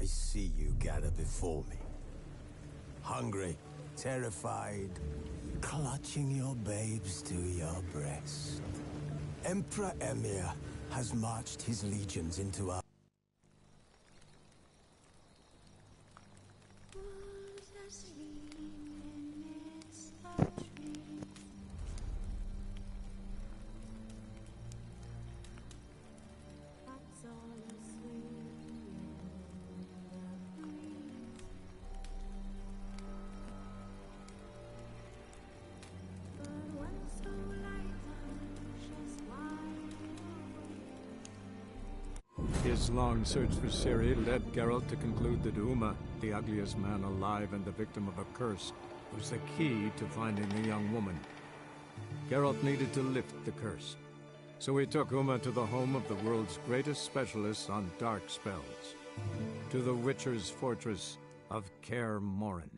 I see you gather before me. Hungry, terrified, clutching your babes to your breast. Emperor Emir has marched his legions into our... His long search for Ciri led Geralt to conclude that Uma, the ugliest man alive and the victim of a curse, was the key to finding the young woman. Geralt needed to lift the curse, so he took Uma to the home of the world's greatest specialists on dark spells, to the Witcher's fortress of Kaer Morhen.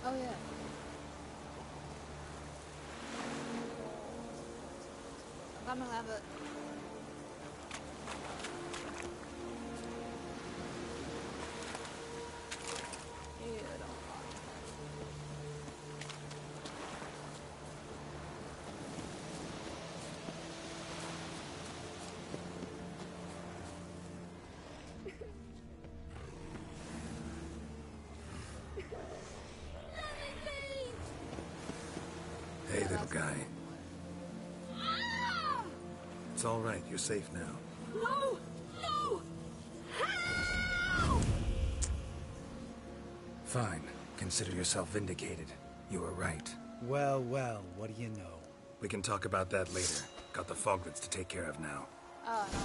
Oh yeah. I'm gonna have it. Hey, little guy. It's all right. You're safe now. No! No! Help! Fine. Consider yourself vindicated. You were right. Well, well, what do you know? We can talk about that later. Got the foglets to take care of now. Oh, no,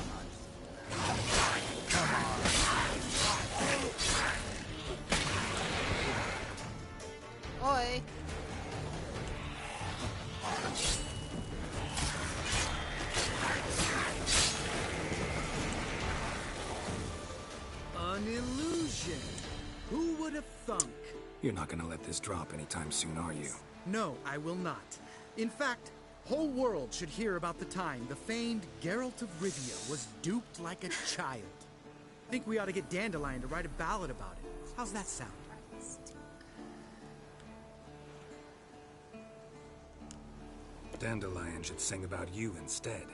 no, Oi. An illusion! Who would have thunk? You're not gonna let this drop anytime soon, are you? No, I will not. In fact, whole world should hear about the time the famed Geralt of Rivia was duped like a child. Think we ought to get Dandelion to write a ballad about it. How's that sound? Dandelion should sing about you instead.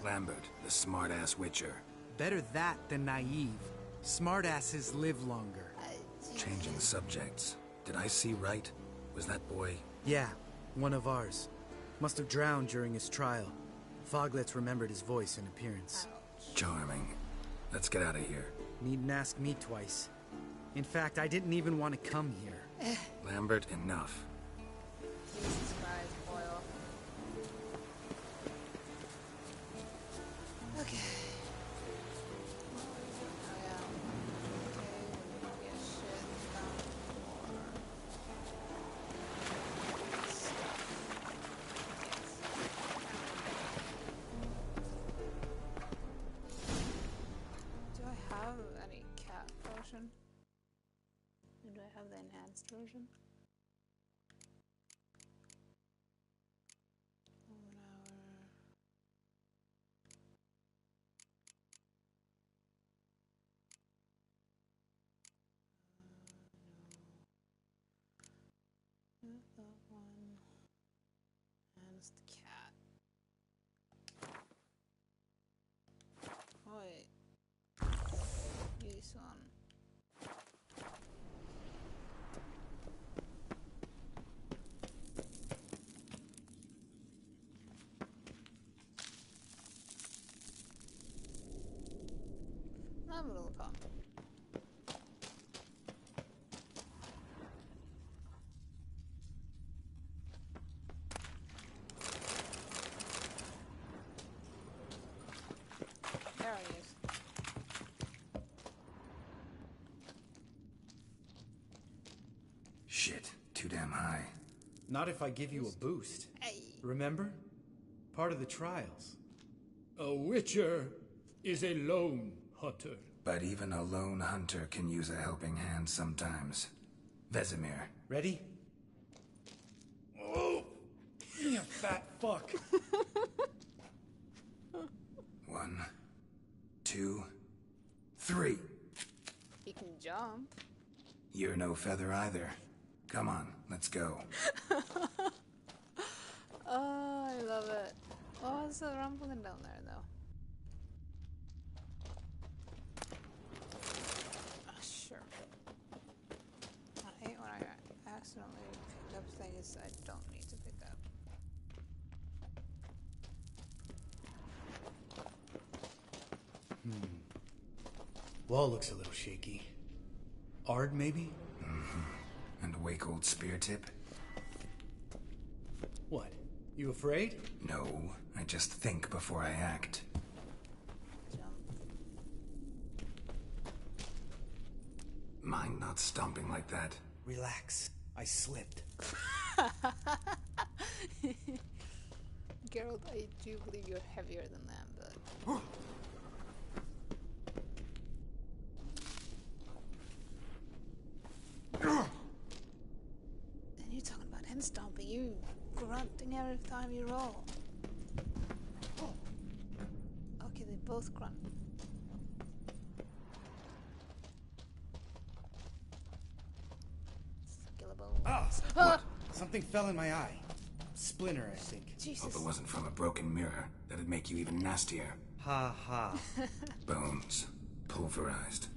Lambert, the smart-ass Witcher. Better that than naive. Smartasses live longer. Changing subjects. Did I see right? Was that boy... Yeah, one of ours. Must have drowned during his trial. Foglets remembered his voice and appearance. Charming. Let's get out of here. Needn't ask me twice. In fact, I didn't even want to come here. Lambert, enough. Jesus Christ, oil. Okay. Oh yeah. Okay, we get shit done for stuff. Do I have any cat potion? Do I have the enhanced version? Not that one. And it's the cat. Oh wait. This one. I'm gonna look on. There he is. Shit, too damn high. Not if I give you a boost. Hey. Remember? Part of the trials. A witcher is a lone hunter. But even a lone hunter can use a helping hand sometimes. Vesemir. Ready? Oh! You fat fuck. 1, 2, 3. He can jump. You're no feather either. Come on, let's go. Oh, I love it. Oh, there's a rumbling down there, though. Sure. I hate when I accidentally pick up things I don't need to pick up. Wall looks a little shaky. Ard, maybe? And wake old spear tip? What? You afraid? No, I just think before I act. Jump. Mind not stomping like that. Relax. I slipped. Geralt, I do believe you're heavier than them, but... And you're talking about hand stomping, you grunting every time you roll. Okay, they both grunt. Skillable. Ah! Something fell in my eye. Splinter, I think. Jesus. Hope it wasn't from a broken mirror. That'd make you even nastier. Ha ha. Bones. Pulverized.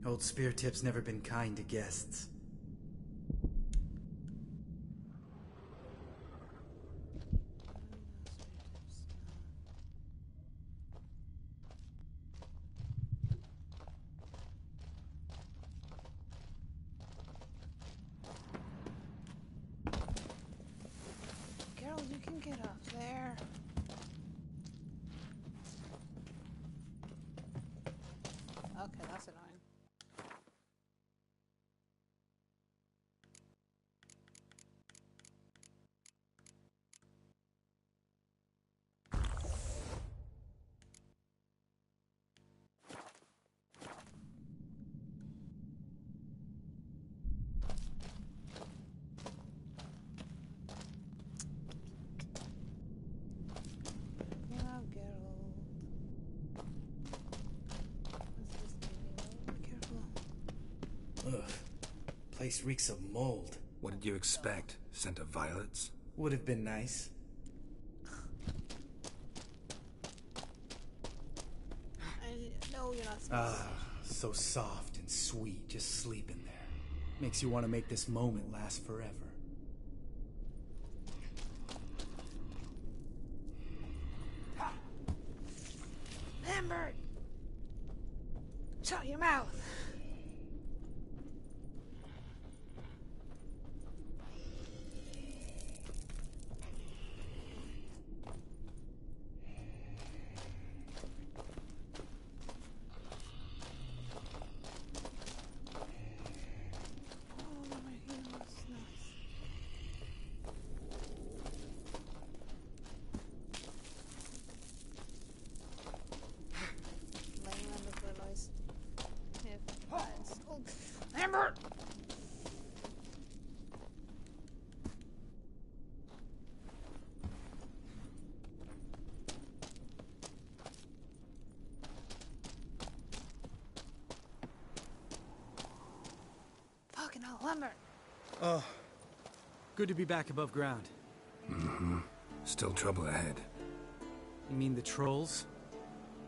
Old Spear Tip's never been kind to guests. Geralt, you can get up there. Okay, that's annoying. Get up, Geralt. What's this doing? Be careful. Ugh. Place reeks of mold. What did you expect? Scent of violets? Would have been nice. No, you're not supposed Ah, so soft and sweet, just sleeping there. Makes you want to make this moment last forever. Lambert! Shut your mouth! Oh, my heels, nice. Laying on the floor noise. If that's old. Lambert! Fucking hell, Lambert! Oh, good to be back above ground. Still trouble ahead. You mean the trolls?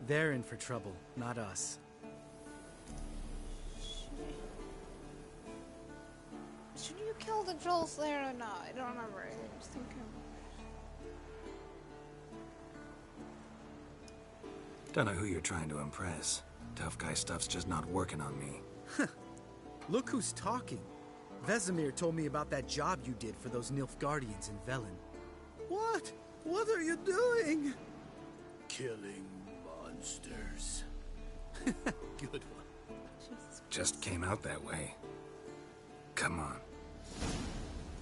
They're in for trouble, not us. Should you kill the troll slayer or not? I don't remember. I was thinking. Don't know who you're trying to impress. Tough guy stuff's just not working on me. Look who's talking. Vesemir told me about that job you did for those Nilfgaardians in Velen. What? What are you doing? Killing monsters. Good one. Jesus. Just came out that way. Come on. Jesus. Ugh. Place reeks of mold. Place reeks of mold. Ugh. Place reeks of mold. Place reeks of mold. Place reeks of mold.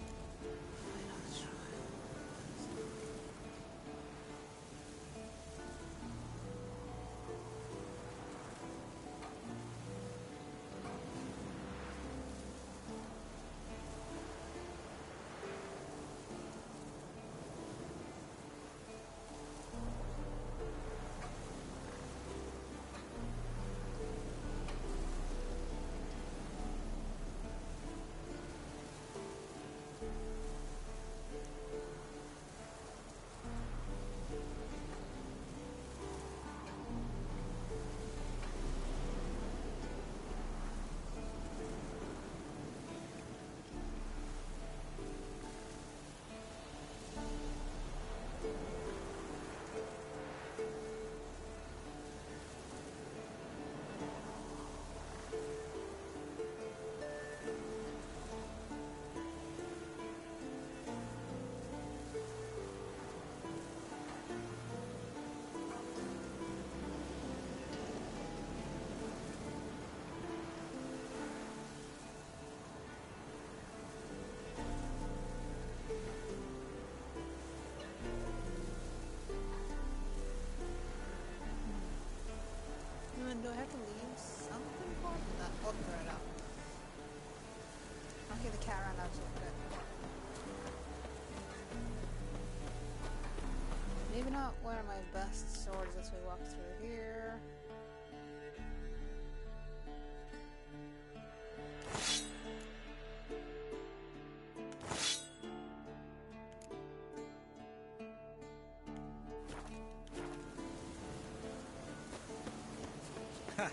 I have to leave something for it? No, oh, throw it out. Okay, the cat ran out too. Good. Maybe not one of my best swords as we walk through here. Ha!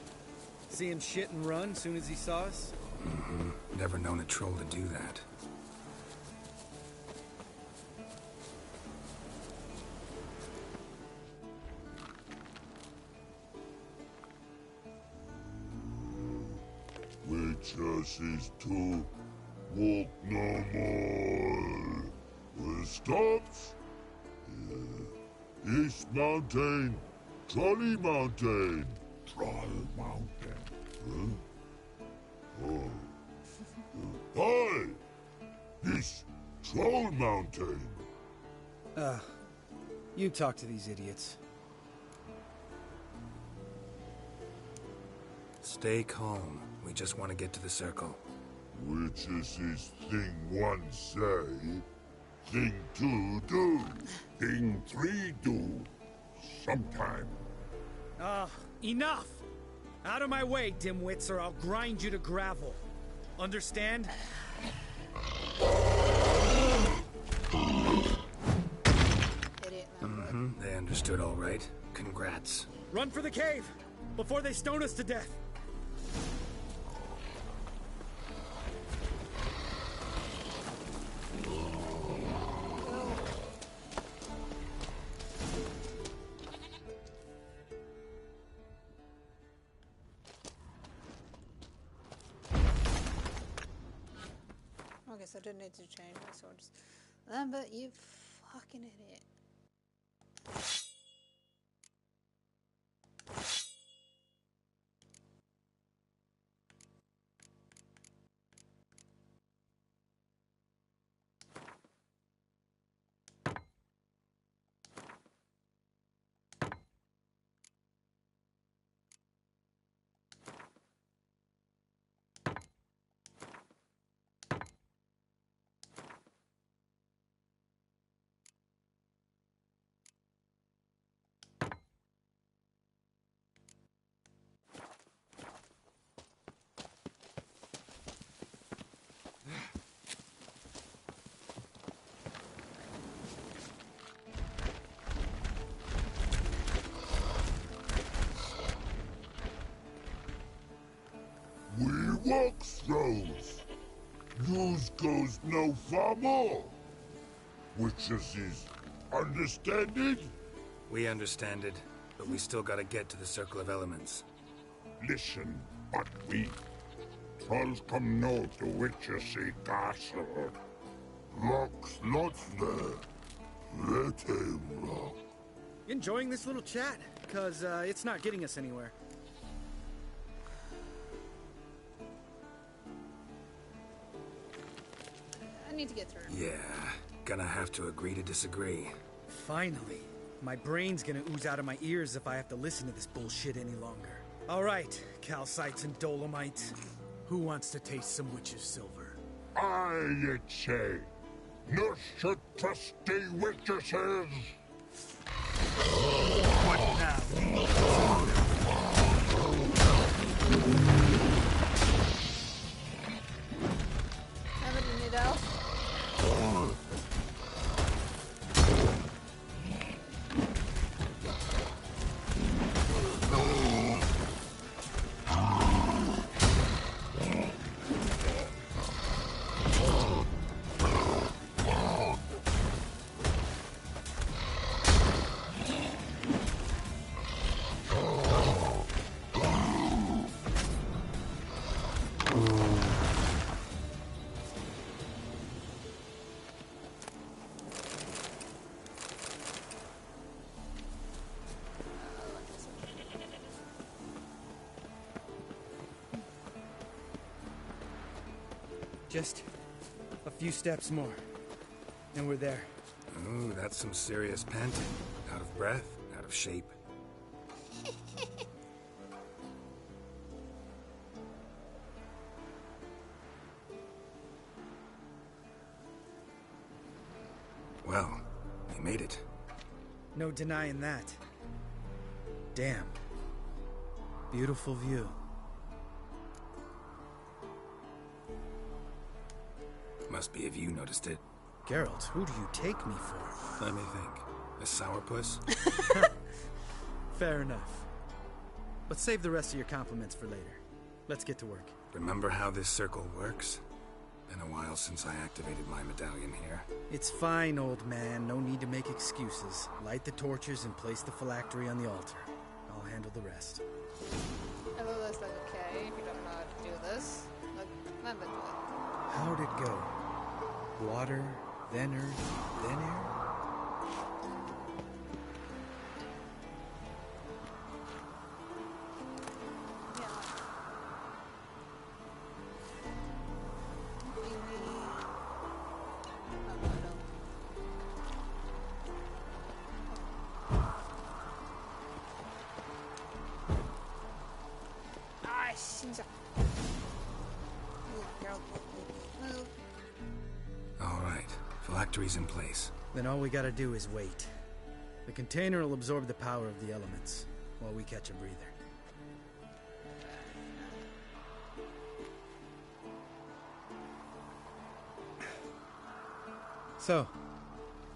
See him shit and run soon as he saw us? Mm-hmm. Never known a troll to do that. Witches is to walk no more. Stops? East Mountain, Trolley Mountain. Troll Mountain. Huh? Oh. Hi! This Troll Mountain. You talk to these idiots. Stay calm. We just want to get to the circle. Witches is thing one say, thing two do, thing three do. Sometime. Enough! Out of my way, dimwits, or I'll grind you to gravel. Understand? They understood all right. Congrats. Run for the cave! Before they stone us to death! Okay, so I didn't need to change my swords. But you fucking idiot. We walk throws. News goes no far more. Witches is understand it? We understand it, but we still gotta get to the Circle of Elements. Listen, but we trolls come no to Witches castle. Locks lots there. Let him rock. Enjoying this little chat? Cause, it's not getting us anywhere. I need to get through. Yeah, gonna have to agree to disagree. Finally. My brain's gonna ooze out of my ears if I have to listen to this bullshit any longer. Alright, calcites and dolomites. Who wants to taste some witch's silver? I say, no should trusty witches. What now? Haven't you need else? Just a few steps more, and we're there. Ooh, that's some serious panting. Out of breath, out of shape. You made it. No denying that. Damn. Beautiful view. Must be if you noticed it. Geralt, who do you take me for? Let me think. A sourpuss? Fair enough. But save the rest of your compliments for later. Let's get to work. Remember how this circle works? Been a while since I activated my medallion here. It's fine, old man. No need to make excuses. Light the torches and place the phylactery on the altar. I'll handle the rest. I thought that's like, okay, if you don't know how to do this, like, let me do it. How'd it go? Water, then earth, then air? Alright, phylactery's in place. Then all we gotta do is wait. The container will absorb the power of the elements, while we catch a breather. So,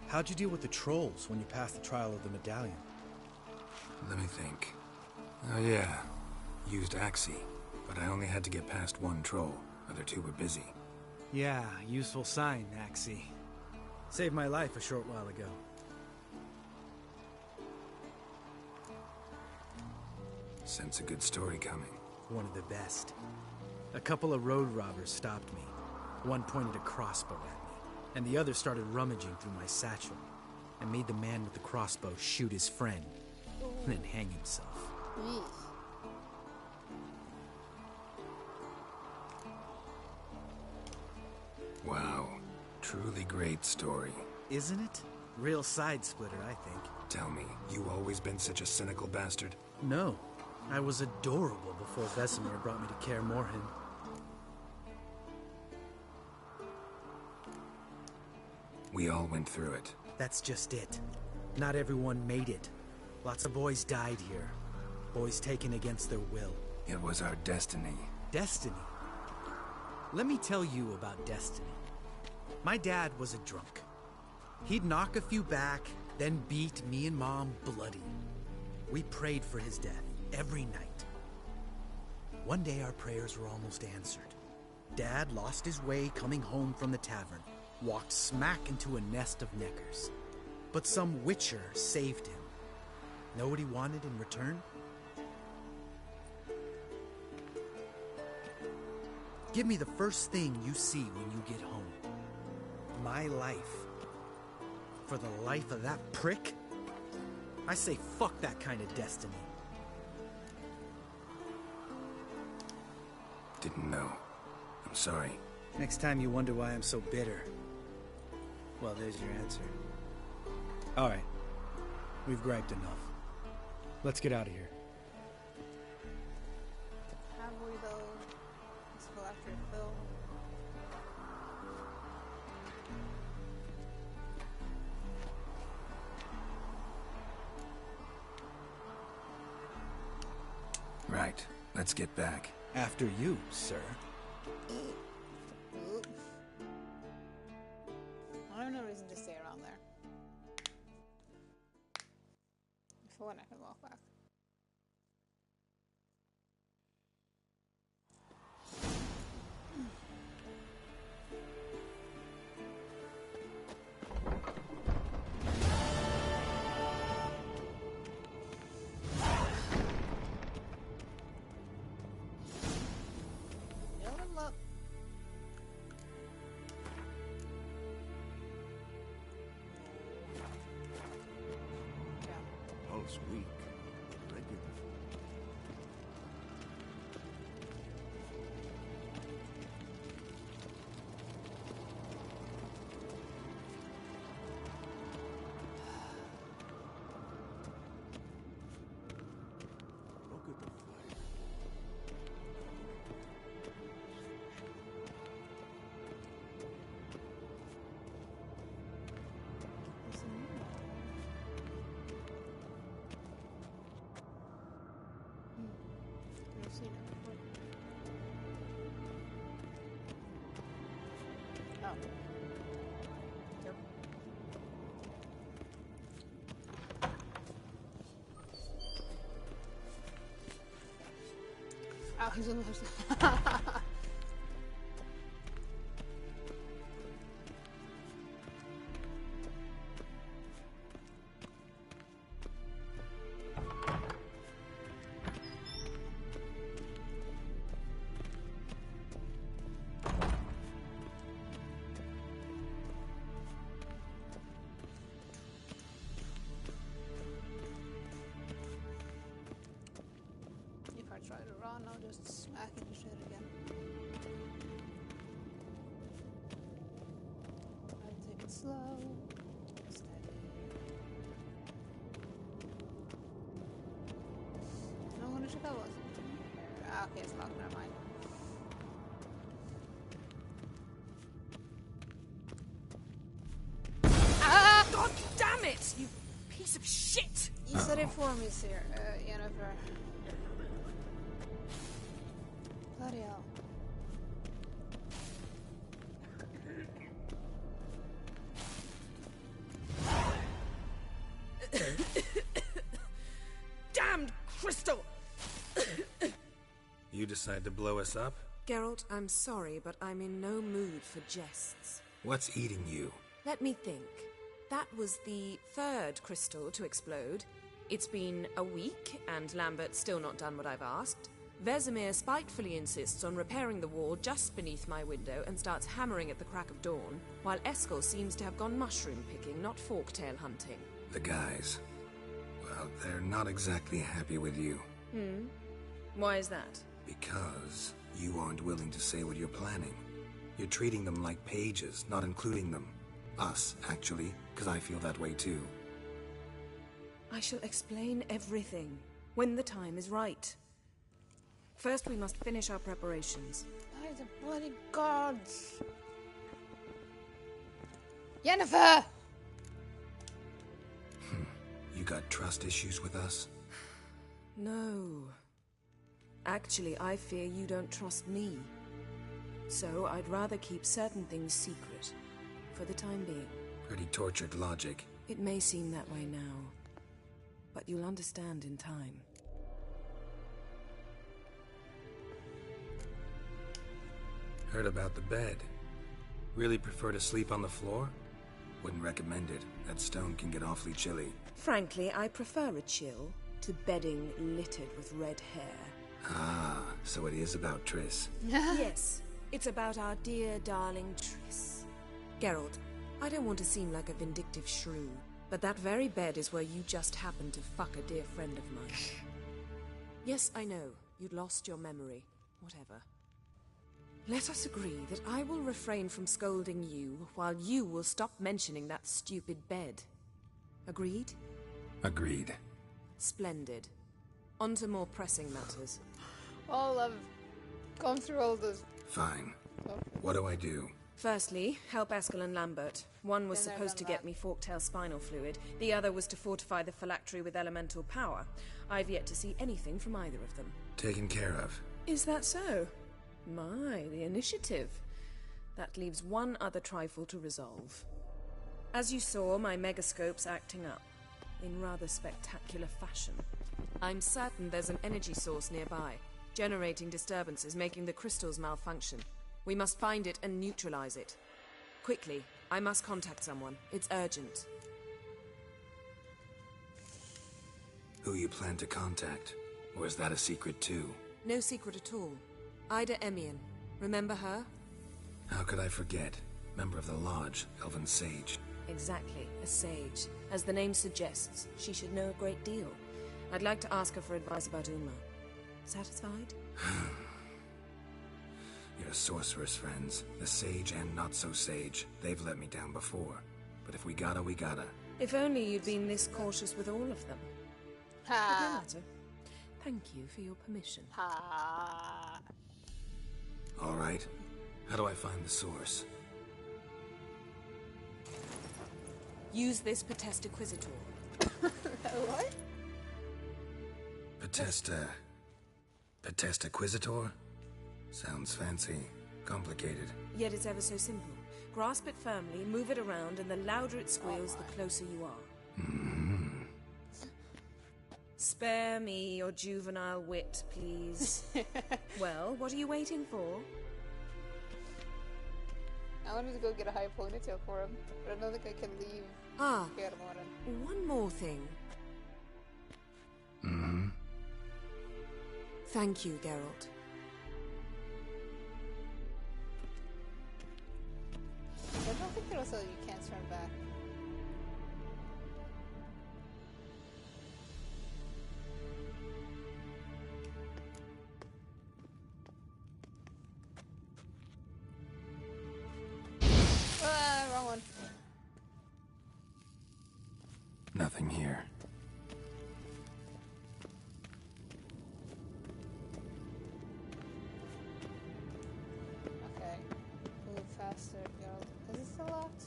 how'd you deal with the trolls when you passed the trial of the medallion? Let me think. Oh yeah, used Axie, but I only had to get past one troll. Other two were busy. Yeah, useful sign, Axie. Saved my life a short while ago. Sense a good story coming. One of the best. A couple of road robbers stopped me. One pointed a crossbow at me, and the other started rummaging through my satchel, and made the man with the crossbow shoot his friend, and then hang himself. Wow, truly great story. Isn't it? Real side splitter, I think. Tell me, you always been such a cynical bastard? No, I was adorable before Vesemir brought me to Kaer Morhen. We all went through it. That's just it. Not everyone made it. Lots of boys died here. Boys taken against their will. It was our destiny. Destiny? Let me tell you about destiny. My dad was a drunk. He'd knock a few back, then beat me and Mom bloody. We prayed for his death every night. One day our prayers were almost answered. Dad lost his way coming home from the tavern, walked smack into a nest of neckers. But some witcher saved him. Know what he wanted in return? Give me the first thing you see when you get home. My life. For the life of that prick? I say fuck that kind of destiny. Didn't know. I'm sorry. Next time you wonder why I'm so bitter, well, there's your answer. All right. We've griped enough. Let's get out of here. Have we though? Let's go after Phil. Right. Let's get back. After you, sir. Oop. I have no reason to stay around there. For when I can walk back. Build 'em up. Yeah. Pulse weak. Regular. Look at the fire. What's in here? Oh. Yep. Oh, he's on the other side. If I try to run, I'll just smack into shit again. I'll take it slow, steady. I'm gonna check out what's in here. Ah, okay, it's locked, never mind. Ah! God damn it! You piece of shit! You said it for me, sir, Jennifer. Bloody hell. Damned crystal! You decide to blow us up? Geralt, I'm sorry, but I'm in no mood for jests. What's eating you? Let me think. That was the third crystal to explode. It's been a week, and Lambert's still not done what I've asked. Vesemir spitefully insists on repairing the wall just beneath my window and starts hammering at the crack of dawn, while Eskel seems to have gone mushroom picking, not forktail hunting. The guys. Well, they're not exactly happy with you. Why is that? Because you aren't willing to say what you're planning. You're treating them like pages, not including them. Us, actually, because I feel that way too. I shall explain everything when the time is right. First, we must finish our preparations. By the bloody gods! Jennifer! You got trust issues with us? No. Actually, I fear you don't trust me. So I'd rather keep certain things secret, for the time being. Pretty tortured logic. It may seem that way now, but you'll understand in time. Heard about the bed. Really prefer to sleep on the floor? Wouldn't recommend it. That stone can get awfully chilly. Frankly, I prefer a chill to bedding littered with red hair. Ah, so it is about Triss. Yes, it's about our dear darling Triss. Geralt, I don't want to seem like a vindictive shrew, but that very bed is where you just happened to fuck a dear friend of mine. Yes, I know, you'd lost your memory. Whatever. Let us agree that I will refrain from scolding you, while you will stop mentioning that stupid bed. Agreed? Agreed. Splendid. On to more pressing matters. All I've gone through all this. Fine. What do I do? Firstly, help Eskel and Lambert. One was supposed to get me forktail spinal fluid, the other was to fortify the phylactery with elemental power. I've yet to see anything from either of them. Taken care of. Is that so? My, the initiative. That leaves one other trifle to resolve. As you saw, my megascope's acting up, in rather spectacular fashion. I'm certain there's an energy source nearby, generating disturbances, making the crystals malfunction. We must find it and neutralize it. Quickly, I must contact someone. It's urgent. Who you plan to contact? Or is that a secret too? No secret at all. Ida Emian. Remember her? How could I forget? Member of the Lodge, Elven Sage. Exactly, a sage. As the name suggests, she should know a great deal. I'd like to ask her for advice about Uma. Satisfied? Your sorceress friends, the sage and not-so-sage, they've let me down before. But if we gotta, we gotta. If only you'd been this cautious with all of them. Ha! But no matter. Thank you for your permission. Ha! All right. How do I find the source? Use this Potestaquizitor. What? Potestaquizitor? Sounds fancy. Complicated. Yet it's ever so simple. Grasp it firmly, move it around, and the louder it squeals, the closer you are. Spare me your juvenile wit, please. Well, what are you waiting for? I wanted to go get a high ponytail for him, but I don't think I can leave. Ah, one more thing. Thank you, Geralt. I don't think there was a you can't turn back. Wrong one. Nothing here. Okay. Move faster, girl. Is this still locked?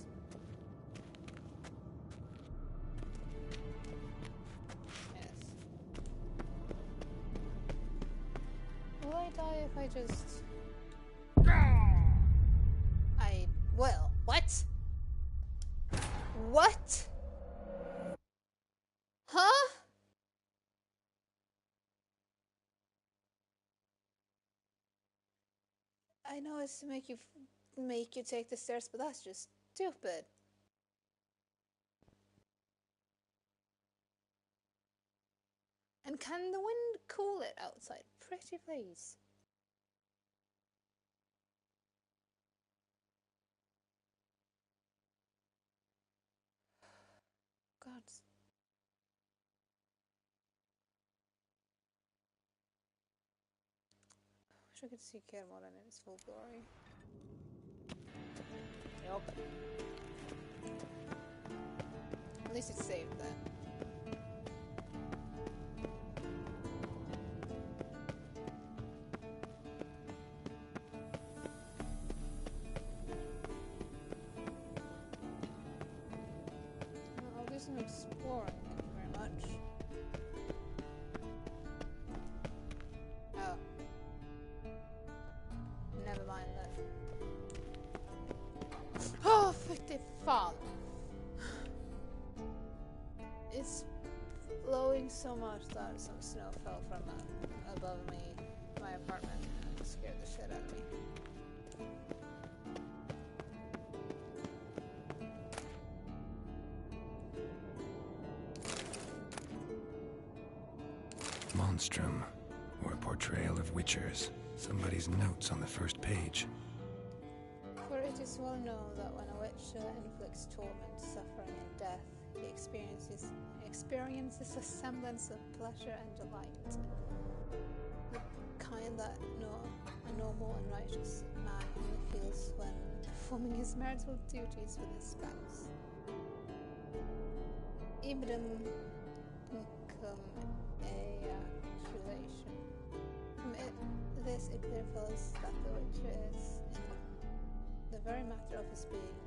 Yes. Will I die if I just... Well, what? What? Huh? I know it's to make you take the stairs, but that's just stupid. And can the wind cool it outside? Pretty please. God. Wish I could see Kermorhen in its full glory. Nope. At least it's saved then. Well, I'll do some exploring, thank you very much. Oh. Never mind that. Oh, fick fall. It's blowing so much that some snow fell from above me, my apartment, and it scared the shit out of me. Monstrum, or a portrayal of witchers. Somebody's notes on the first page. For it is well known that when a witch inflicts torment, suffering, and death, he experiences a semblance of pleasure and delight. The kind that a normal and righteous man only feels when performing his marital duties with his spouse. Ibidem cum ejaculation. From this it clear follows that the witcher is, in the very matter of his being,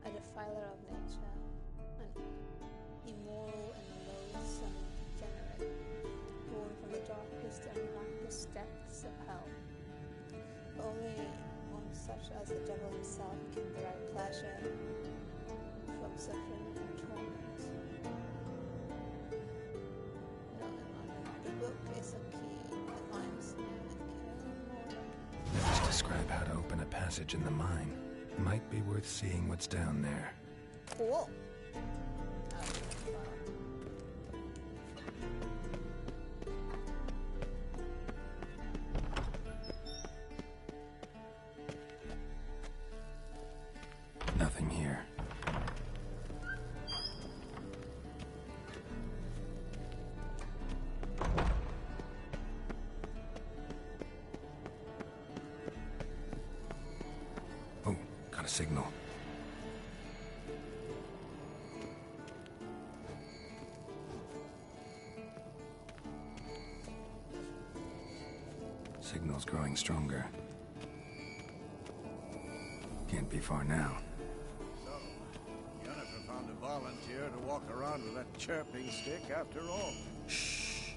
a defiler of nature, an immoral and loathsome degenerate, born from the darkest and blackest depths of hell. Only one such as the devil himself can derive pleasure from suffering and torment. The book is a key that binds me and Kermorhen. Let's describe how to open a passage in the mine. Might be worth seeing what's down there. Cool. Nothing here. Oh, got a signal. Signal's growing stronger. Can't be far now. So, Jennifer found a volunteer to walk around with that chirping stick after all. Shh.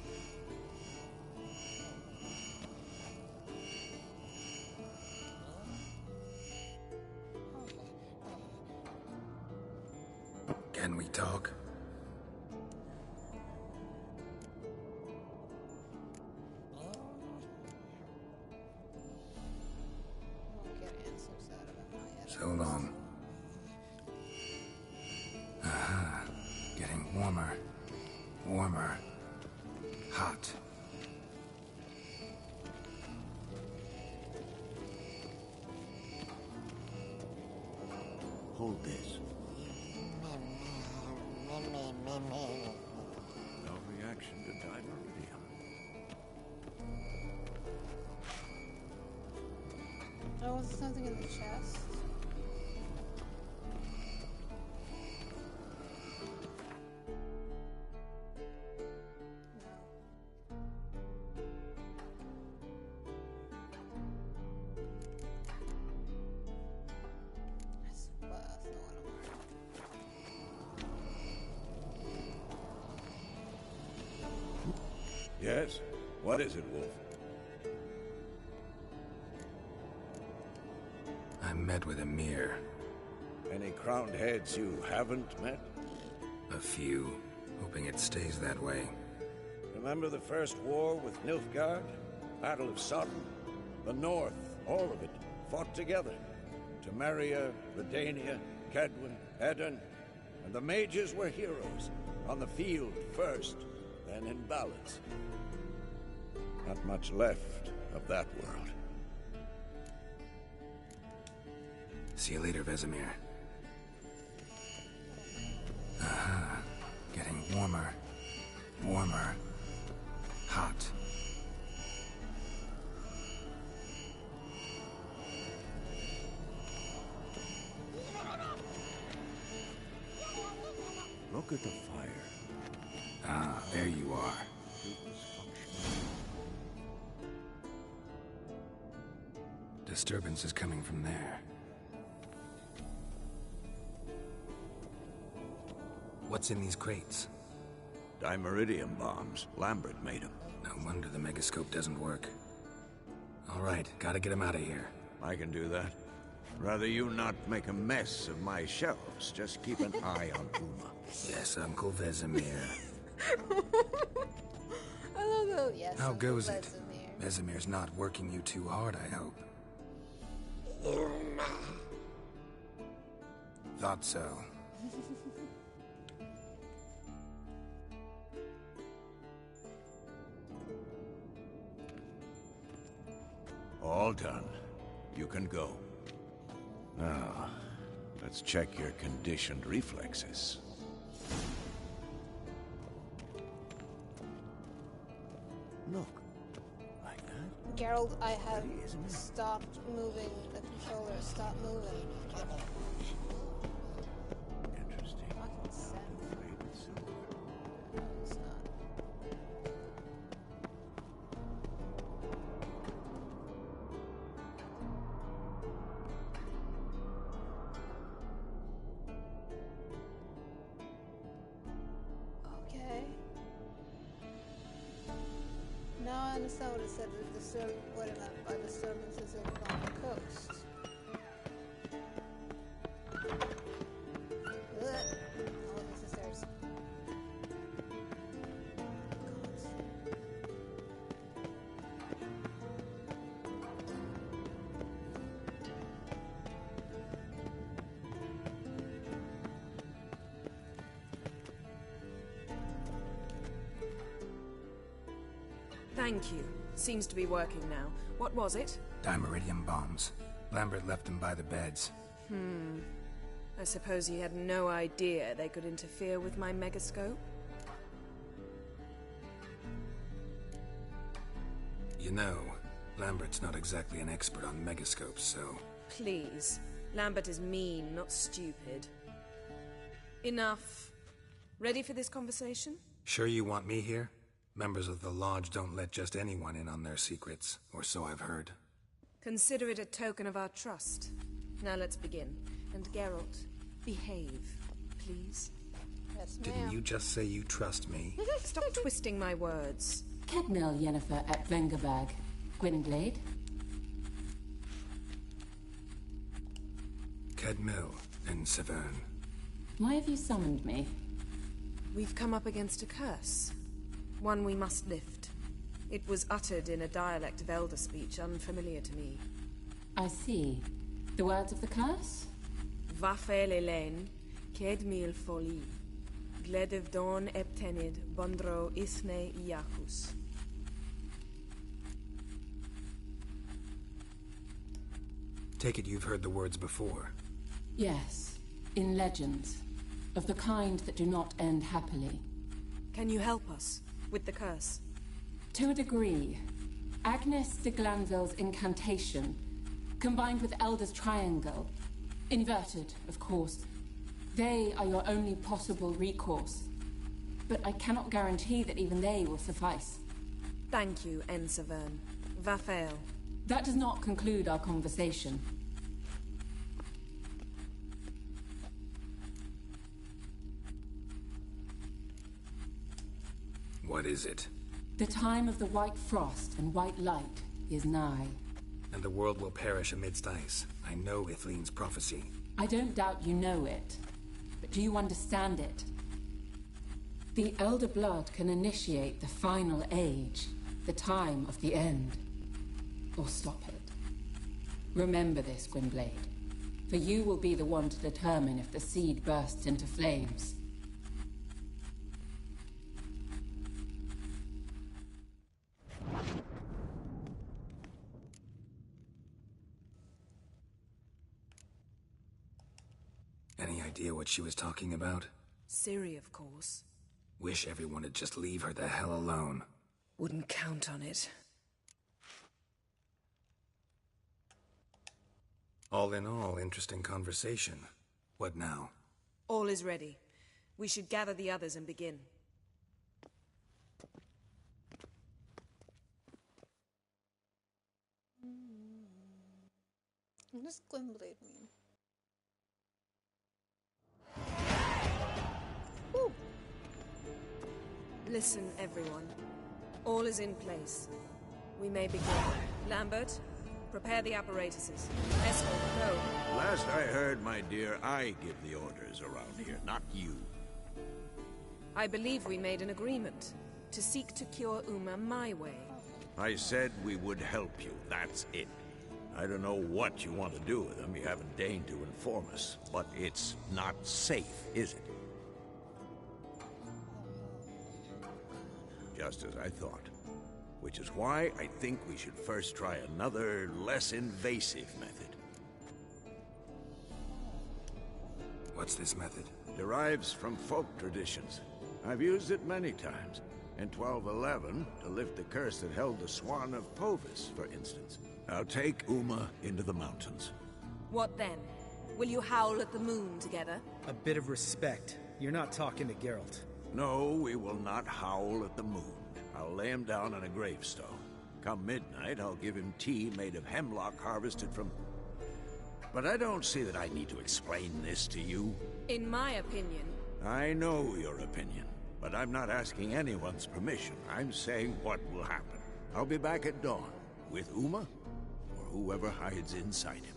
Can we talk? Won't get answers out of him, not yet. So long. Getting warmer. Warmer. Hot. Hold this. No reaction to dimeridium. Oh, was there something in the chest? Yes? What is it, Wolf? I met with Emir. Any crowned heads you haven't met? A few. Hoping it stays that way. Remember the first war with Nilfgaard? Battle of Sodden? The North, all of it, fought together. Temeria, Redania, Kedwin, Edirn, and the mages were heroes. On the field first, then in ballads. Not much left of that world. See you later, Vesemir. Getting warmer. Warmer. Hot. Look at the fire. Ah, there you are. Disturbance is coming from there. What's in these crates? Dimeridium bombs. Lambert made them. No wonder the megascope doesn't work. All right, gotta get him out of here. I can do that. Rather you not make a mess of my shelves. Just keep an eye on Uma. Yes, Uncle Vesemir. I love the yes. How Uncle goes it? Vesemir. Vesemir's not working you too hard, I hope. Thought so. All done. You can go. Now, let's check your conditioned reflexes. Look. Like that. Geralt, I have stopped moving the controller. Stop moving. Interesting. Fucking send. Faded silver. No, it's not. Okay. Now I understand what it said. What it meant by disturbances along the coast. Ugh. Oh, this is stairs. Thank you. Seems to be working now. What was it? Dimeridium bombs. Lambert left them by the beds. I suppose he had no idea they could interfere with my megascope? You know, Lambert's not exactly an expert on megascopes, so... Please. Lambert is mean, not stupid. Enough. Ready for this conversation? Sure you want me here? Members of the Lodge don't let just anyone in on their secrets, or so I've heard. Consider it a token of our trust. Now let's begin. And Geralt, behave, please. Yes, Didn't ma'am. you just say you trust me? Stop twisting my words. Kedmil Yennefer at Vengerberg. Gwynglade. Kedmil and Severn. Why have you summoned me? We've come up against a curse. One we must lift. It was uttered in a dialect of Elder speech unfamiliar to me. I see. The words of the curse? Vafel Elen, ked mil foli. Gledev don eptenid, bondro isne iacus. Take it you've heard the words before. Yes, in legends. Of the kind that do not end happily. Can you help us with the curse? To a degree. Agnes de Glanville's incantation, combined with Elder's triangle, inverted, of course. They are your only possible recourse. But I cannot guarantee that even they will suffice. Thank you, Ensavern. Vafel. That does not conclude our conversation. What is it? The time of the white frost and white light is nigh. And the world will perish amidst ice. I know Ithleen's prophecy. I don't doubt you know it. But do you understand it? The Elder Blood can initiate the final age, the time of the end. Or stop it. Remember this, Gwynblade. For you will be the one to determine if the seed bursts into flames. Any idea what she was talking about? Ciri, of course. Wish everyone would just leave her the hell alone. Wouldn't count on it. All in all, interesting conversation. What now? All is ready. We should gather the others and begin. What does Gwynblade mean? Woo! Listen, everyone. All is in place. We may begin. Lambert, prepare the apparatuses. Escort, go. Last I heard, my dear, I give the orders around here, not you. I believe we made an agreement to seek to cure Uma my way. I said we would help you, that's it. I don't know what you want to do with them, you haven't deigned to inform us, but it's not safe, is it? Just as I thought. Which is why I think we should first try another, less invasive method. What's this method? Derives from folk traditions. I've used it many times. In 1211, to lift the curse that held the Swan of Povis, for instance. I'll take Uma into the mountains. What then? Will you howl at the moon together? A bit of respect. You're not talking to Geralt. No, we will not howl at the moon. I'll lay him down on a gravestone. Come midnight, I'll give him tea made of hemlock harvested from... But I don't see that I need to explain this to you. In my opinion... I know your opinion, but I'm not asking anyone's permission. I'm saying what will happen. I'll be back at dawn, with Uma, or whoever hides inside him.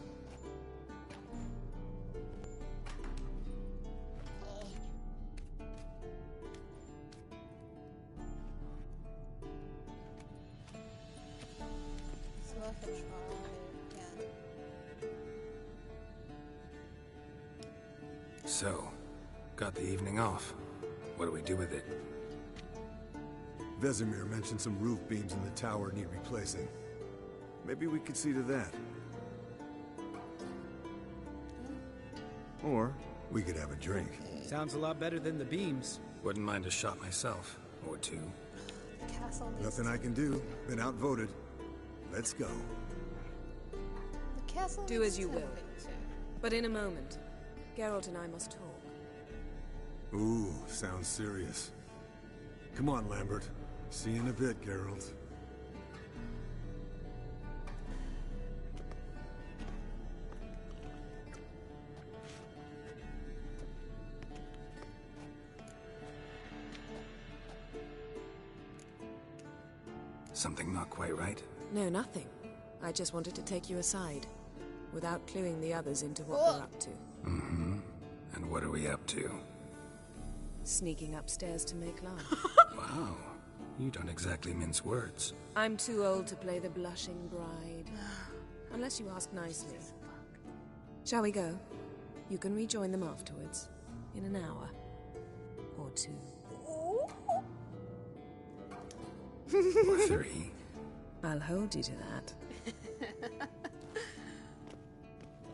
So, got the evening off. What do we do with it? Vesemir mentioned some roof beams in the tower need replacing. Maybe we could see to that. Or we could have a drink. Sounds a lot better than the beams. Wouldn't mind a shot myself, or two. The castle needs Nothing I can do. Been outvoted. Let's go. The castle Do needs as you will. tending to. But in a moment, Geralt and I must talk. Ooh, sounds serious. Come on, Lambert. See you in a bit, Geralt. Something not quite right? No, nothing. I just wanted to take you aside, without cluing the others into what we're up to. Mm-hmm. And what are we up to? Sneaking upstairs to make love. Wow. You don't exactly mince words. I'm too old to play the blushing bride. Unless you ask nicely. Shall we go? You can rejoin them afterwards. In an hour. Or 2. Or 3. I'll hold you to that.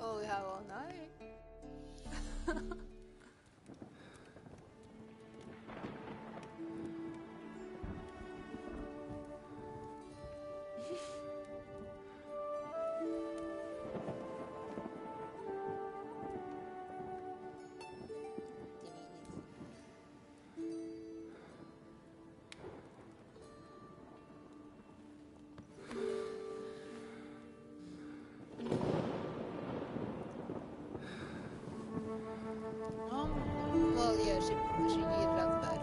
Oh, we have all night. Well, yeah, she gillrat bär.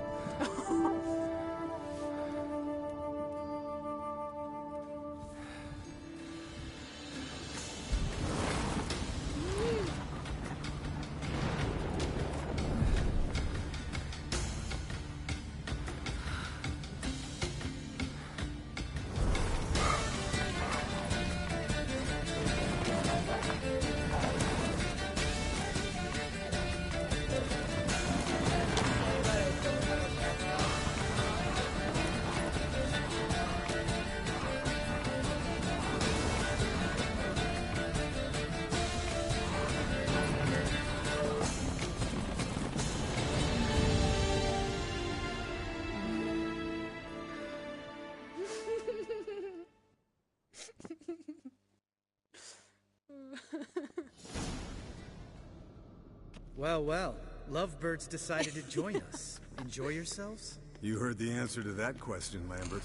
Well, well. Lovebirds decided to join us. Enjoy yourselves? You heard the answer to that question, Lambert.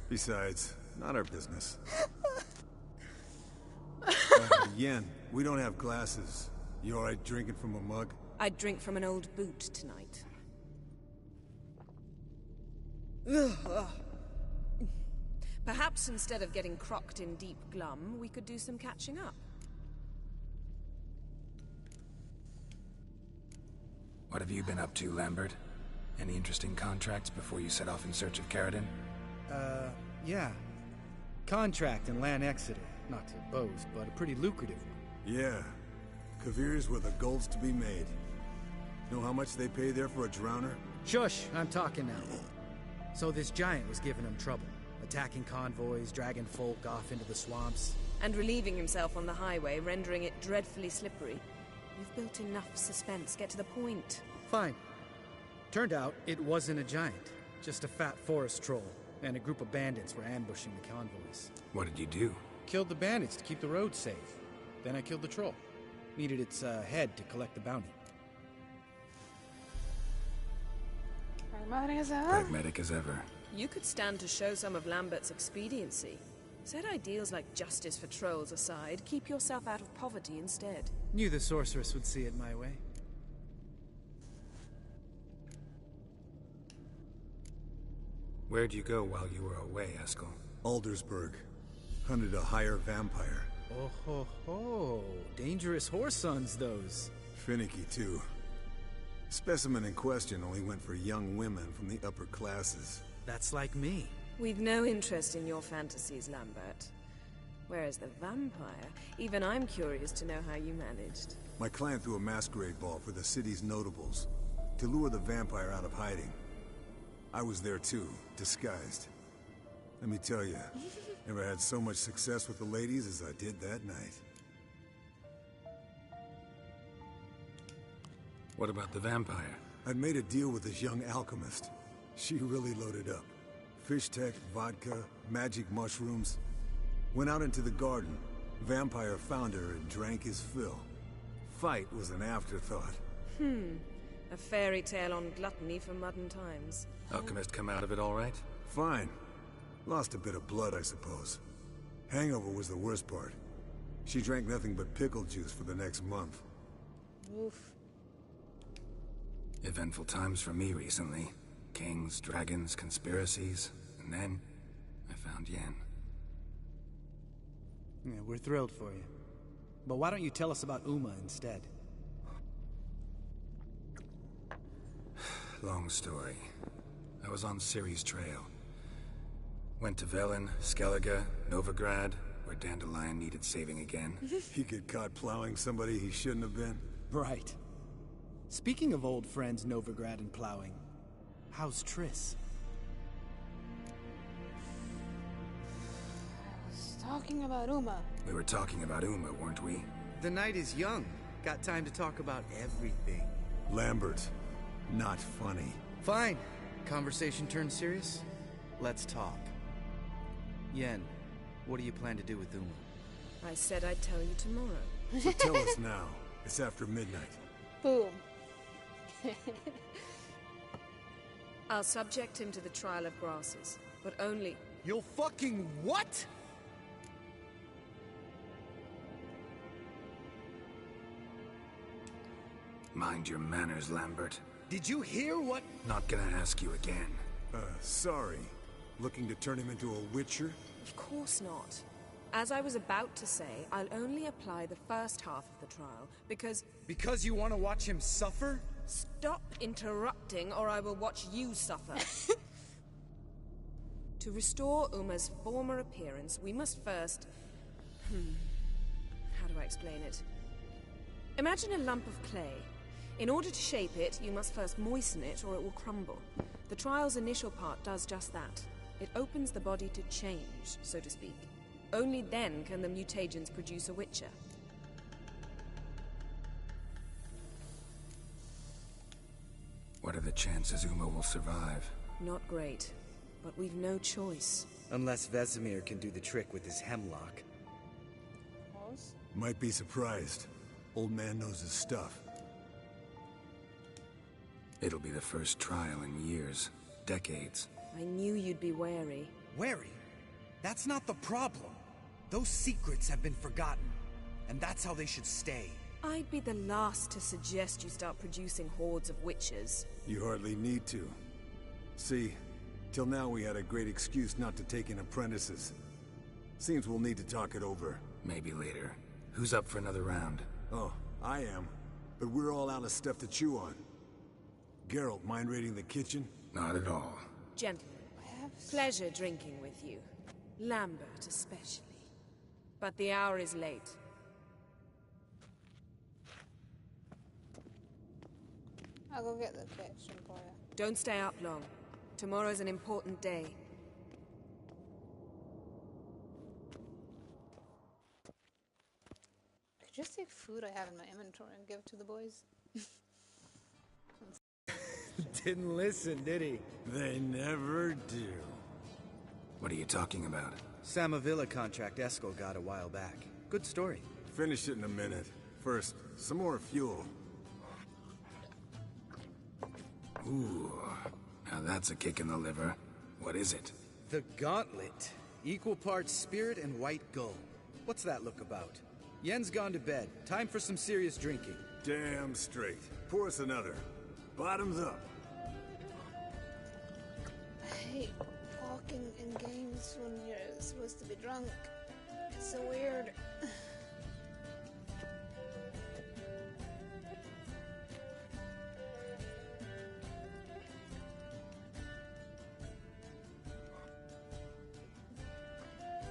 Besides, not our business. Yen, we don't have glasses. You alright drinking from a mug? I'd drink from an old boot tonight. Perhaps instead of getting crocked in deep glum, we could do some catching up. What have you been up to, Lambert? Any interesting contracts before you set off in search of Caridin? Yeah. Contract in Lan Exeter. Not to boast, but a pretty lucrative one. Yeah. Kavir's where the gold's to be made. Know how much they pay there for a drowner? Shush, I'm talking now. So this giant was giving him trouble. Attacking convoys, dragging folk off into the swamps. And relieving himself on the highway, rendering it dreadfully slippery. You've built enough suspense. Get to the point. Fine. Turned out it wasn't a giant. Just a fat forest troll. And a group of bandits were ambushing the convoys. What did you do? Killed the bandits to keep the road safe. Then I killed the troll. Needed its head to collect the bounty. Pragmatic as ever. Pragmatic as ever. You could stand to show some of Lambert's expediency. Set ideals like justice for trolls aside, keep yourself out of poverty instead. Knew the sorceress would see it my way. Where'd you go while you were away, Eskel? Aldersburg. Hunted a higher vampire. Oh ho ho. Dangerous whoresons, those. Finicky, too. Specimen in question only went for young women from the upper classes. That's like me. We've no interest in your fantasies, Lambert. Whereas the vampire, even I'm curious to know how you managed. My client threw a masquerade ball for the city's notables, to lure the vampire out of hiding. I was there too, disguised. Let me tell you, never had so much success with the ladies as I did that night. What about the vampire? I'd made a deal with this young alchemist. She really loaded up. Fish tech, vodka, magic mushrooms. Went out into the garden. Vampire found her and drank his fill. Fight was an afterthought. A fairy tale on gluttony for modern times. Alchemist come out of it all right? Fine. Lost a bit of blood, I suppose. Hangover was the worst part. She drank nothing but pickle juice for the next month. Oof. Eventful times for me recently. Kings, dragons, conspiracies, and then I found Yen. Yeah, we're thrilled for you. But why don't you tell us about Uma instead? long story. I was on Ciri's trail. Went to Velen, Skellige, Novigrad, where Dandelion needed saving again. He get caught plowing somebody he shouldn't have been? Right. Speaking of old friends Novigrad and plowing, how's Triss? I was talking about Uma. We were talking about Uma, weren't we? The night is young. Got time to talk about everything. Lambert, not funny. Fine. Conversation turned serious? Let's talk. Yen, what do you plan to do with Uma? I said I'd tell you tomorrow. So tell us now. It's after midnight. Boom. I'll subject him to the trial of grasses, but only... You'll fucking what? Mind your manners, Lambert. Did you hear what? Not gonna ask you again. Sorry. Looking to turn him into a witcher? Of course not. As I was about to say, I'll only apply the first half of the trial, because... Because you want to watch him suffer? Stop interrupting, or I will watch you suffer. To restore Uma's former appearance, we must first... How do I explain it? Imagine a lump of clay. In order to shape it, you must first moisten it, or it will crumble. The trial's initial part does just that. It opens the body to change, so to speak. Only then can the mutagens produce a witcher. What are the chances Uma will survive? Not great, but we've no choice. Unless Vesemir can do the trick with his hemlock. Might be surprised. Old man knows his stuff. It'll be the first trial in years. Decades. I knew you'd be wary. Wary? That's not the problem. Those secrets have been forgotten, and that's how they should stay. I'd be the last to suggest you start producing hordes of witches. You hardly need to. See, till now we had a great excuse not to take in apprentices. Seems we'll need to talk it over. Maybe later. Who's up for another round? Oh, I am. But we're all out of stuff to chew on. Geralt, mind raiding the kitchen? Not at all. Gentlemen, pleasure drinking with you. Lambert especially. But the hour is late. I'll go get the kitchen for you. Don't stay up long. Tomorrow's an important day. I could just take food I have in my inventory and give it to the boys. Didn't listen, did he? They never do. What are you talking about? Samavilla contract Eskel got a while back. Good story. Finish it in a minute. First, some more fuel. Ooh, now that's a kick in the liver. What is it? The Gauntlet. Equal parts spirit and white gull. What's that look about? Yen's gone to bed. Time for some serious drinking. Damn straight. Pour us another. Bottoms up. I hate talking in games when you're supposed to be drunk. It's so weird.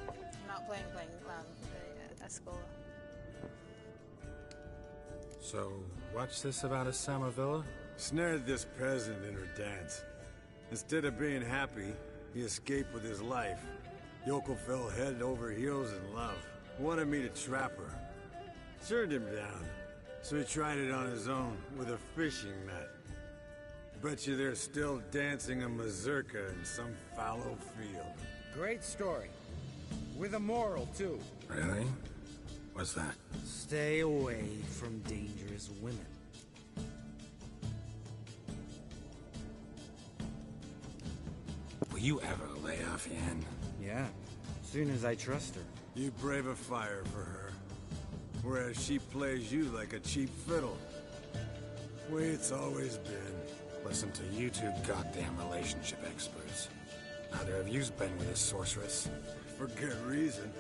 I'm not playing the Escola. So, what's this about a Samavilla? Snared this peasant in her dance. Instead of being happy, he escaped with his life. Yoko fell head over heels in love. Wanted me to trap her. Turned him down. So he tried it on his own, with a fishing net. Bet you they're still dancing a mazurka in some fallow field. Great story. With a moral, too. Really? What's that? Stay away from dangerous women. Will you ever lay off, Yen? Yeah, soon as I trust her. You brave a fire for her. Whereas she plays you like a cheap fiddle. Way it's always been. Listen to you two goddamn relationship experts. Neither of you's been with a sorceress. For good reason.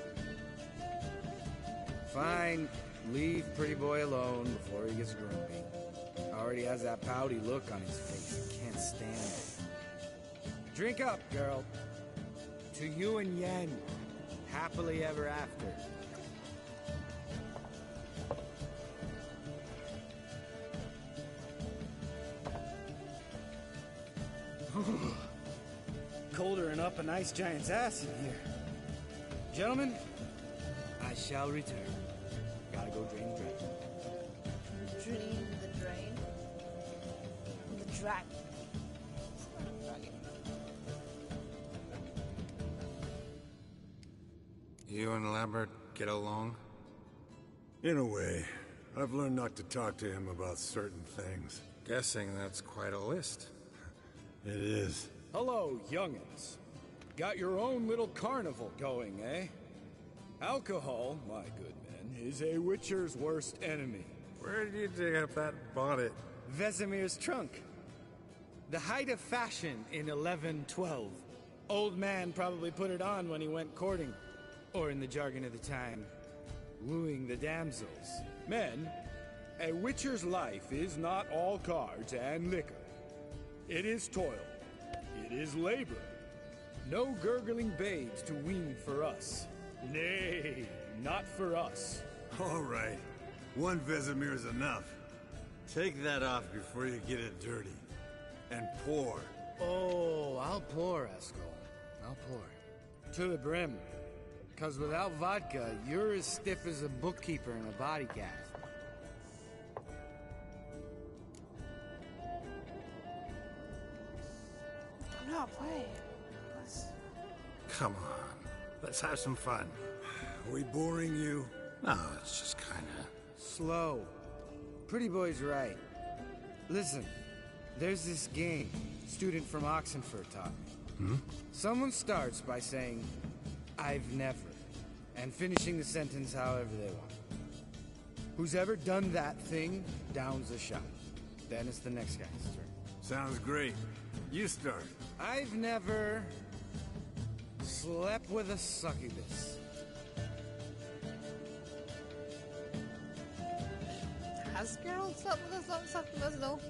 Fine. Leave pretty boy alone before he gets grumpy. Already has that pouty look on his face. Can't stand it. Drink up, girl. To you and Yen. Happily ever after. Colder and up a nice giant's ass in here. Gentlemen, I shall return. Gotta go drain the dragon. Drain the drain? The dragon. You and Lambert get along? In a way. I've learned not to talk to him about certain things. Guessing that's quite a list. It is. Hello, young'uns. Got your own little carnival going, eh? Alcohol, my good men, is a witcher's worst enemy. Where did you dig up that bonnet? Vesemir's trunk. The height of fashion in 1112. Old man probably put it on when he went courting. Or in the jargon of the time, wooing the damsels. Men, a witcher's life is not all cards and liquor. It is toil. It is labor. No gurgling babes to wean for us. Nay, not for us. All right. One Vesemir is enough. Take that off before you get it dirty. And pour. Oh, I'll pour, Eskel. I'll pour. To the brim. 'Cause without vodka, you're as stiff as a bookkeeper in a body gaff. No way. Come on. Let's have some fun. Are we boring you? No, it's just kinda... Slow. Pretty boy's right. Listen, there's this game student from Oxenford taught me. Someone starts by saying, I've never, and finishing the sentence however they want. Who's ever done that thing downs a shot. Then it's the next guy's turn. Sounds great. You start. I've never slept with a succubus. Has Geralt slept with a succubus though?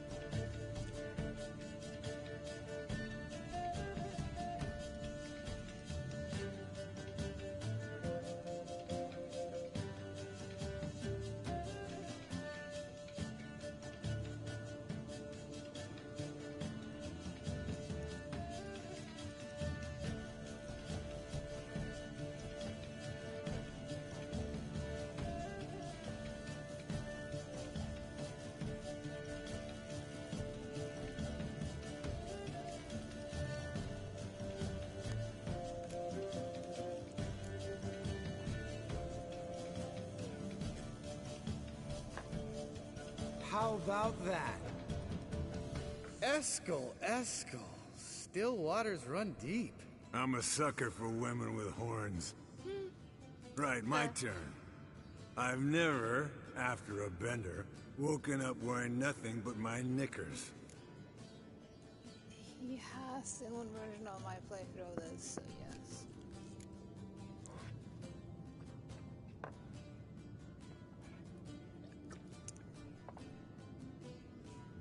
How about that? Eskel. Still waters run deep. I'm a sucker for women with horns. Right, my turn. I've never, after a bender, woken up wearing nothing but my knickers. He has in one version of my playthrough this, so yes.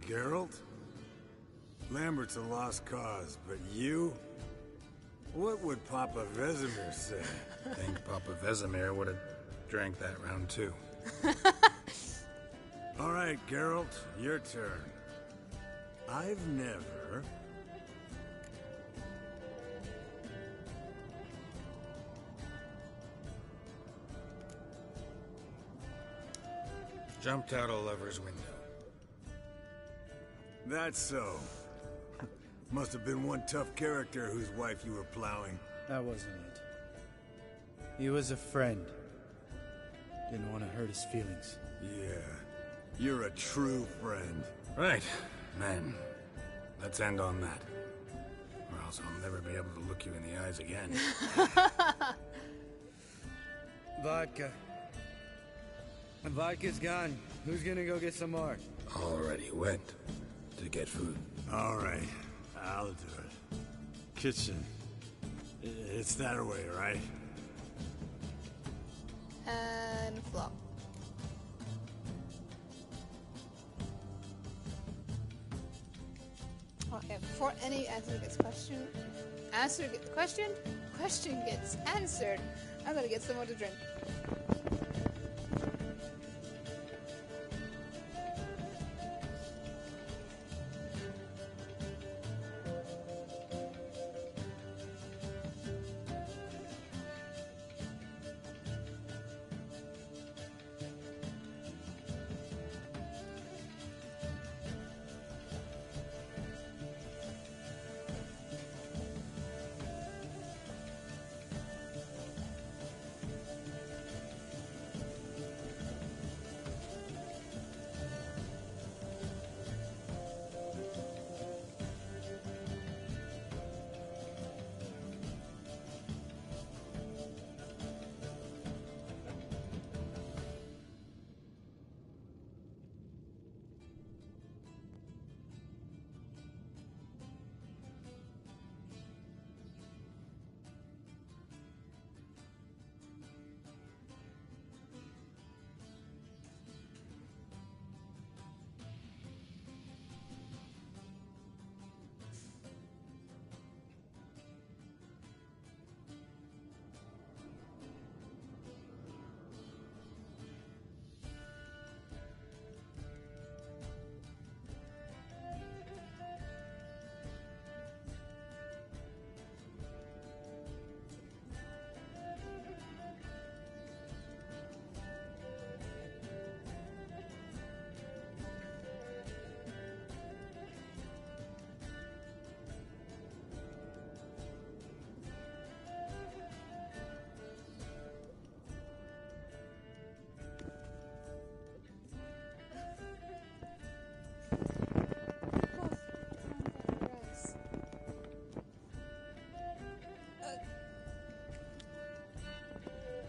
Geralt? Lambert's a lost cause, but you? What would Papa Vesemir say? I think Papa Vesemir would have drank that round too. All right, Geralt, your turn. I've never... Jumped out a lover's window. That's so. Must have been one tough character whose wife you were plowing. That wasn't it. He was a friend. Didn't want to hurt his feelings. Yeah. You're a true friend. Right. Men, let's end on that. Or else I'll never be able to look you in the eyes again. Vodka. And vodka's gone. Who's gonna go get some more? Already went to get food. All right. I'll do it. Kitchen. It's that way, right? And flop. before any answer gets questioned, question gets answered, I'm gonna get someone to drink.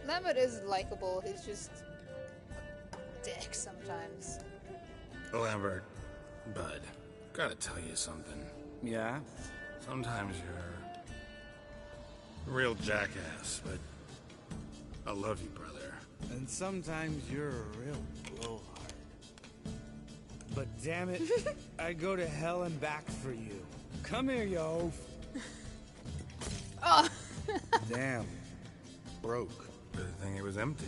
Lambert is likable, he's just a dick sometimes. Lambert, bud, gotta tell you something. Yeah? Sometimes you're a real jackass, but I love you, brother. And sometimes you're a real blowhard. But damn it, I'd go to hell and back for you. Come here, you oaf. Oh! Damn. Broke. Good thing it was empty.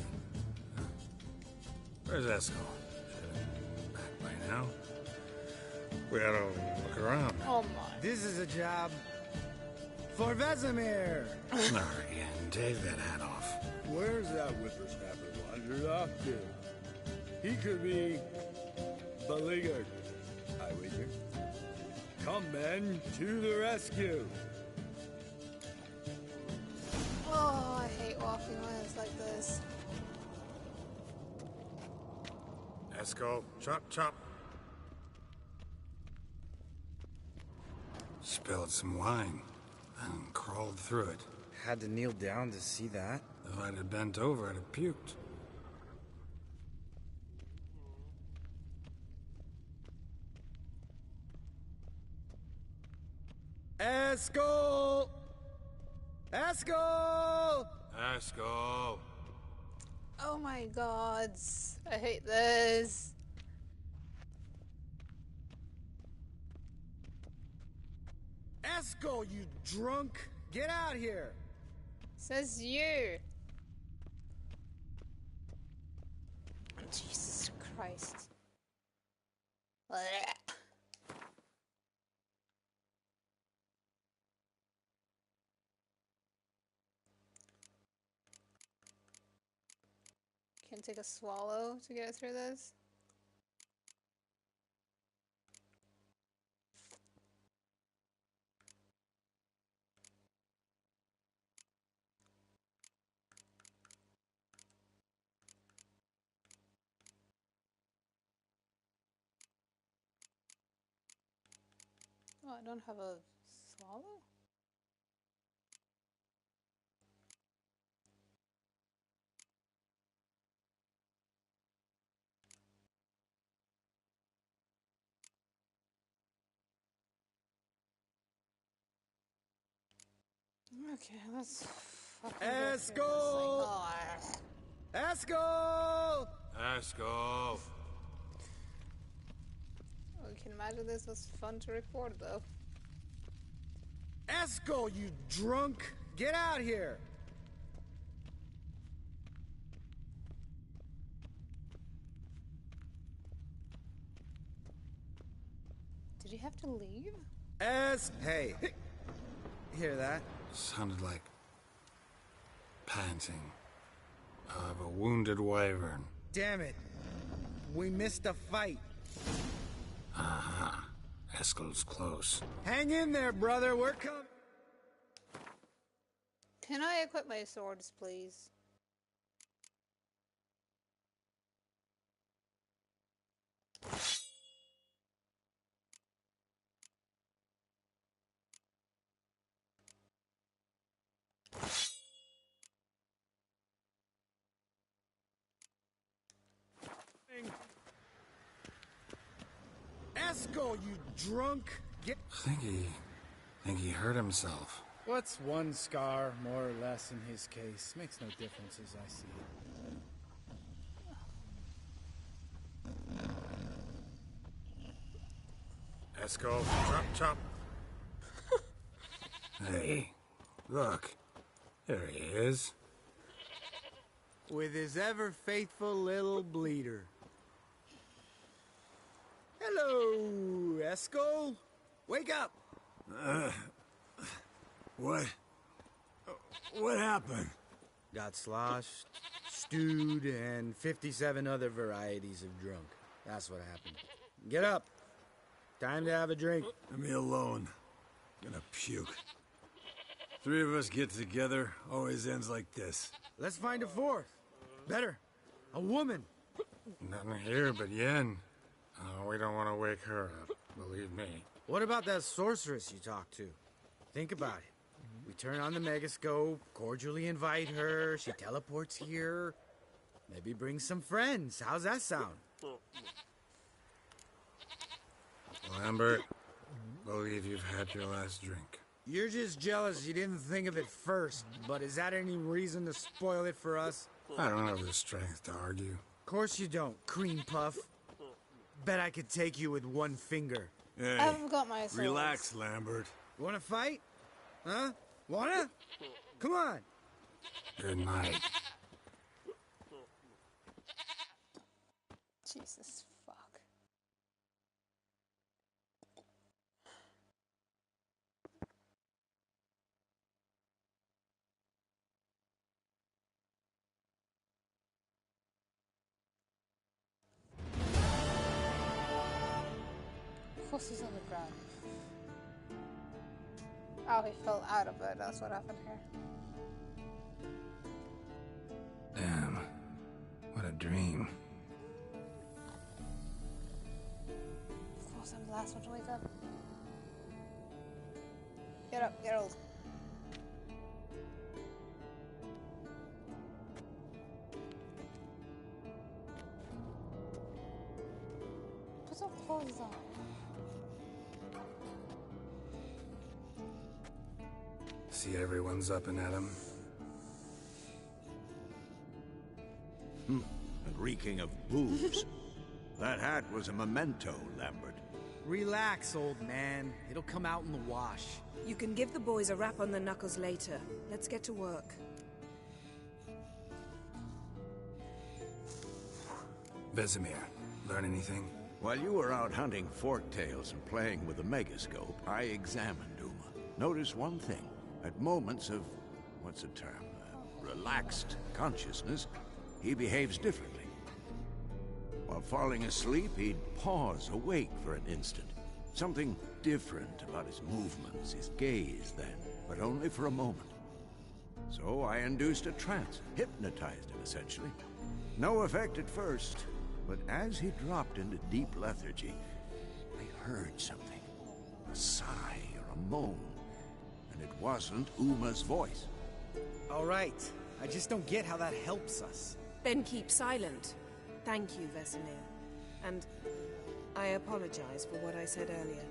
Where's Esco? Should have been back by now. We ought to look around. Oh my. This is a job for Vesemir. Not again. Take that hat off. Where's that whippersnapper wandered off to? He could be beleaguered, I wager. Come, men, to the rescue. Oh, I hate walking when it's like this. Esco, chop, chop. Spilled some wine and crawled through it. Had to kneel down to see that. If I'd have bent over, I'd have puked. Esco! Esco! Esco! Oh my gods. I hate this. Esco, you drunk! Get out here! Says you. Jesus Christ. Blech. Can take a swallow to get through this. Oh, I don't have a swallow? Okay, let's fucking go through this thing. Esco! Oh, Esco! Esco! we can imagine this was fun to record, though. Eskel, you drunk! Get out here! Did you have to leave? Hey! Hear that? Sounded like panting of a wounded wyvern. Damn it. We missed a fight. Aha. Eskel's close. Hang in there, brother. We're coming. Can I equip my swords, please? Eskel, you drunk! Get. Think he hurt himself. What's one scar, more or less, in his case? Makes no difference as I see it. Eskel, chop. Hey, look. There he is. With his ever-faithful little bleeder. Hello, Eskel. Wake up! What happened? Got sloshed, stewed, and 57 other varieties of drunk. That's what happened. Get up. Time to have a drink. Leave me alone. Gonna puke. Three of us get together, always ends like this. Let's find a fourth. Better. A woman. Nothing here but Yen. Oh, we don't want to wake her up, believe me. What about that sorceress you talked to? Think about it. We turn on the megascope, cordially invite her, she teleports here. Maybe bring some friends. How's that sound? Lambert, believe you've had your last drink. You're just jealous you didn't think of it first, but is that any reason to spoil it for us? I don't have the strength to argue. Course you don't, cream puff. Bet I could take you with one finger. Hey, I've got my swords. relax, Lambert. Wanna fight? Huh? Wanna? Come on. Good night. Jesus fuck. Fuss is on the ground. Oh, he fell out of it. That's what happened here. Damn. What a dream. Of course, I'm the last one to wake up. Get up, Geralt. Put some clothes on. See everyone's up and at 'em. And reeking of booze. That hat was a memento, Lambert. Relax, old man. It'll come out in the wash. You can give the boys a rap on the knuckles later. Let's get to work. Vesemir, learn anything? While you were out hunting forktails and playing with the megascope, I examined Uma. Notice one thing. At moments of, what's the term, relaxed consciousness, he behaves differently. While falling asleep, he'd pause, awake for an instant. Something different about his movements, his gaze then, but only for a moment. So I induced a trance, hypnotized him essentially. No effect at first, but as he dropped into deep lethargy, I heard something. A sigh or a moan. And it wasn't Uma's voice. All right. I just don't get how that helps us. Then keep silent. Thank you, Vesemir. And I apologize for what I said earlier.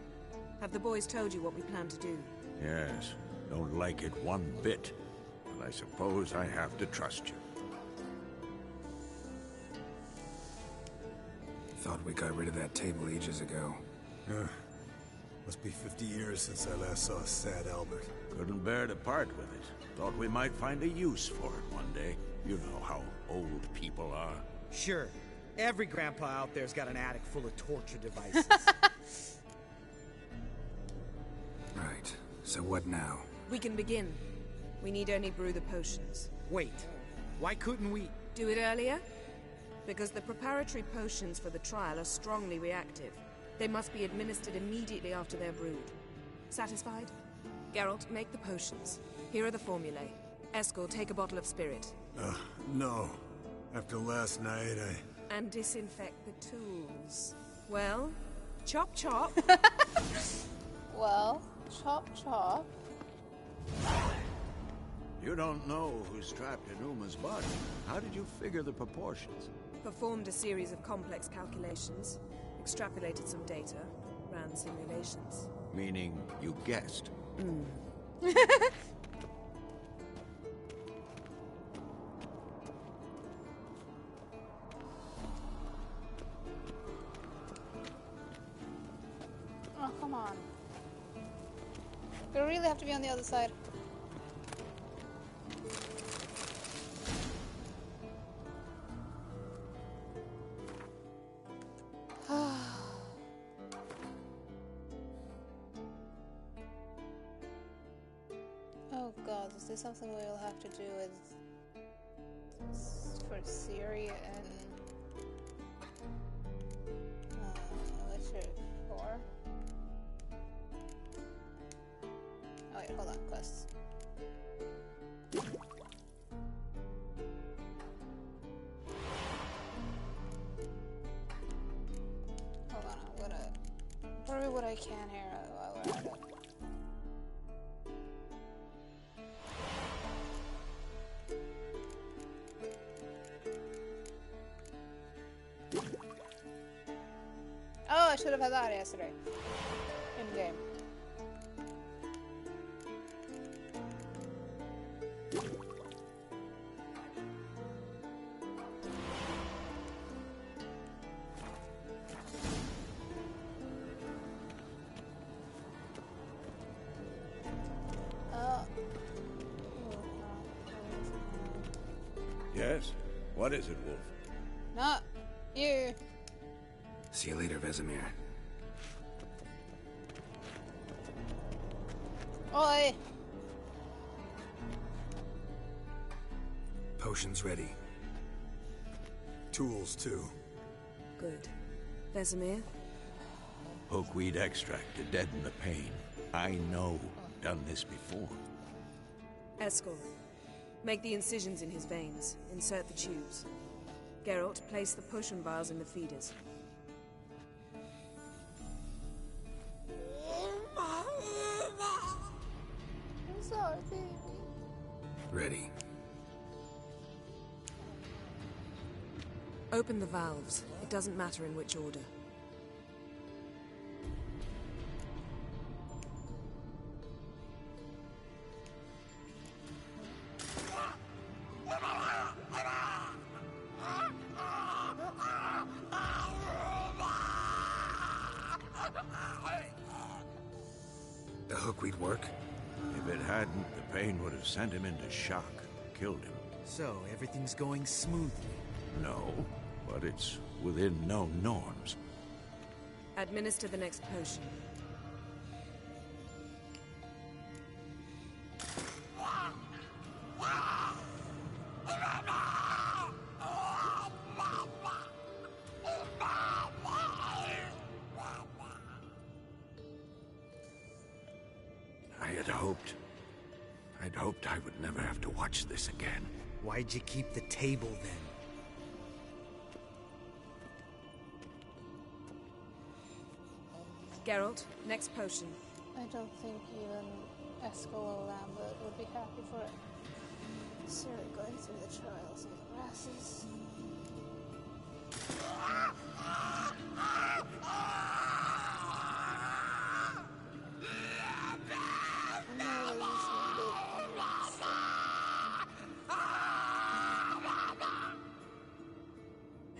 Have the boys told you what we plan to do? Yes, don't like it one bit. But I suppose I have to trust you. Thought we got rid of that table ages ago. Must be 50 years since I last saw sad Albert. Couldn't bear to part with it. Thought we might find a use for it one day. You know how old people are. Sure. Every grandpa out there's got an attic full of torture devices. Right. So what now? We can begin. We need only brew the potions. Wait. Why couldn't we... Do it earlier? Because the preparatory potions for the trial are strongly reactive. They must be administered immediately after they're brewed. Satisfied? Geralt, make the potions. Here are the formulae. Eskel, take a bottle of spirit. No. After last night, And disinfect the tools. Well, chop chop. Well, chop chop. You don't know who's trapped in Uma's body. How did you figure the proportions? Performed a series of complex calculations, extrapolated some data, ran simulations. Meaning you guessed. Oh, come on. We really have to be on the other side. Oh god, is this something we will have to do with for Ciri and Witcher 4? Oh wait, hold on, quests. Hold on, I'm gonna brew what I can here while we're at it. Oh, I should have had that yesterday. In game. Yes? What is it, Wolf? Not you. See you later, Vesemir. Oi! Potions ready. Tools, too. Good. Vesemir? Hookweed extract to deaden the pain. I know. Done this before. Eskel, make the incisions in his veins. Insert the tubes. Geralt, place the potion vials in the feeders. I'm sorry, baby. Ready. Open the valves. It doesn't matter in which order. The hookweed work? If it hadn't, the pain would have sent him into shock, killed him. So, everything's going smoothly? No, but it's within known norms. Administer the next potion. I'd hoped I would never have to watch this again. Why'd you keep the table then? Geralt, next potion. I don't think even Eskel or Lambert would be happy for Ciri going through the trials of the grasses.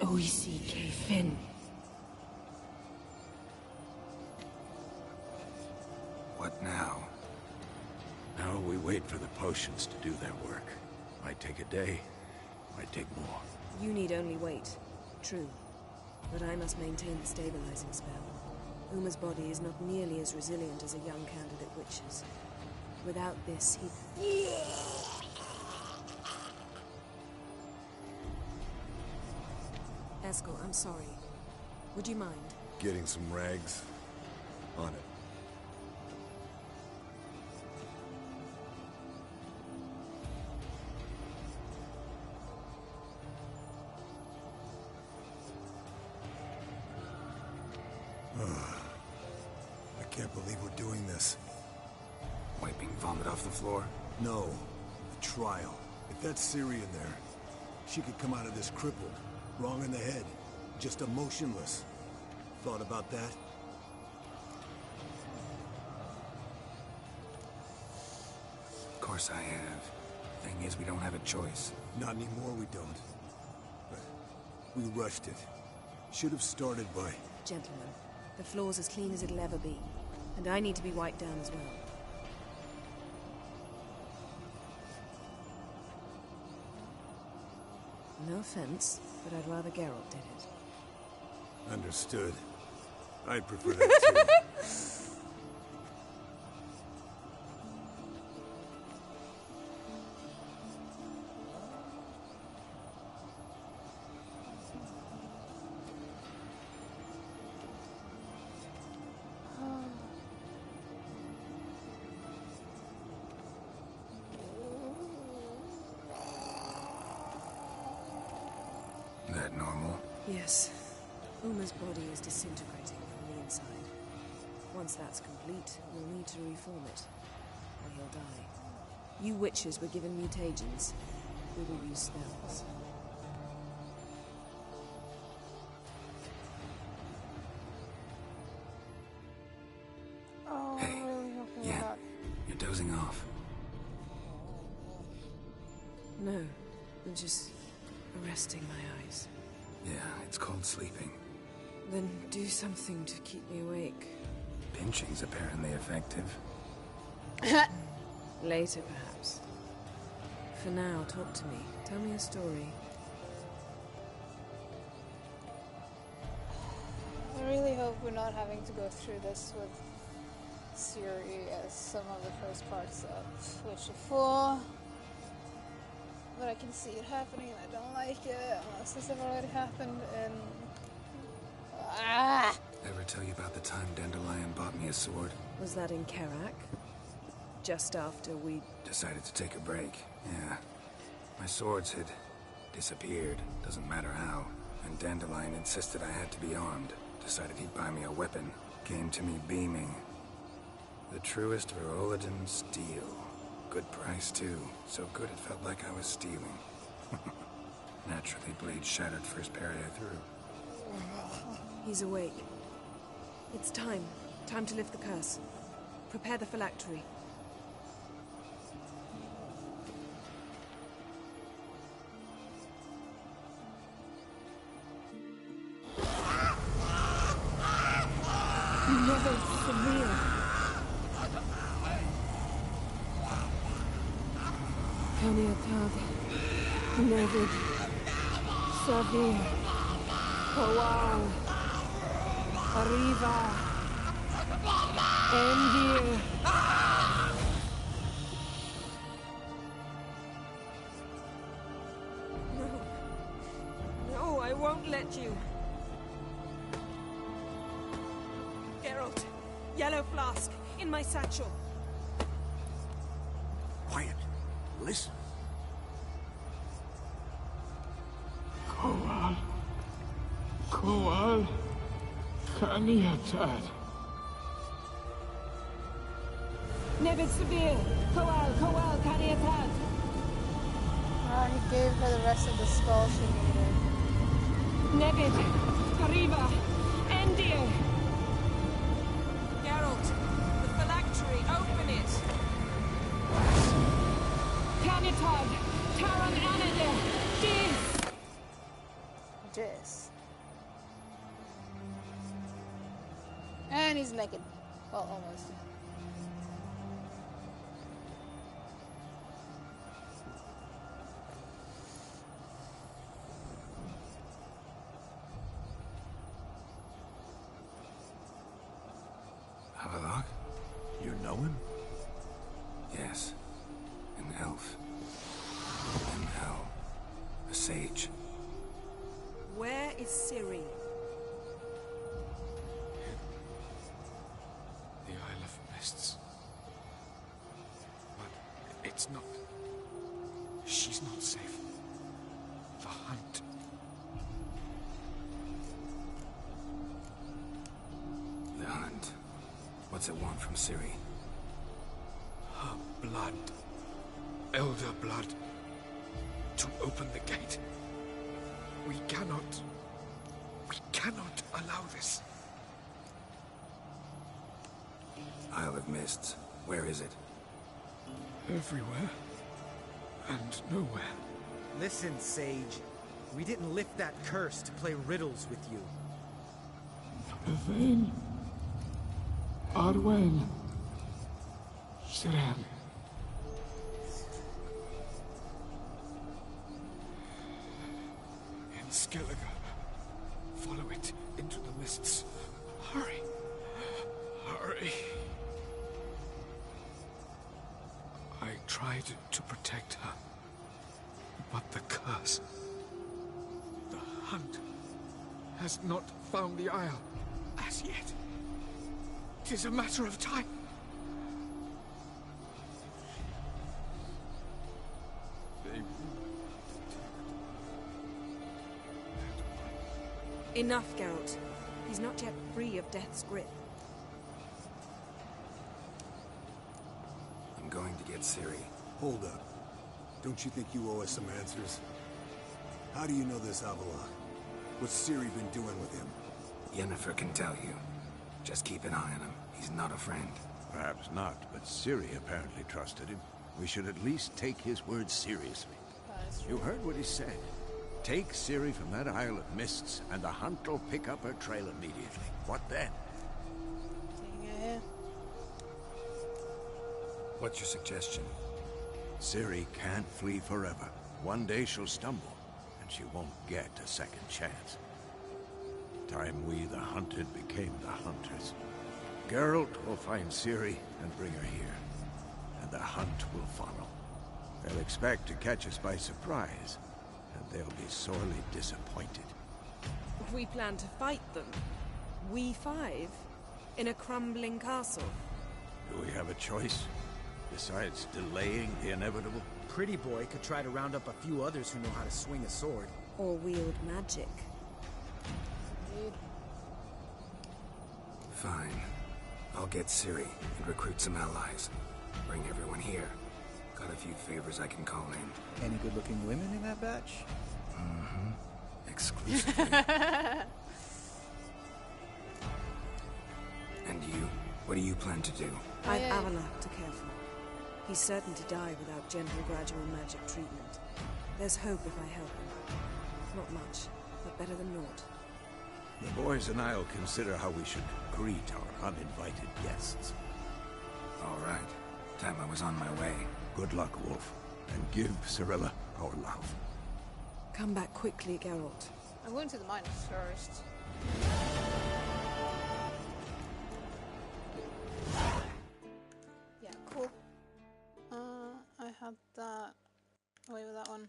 OECK Finn. wait for the potions to do their work. Might take a day, might take more. You need only wait. True. But I must maintain the stabilizing spell. Uma's body is not nearly as resilient as a young candidate witch's. Without this, he... Eskel, I'm sorry. Would you mind? Getting some rags? On it. I can't believe we're doing this. Wiping vomit off the floor? No. The trial. If that's Ciri in there, she could come out of this crippled. Wrong in the head. Just emotionless. Thought about that? Of course I have. Thing is, we don't have a choice. Not anymore, we don't. But we rushed it. Should have started by... Gentlemen, the floor's as clean as it'll ever be. And I need to be wiped down as well. No offense, but I'd rather Geralt did it. Understood. I'd prefer that too. That normal? Yes. Uma's body is disintegrating from the inside. Once that's complete, we'll need to reform it, or he'll die. You witches were given mutagens. We will use spells. Oh, Hey, I'm really hoping yeah. that. You're dozing off. No, I'm just resting my eyes. Yeah, it's called sleeping. Then do something to keep me awake. Pinching's apparently effective. Later, perhaps. For now, talk to me. Tell me a story. I really hope we're not having to go through this with Ciri as some of the first parts of Witcher 4. But I can see it happening and I don't like it unless this have already happened and... Ever tell you about the time Dandelion bought me a sword? Was that in Karak? Just after we... Decided to take a break, yeah. My swords had disappeared, doesn't matter how. And Dandelion insisted I had to be armed. Decided he'd buy me a weapon. Came to me beaming. The truest Verolidan steel. Good price, too. So good it felt like I was stealing. Naturally, blade shattered first parry I threw. He's awake. It's time. Time to lift the curse. Prepare the phylactery. Never severe. Kaniatad, Nevid, Savir, Kowal, Arriva, Endir. No, I won't let you. Geralt, yellow flask, in my satchel. Quiet. Listen. Kowal, Kaniatad. Nevid Sabir, Kowal, Kaniatad. He gave her the rest of the skull she needed. Nevid, Arriva, Endir. Geralt, the phylactery, open it. Kanitad, Taran Anadir, Jizz. And he's naked. Well, almost. sage. Where is Ciri? The Isle of Mists. But it's not... She's not safe. The hunt. The hunt. What's it want from Ciri? Her blood. Elder blood. To open the gate. We cannot allow this. Isle of Mists. Where is it? Everywhere. And nowhere. Listen, Sage. We didn't lift that curse to play riddles with you. Yvain. Arwen. Siran. In Skellige. Follow it into the mists. Hurry. Hurry. I tried to protect her. But the curse... The hunt... has not found the Isle as yet. It is a matter of time. They will Enough, Geralt. He's not yet free of death's grip. I'm going to get Ciri. Hold up. Don't you think you owe us some answers? How do you know this Avila? What's Ciri been doing with him? Yennefer can tell you. Just keep an eye on him. He's not a friend. Perhaps not, but Ciri apparently trusted him. We should at least take his words seriously. You heard what he said. Take Ciri from that Isle of Mists, and the hunt will pick up her trail immediately. What then? What's your suggestion? Ciri can't flee forever. One day she'll stumble, and she won't get a second chance. Time we, the hunted, became the hunters. Geralt will find Ciri and bring her here, and the hunt will follow. They'll expect to catch us by surprise, and they'll be sorely disappointed. We plan to fight them. We five? In a crumbling castle? Do we have a choice? Besides delaying the inevitable? Pretty Boy could try to round up a few others who know how to swing a sword. Or wield magic. Fine. I'll get Ciri and recruit some allies. Bring everyone here. Got a few favors I can call in. Any good-looking women in that batch? Mm-hmm. Exclusively. And you? What do you plan to do? I've Avalok to care for. He's certain to die without gentle, gradual magic treatment. There's hope if I help him. Not much, but better than naught. The boys and I'll consider how we should greet our uninvited guests. All right. Time I was on my way. Good luck, Wolf. And give Cirilla our love. Come back quickly, Geralt. I'm going to the mines first. Yeah, cool. I had that away with that one.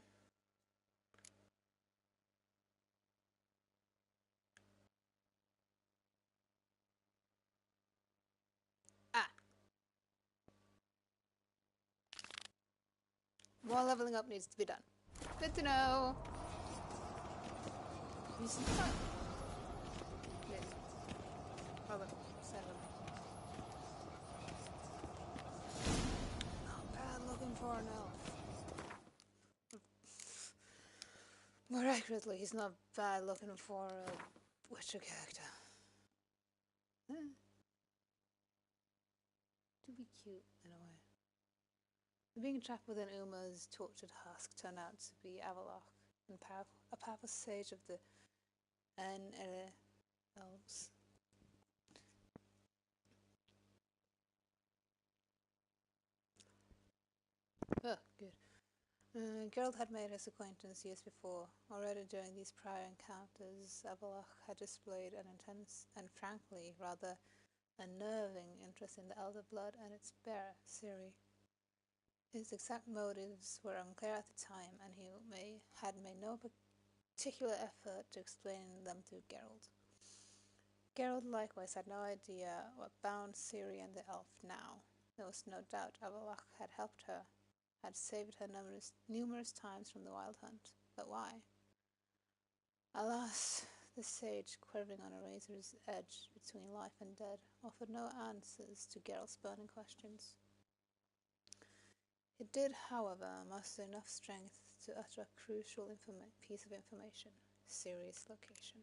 More leveling up needs to be done. Good to know. You see that? Yeah. Robert, seven. Not bad looking for an elf. More accurately, he's not bad looking for a Witcher character. To be cute in a way. Being trapped within Uma's tortured husk turned out to be Avalok, and a powerful sage of the elves. Oh, good. Geralt had made his acquaintance years before. Already during these prior encounters, Avalok had displayed an intense and frankly rather unnerving interest in the Elder Blood and its bearer, Ciri. His exact motives were unclear at the time, and he had made no particular effort to explain them to Geralt. Geralt likewise had no idea what bound Ciri and the elf now. There was no doubt Avallac'h had helped her, had saved her numerous times from the Wild Hunt. But why? Alas, the sage, quivering on a razor's edge between life and death, offered no answers to Geralt's burning questions. It did, however, muster enough strength to utter a crucial piece of information: Ciri's location.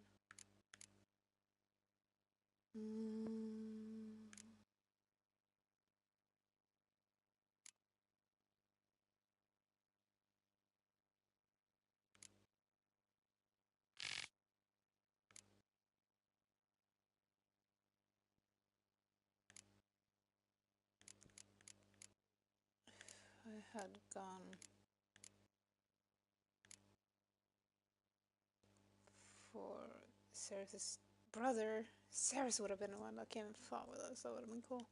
I had gone for Ceres' brother. Ceres would have been the one that came and fought with us. That would have been cool.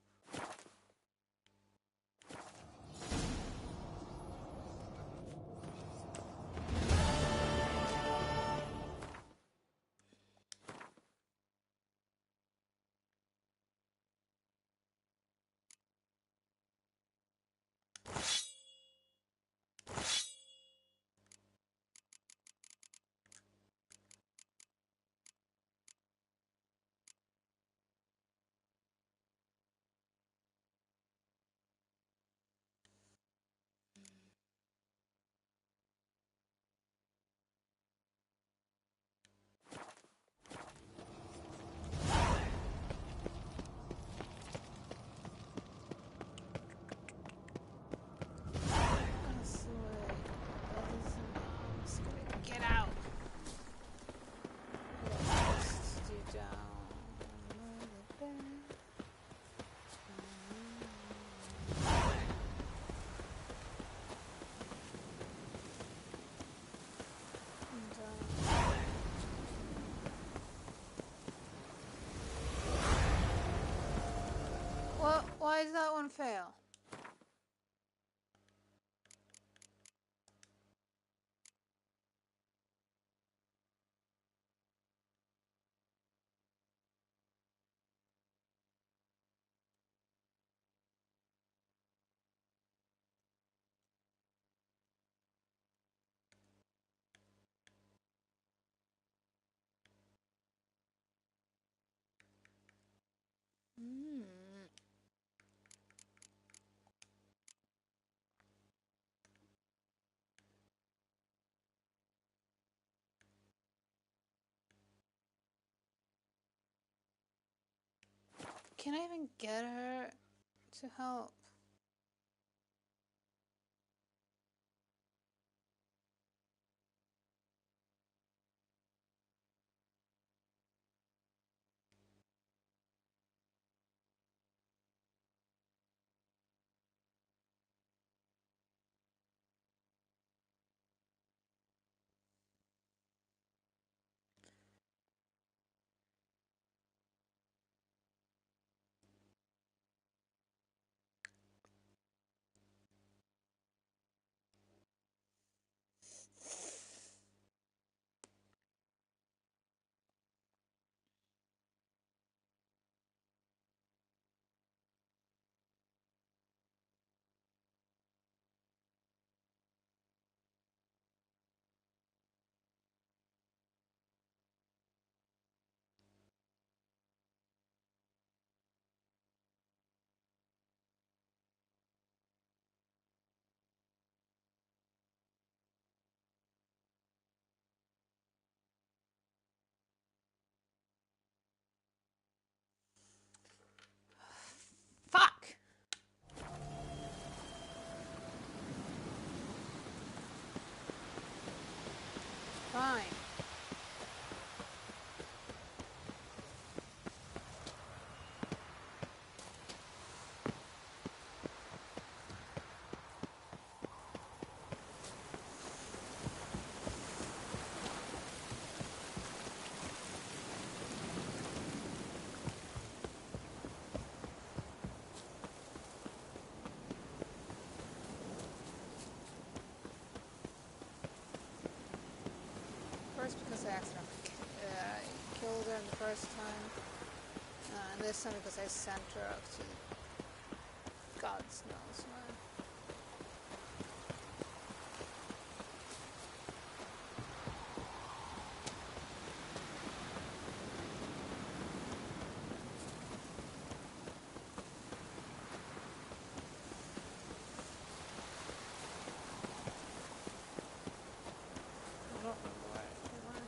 Get out! What? Why does that one fail? Can I even get her to help? Fuck! Fine. because I accidentally killed her the first time. And this time because I sent her up to God knows where. I don't remember where they were.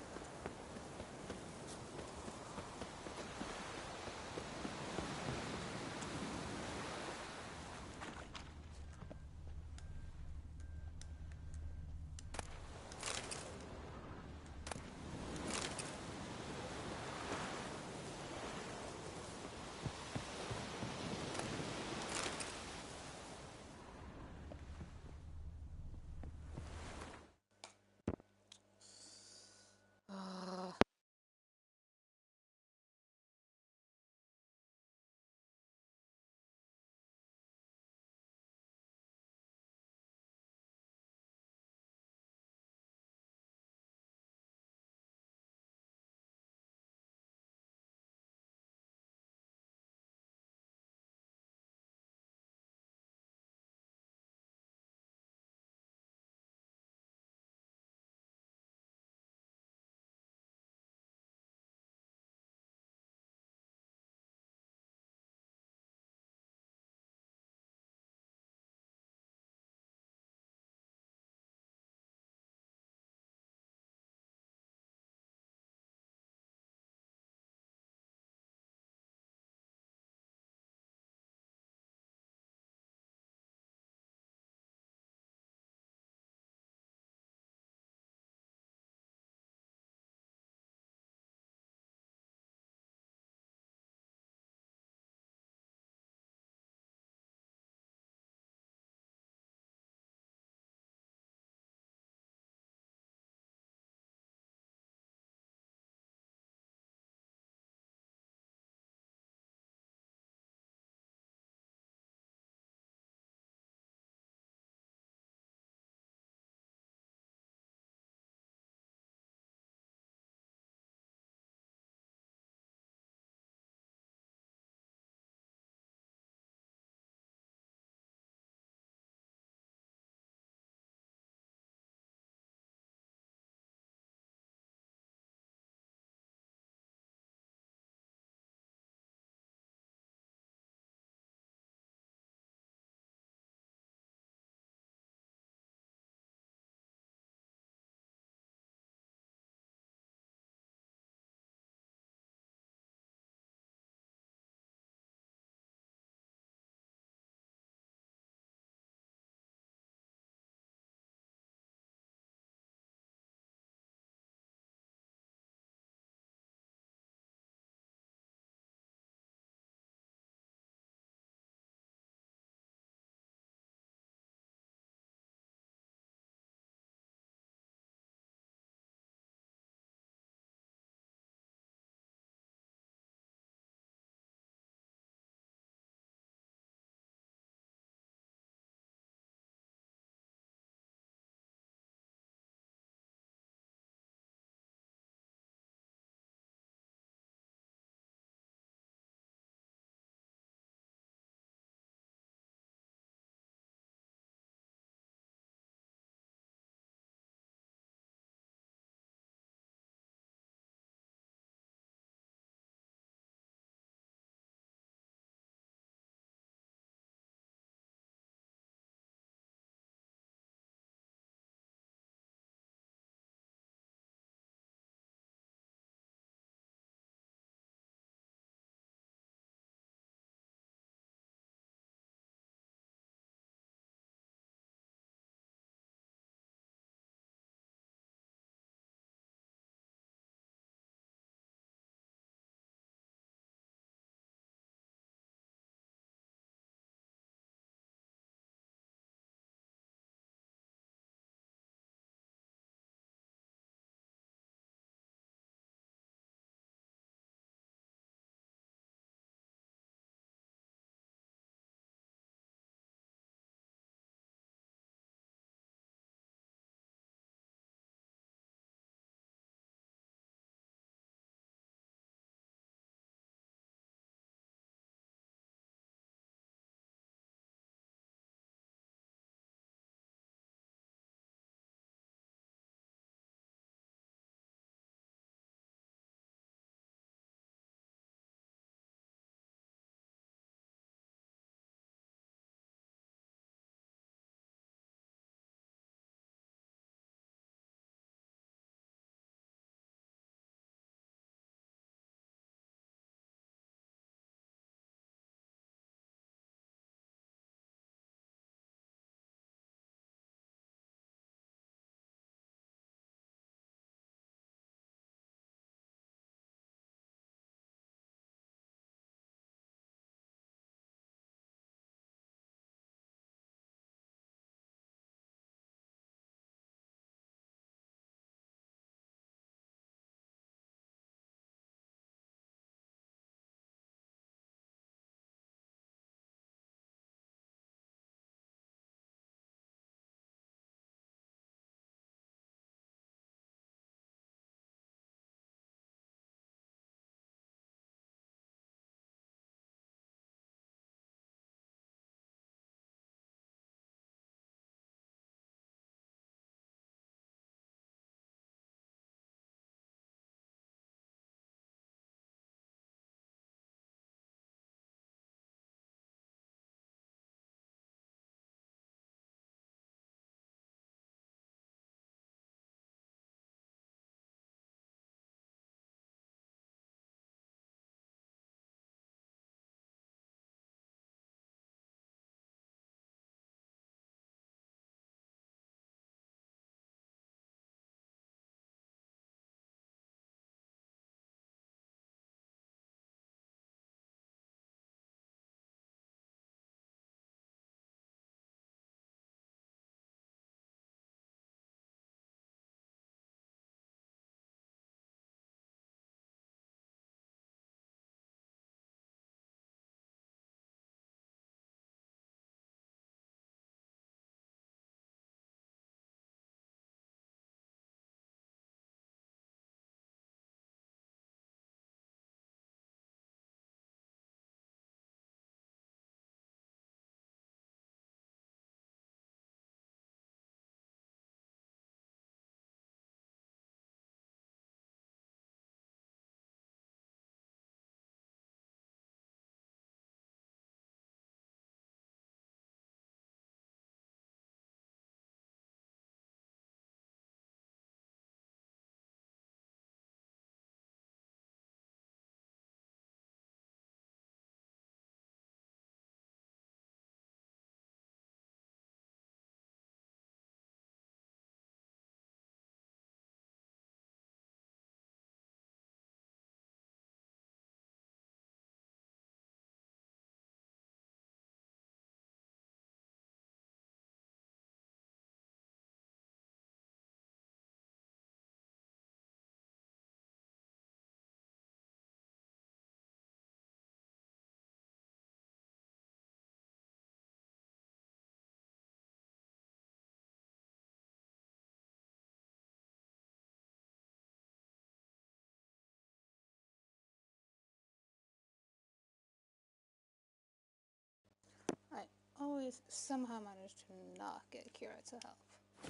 always somehow manage to not get Kira to help. I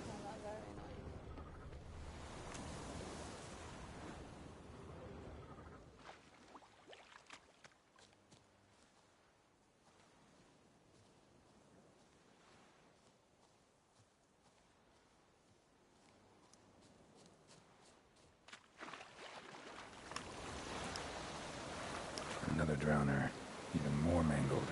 find that very annoying. Another drowner, even more mangled.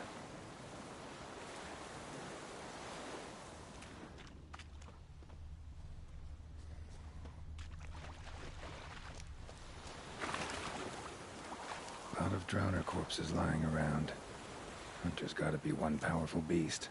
A lot of drowner corpses lying around. Hunter's gotta be one powerful beast.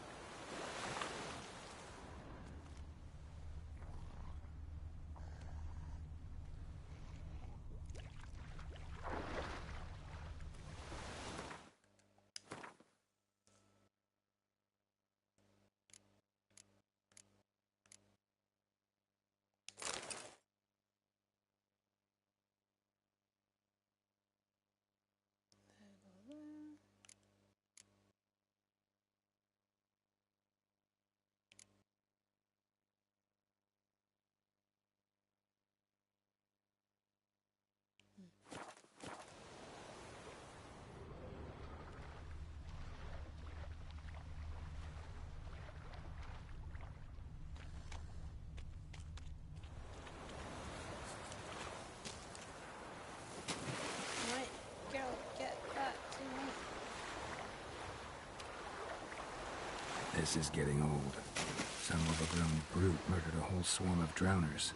This is getting old. Some overgrown brute murdered a whole swarm of drowners.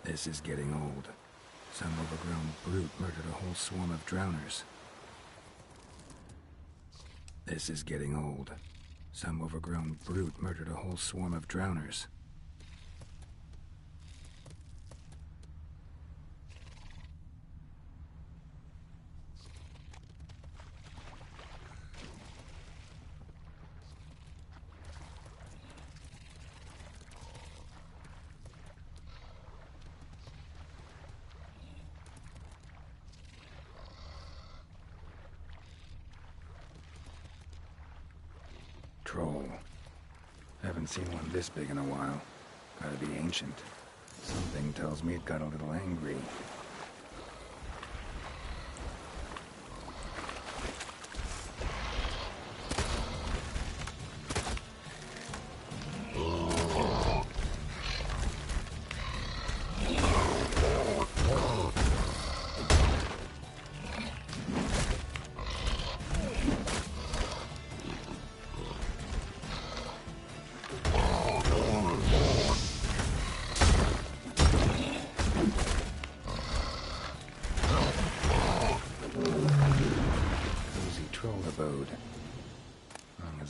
This is getting old. Some overgrown brute murdered a whole swarm of drowners. This is getting old. Some overgrown brute murdered a whole swarm of drowners. Troll. Haven't seen one this big in a while. Gotta be ancient. Something tells me it got a little angry.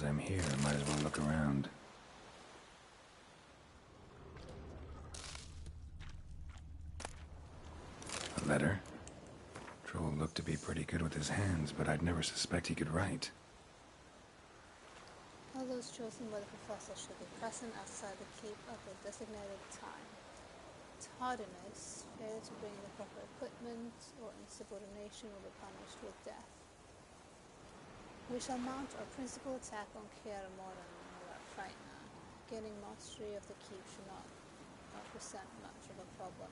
Since I'm here, I might as well look around. A letter? Troll looked to be pretty good with his hands, but I'd never suspect he could write. All those chosen by the professor should be present outside the keep at the designated time. Tardiness, failure to bring the proper equipment, or insubordination will be punished with death. We shall mount our principal attack on Kiara Morden right now. Gaining mastery of the keep should not present much of a problem.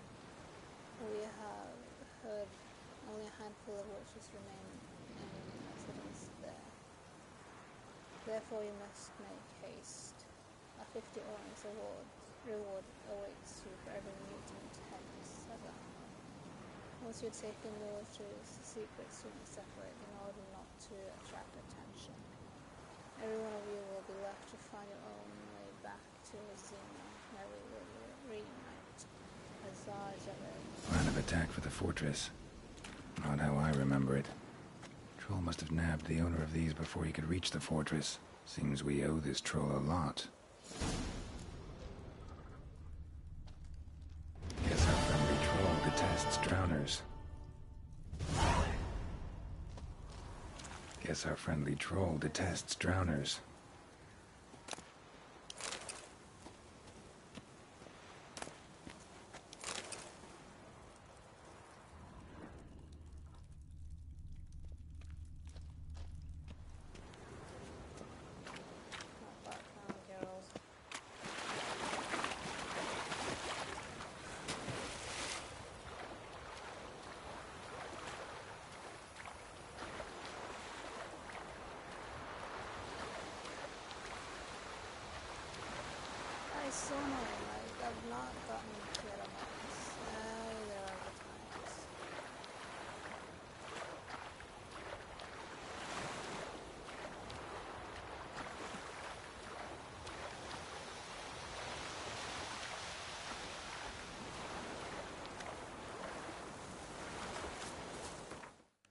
We have heard only a handful of witches remain in residence there. Therefore you must make haste. A 50 orings reward awaits you for every mutant head sever. Once you've taken military's secrets, you must separate in order not to attract attention. Every one of you will be left to find your own way back to Zena, where we will reunite. Huzzah, Jaled. Plan of attack for the fortress. Not how I remember it. Troll must have nabbed the owner of these before he could reach the fortress. Seems we owe this troll a lot. Guess our friendly troll detests drowners. Guess our friendly troll detests drowners. It's so annoying, like, I've not gotten Kiara Moddens. There are the times.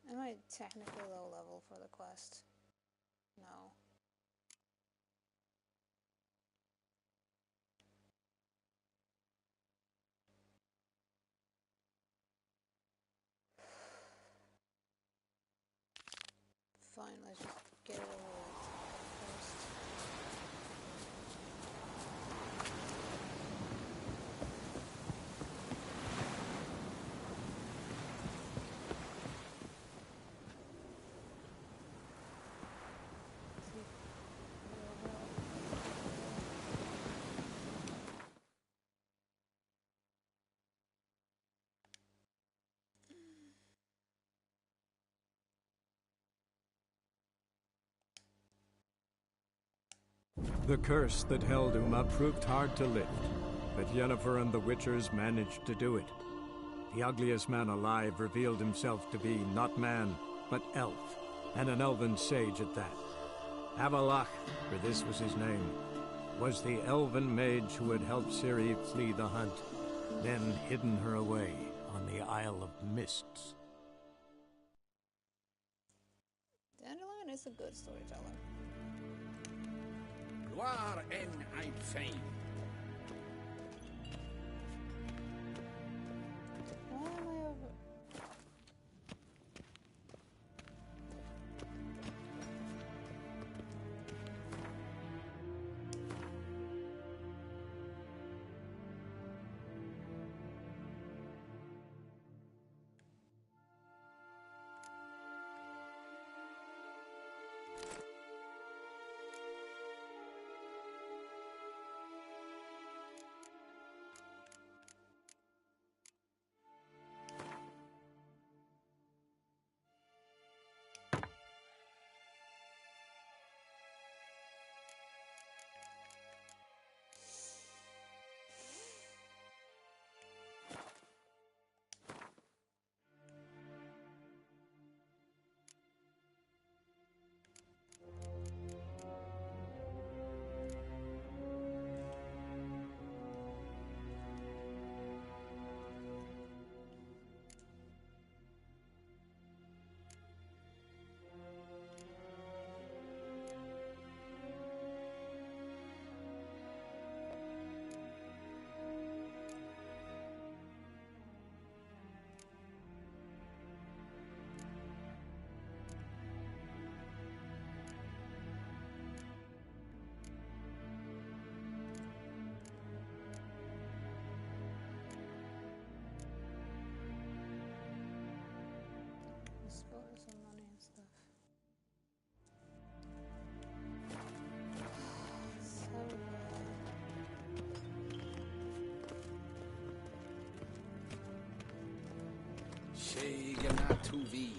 Am I technically low level for the quest? No. Fine, let's just get it over with first. The curse that held Uma proved hard to lift, but Yennefer and the Witchers managed to do it. The ugliest man alive revealed himself to be not man, but elf, and an elven sage at that. Avalach, for this was his name, was the elven mage who had helped Ciri flee the hunt, then hidden her away on the Isle of Mists. Dandelion is a good storyteller. Gloire en Einstein. Why am I over? Tjejorna tog vin.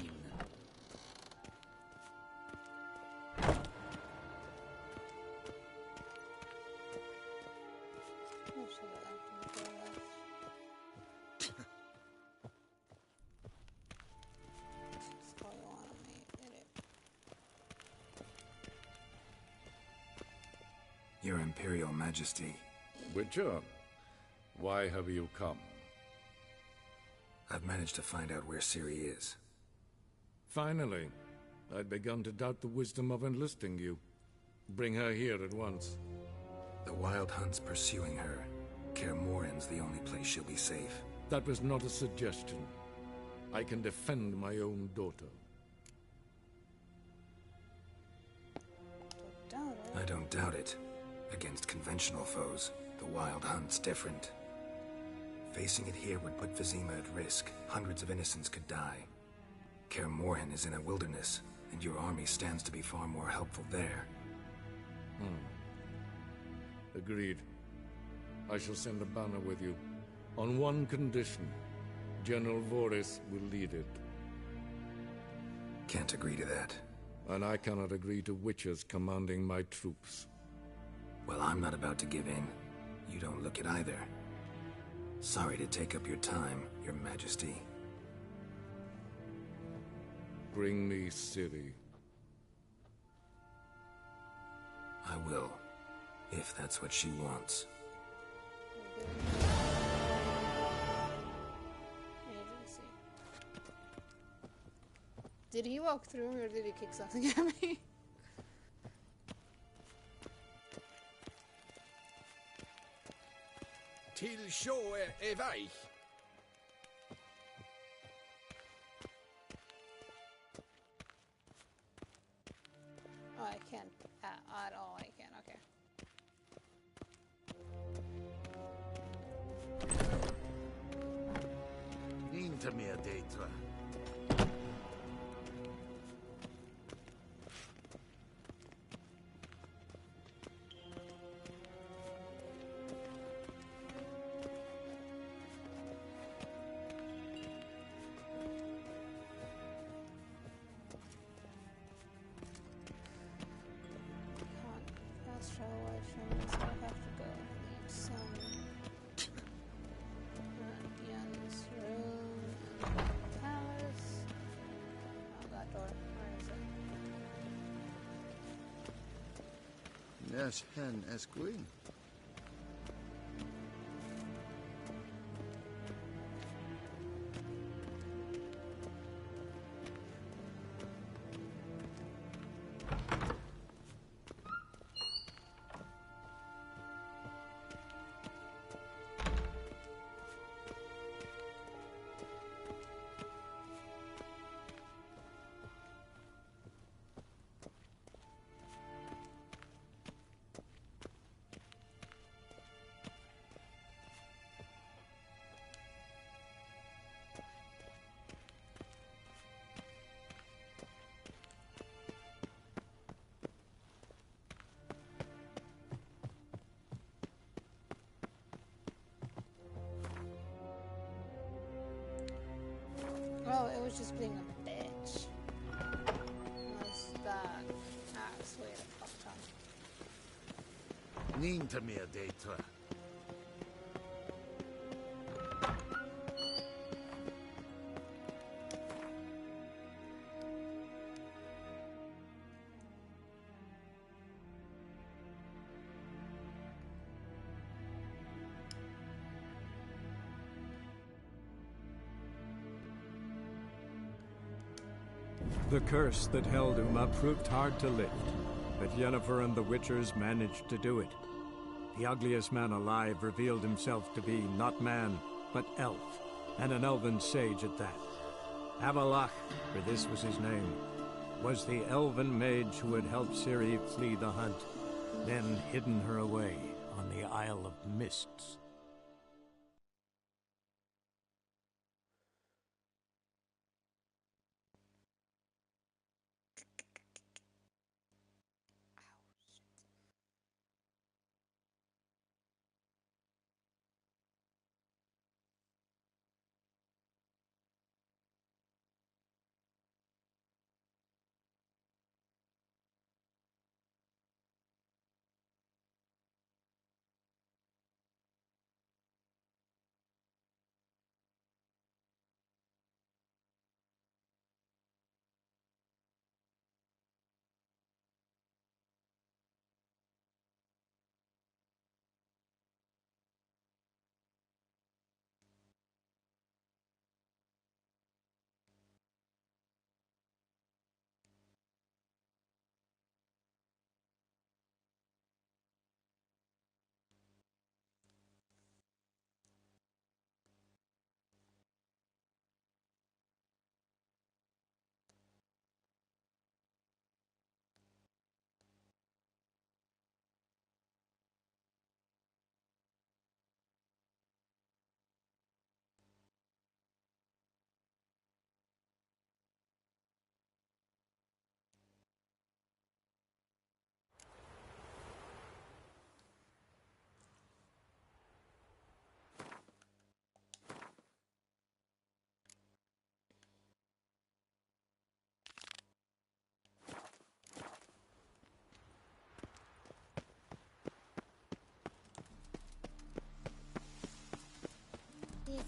Your Imperial Majesty. Witcher, why have you come? I've managed to find out where Ciri is. Finally. I'd begun to doubt the wisdom of enlisting you. Bring her here at once. The Wild Hunt's pursuing her. Kaer Morhen's the only place she'll be safe. That was not a suggestion. I can defend my own daughter. I don't doubt it. Against conventional foes, the Wild Hunt's different. Facing it here would put Vizima at risk. Hundreds of innocents could die. Kaer Morhen is in a wilderness, and your army stands to be far more helpful there. Agreed. I shall send a banner with you. On one condition. General Voris will lead it. Can't agree to that. And I cannot agree to witches commanding my troops. Well, I'm not about to give in. You don't look it either. Sorry to take up your time, Your Majesty. Bring me Ciri. I will, if that's what she wants. Agency. Did he walk through me or did he kick something at me? Till sjå är väg. Oh, I can't at all. I can. Okay. Inte mer dig, tror jag. Fast travel away from me, so I have to go leave some Ian's room and the palace. Oh, that door. Where is it? Yes, hen as queen. Oh, it was just being a bitch. Unless that axe weighed a fuck ton. Inte mer dig, tror jag. The curse that held Uma proved hard to lift, but Yennefer and the Witchers managed to do it. The ugliest man alive revealed himself to be not man, but elf, and an elven sage at that. Avalach, for this was his name, was the elven mage who had helped Ciri flee the hunt, then hidden her away on the Isle of Mists.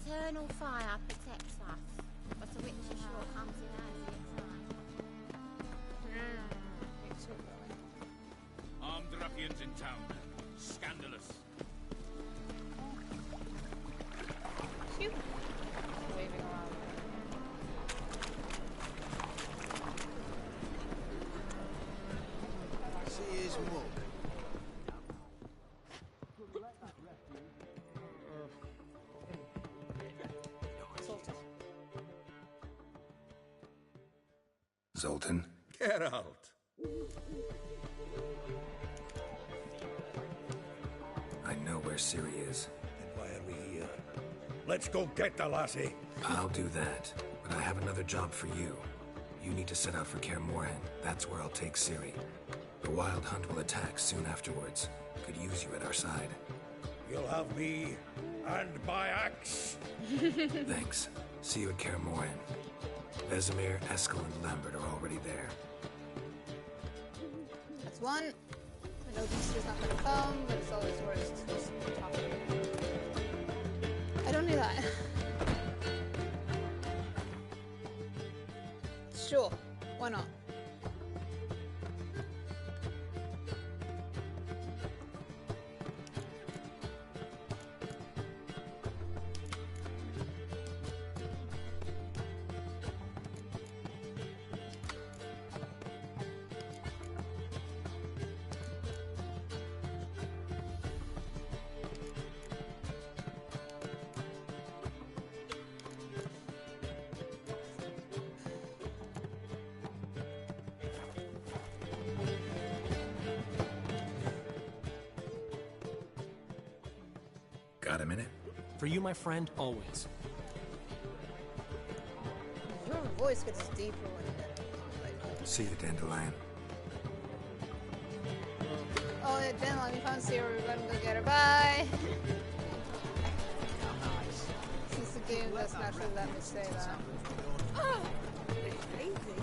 eternal fire protects us, but a witch ashore comes in handy at times. Armed ruffians in town. Scandalous. Shoot. Waving around. See his mug. Zoltan? Get out. I know where Ciri is. Then why are we here? Let's go get the lassie. I'll do that, but I have another job for you. You need to set out for Kaer Morhen. That's where I'll take Ciri. The Wild Hunt will attack soon afterwards. Could use you at our side. You'll have me and my axe. Thanks. See you at Kaer Morhen. Vesemir, Eskel, and Lambert are already there. That's one. I know Easter's not gonna come, but it's always worse to just talk to him. I don't need that. Sure, why not? Got a minute? For you, my friend, always. Your voice gets deeper when you See you, Dandelion. oh yeah, Dandelion, we found Ciri, we're gonna go get her. Bye! Since the game does naturally let me say that. Oh, crazy.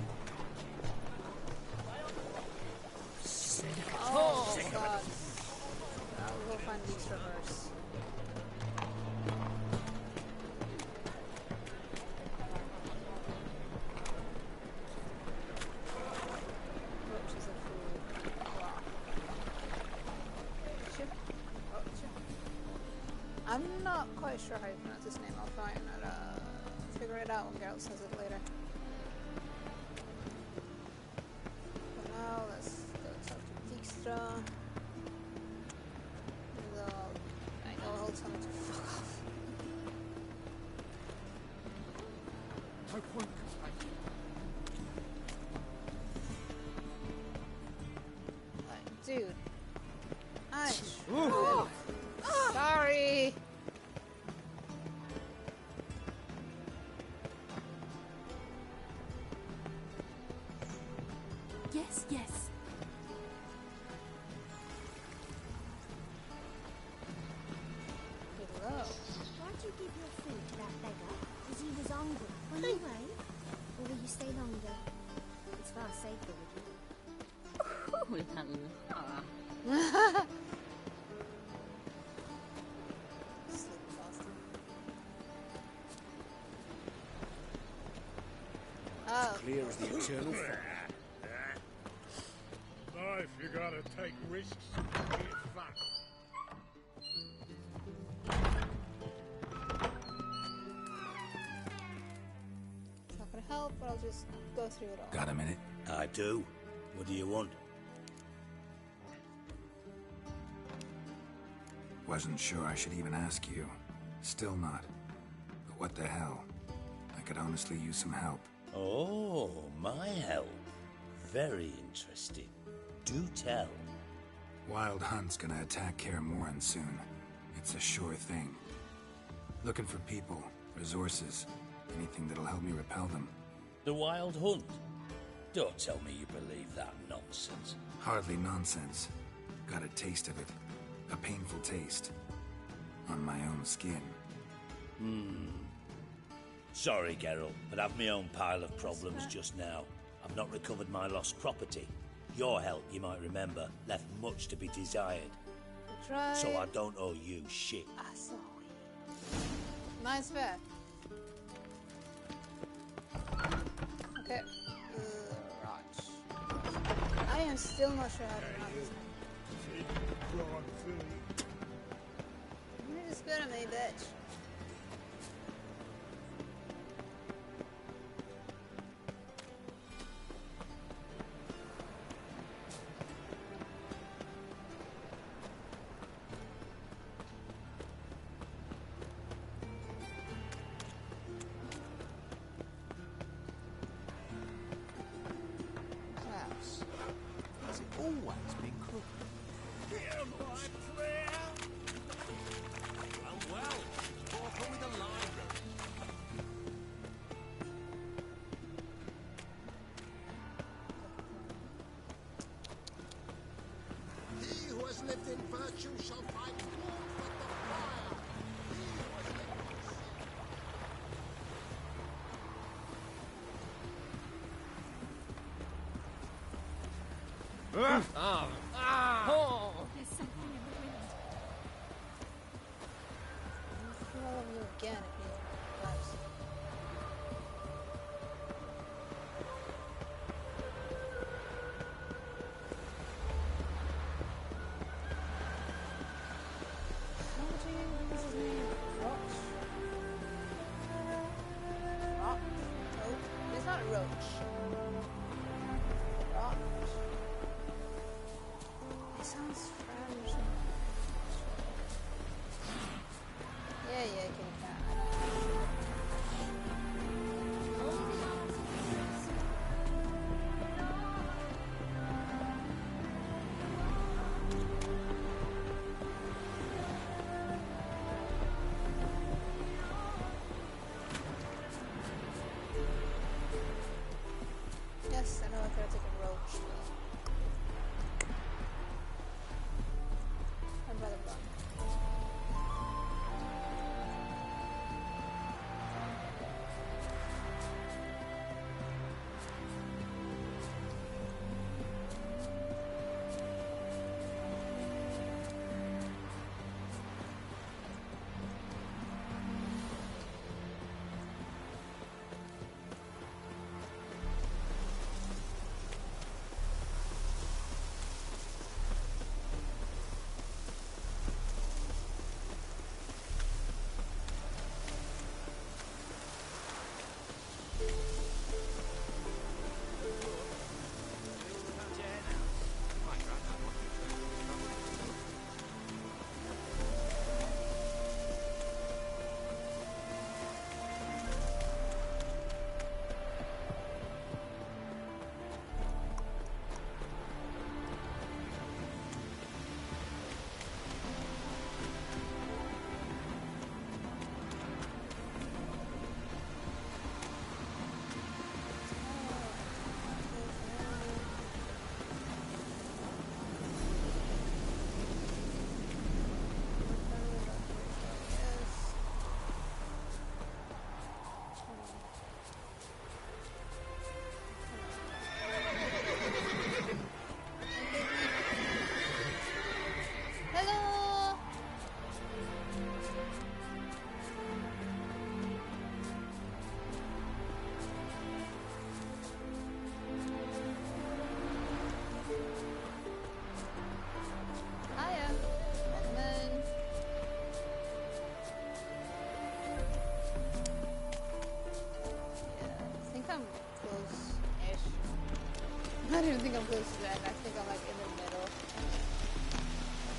Oh, God. I'll go find these reverse. Roaches are food. Wow. Chip. Oh, chip. I'm not quite sure how you pronounce his name. I'll try and figure it out when Geralt says it later. For now, let's go talk to Dijkstra. Though I know he'll tell me to fuck off. Dude. Sorry. Yes, yes. Hello. Why'd you give your food to that beggar? Because he was hungry. Will you wait? Or will you stay longer? It's far safer with you. Oh. Clear as the eternal fire. Life, you gotta take risks to get fun. It's not gonna help, but I'll just go through it all. Got a minute? I do. What do you want? Wasn't sure I should even ask you. Still not. But what the hell? I could honestly use some help. Oh, my help. Very interesting. Do tell. Wild Hunt's gonna attack Kaer Morhen soon. It's a sure thing. Looking for people, resources, anything that'll help me repel them. The Wild Hunt? Don't tell me you believe that nonsense. Hardly nonsense. Got a taste of it. A painful taste. On my own skin. Sorry, Geralt, but I've my own pile of problems just now. I've not recovered my lost property. Your help, you might remember, left much to be desired. Try. So I don't owe you shit. Not Nice fair. Okay. Right. I am still not sure how to pronounce this name. You're just good at me, bitch. Has it always been crooked? Hear my prayer! Oh well, talk with a library. He who has lived in virtue shall find warmth at the fire. He who has lived Oh. There's something in the wind. I'll follow you again if you guys. What do you use his name? Roach? Rock? Roach? It's not Roach. Roach. It sounds French. Yeah, kitty cat. Yes, I know I could have taken Roach. I'd rather run. I don't even think I'm close to that. I think I'm like in the middle.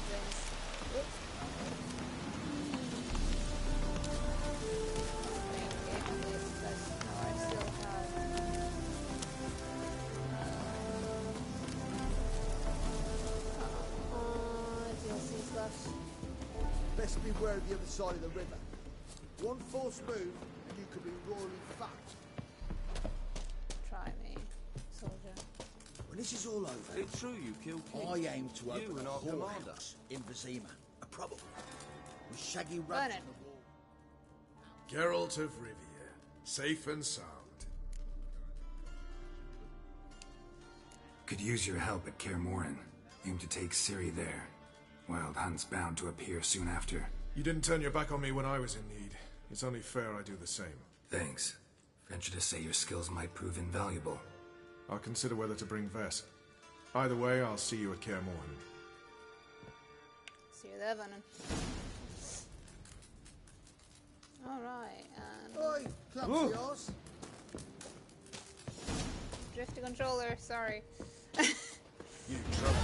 Things. Oops. DLC's left. Best beware of the other side of the river. One false move and you could be royally fucked. Try me, soldier. When this is all over, It's true you killed King. I aim to open You and a our commander. whorehouse in Vizima, a probable, with shaggy Burn rats it. on the wall. Geralt of Rivia, safe and sound. Could use your help at Kaer Morhen. Aim to take Ciri there. Wild Hunt's bound to appear soon after. You didn't turn your back on me when I was in need. It's only fair I do the same. Thanks. Venture to say your skills might prove invaluable. I'll consider whether to bring Vess. Either way, I'll see you at Kaer Morhen. See you there, Venom. Alright, and... Oi, clumsy horse. Drifty controller, sorry. You trouble.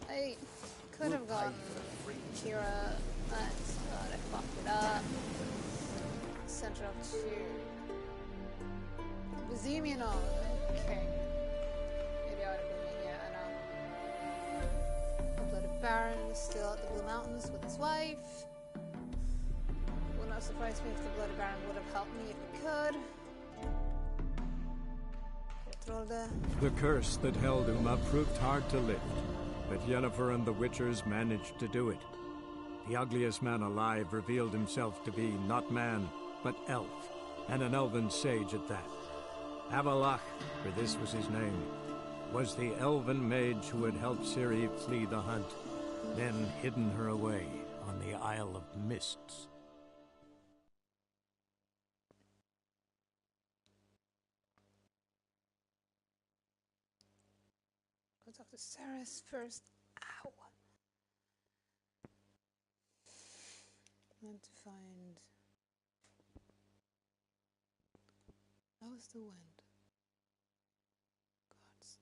I could have gone Kira, but I fucked it up. Sent her up to Bohemian. Okay. Idiotic of me, yeah, I know. The Blooded Baron is still at the Blue Mountains with his wife. Would not surprise me if the Blooded Baron would have helped me if he could. The curse that held Uma proved hard to lift, but Yennefer and the Witchers managed to do it. The ugliest man alive revealed himself to be not man, but elf, and an elven sage at that. Avalach, for this was his name, was the elven mage who had helped Ciri flee the hunt, then hidden her away on the Isle of Mists. Go talk to Saris first. Ow! I want to find... How's the wind? Gods.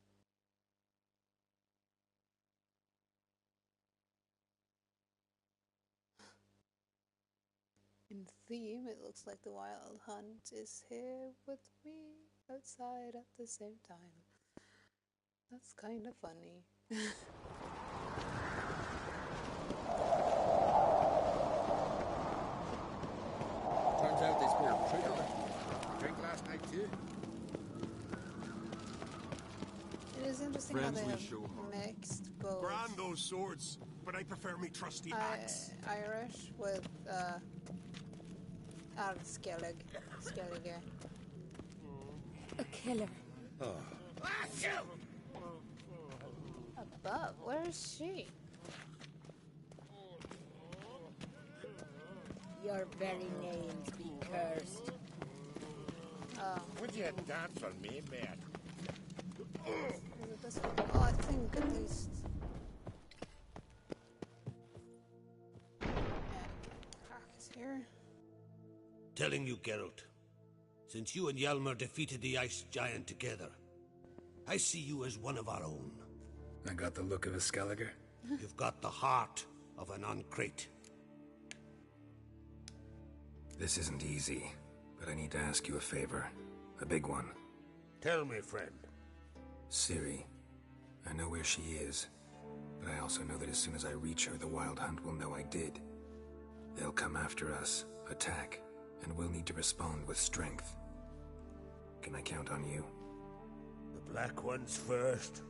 In theme, it looks like the Wild Hunt is here with me outside at the same time. That's kind of funny. Turns out they spilled trick on it. Drink last night too. It is interesting how they have mixed both Grand those swords, but I prefer me trusty axe. Irish with Skellig. A killer. Oh. Above, where is she? Your very names be cursed. Would you dance on me, man? Is it this one? Oh, I think at least. Is here. Telling you, Geralt, since you and Hjalmar defeated the Ice Giant together, I see you as one of our own. I got the look of a Skelliger. You've got the heart of an Uncrate. This isn't easy, but I need to ask you a favor. A big one. Tell me, friend. Ciri. I know where she is, but I also know that as soon as I reach her, the Wild Hunt will know I did. They'll come after us, attack, and we'll need to respond with strength. Can I count on you? The Black Ones first,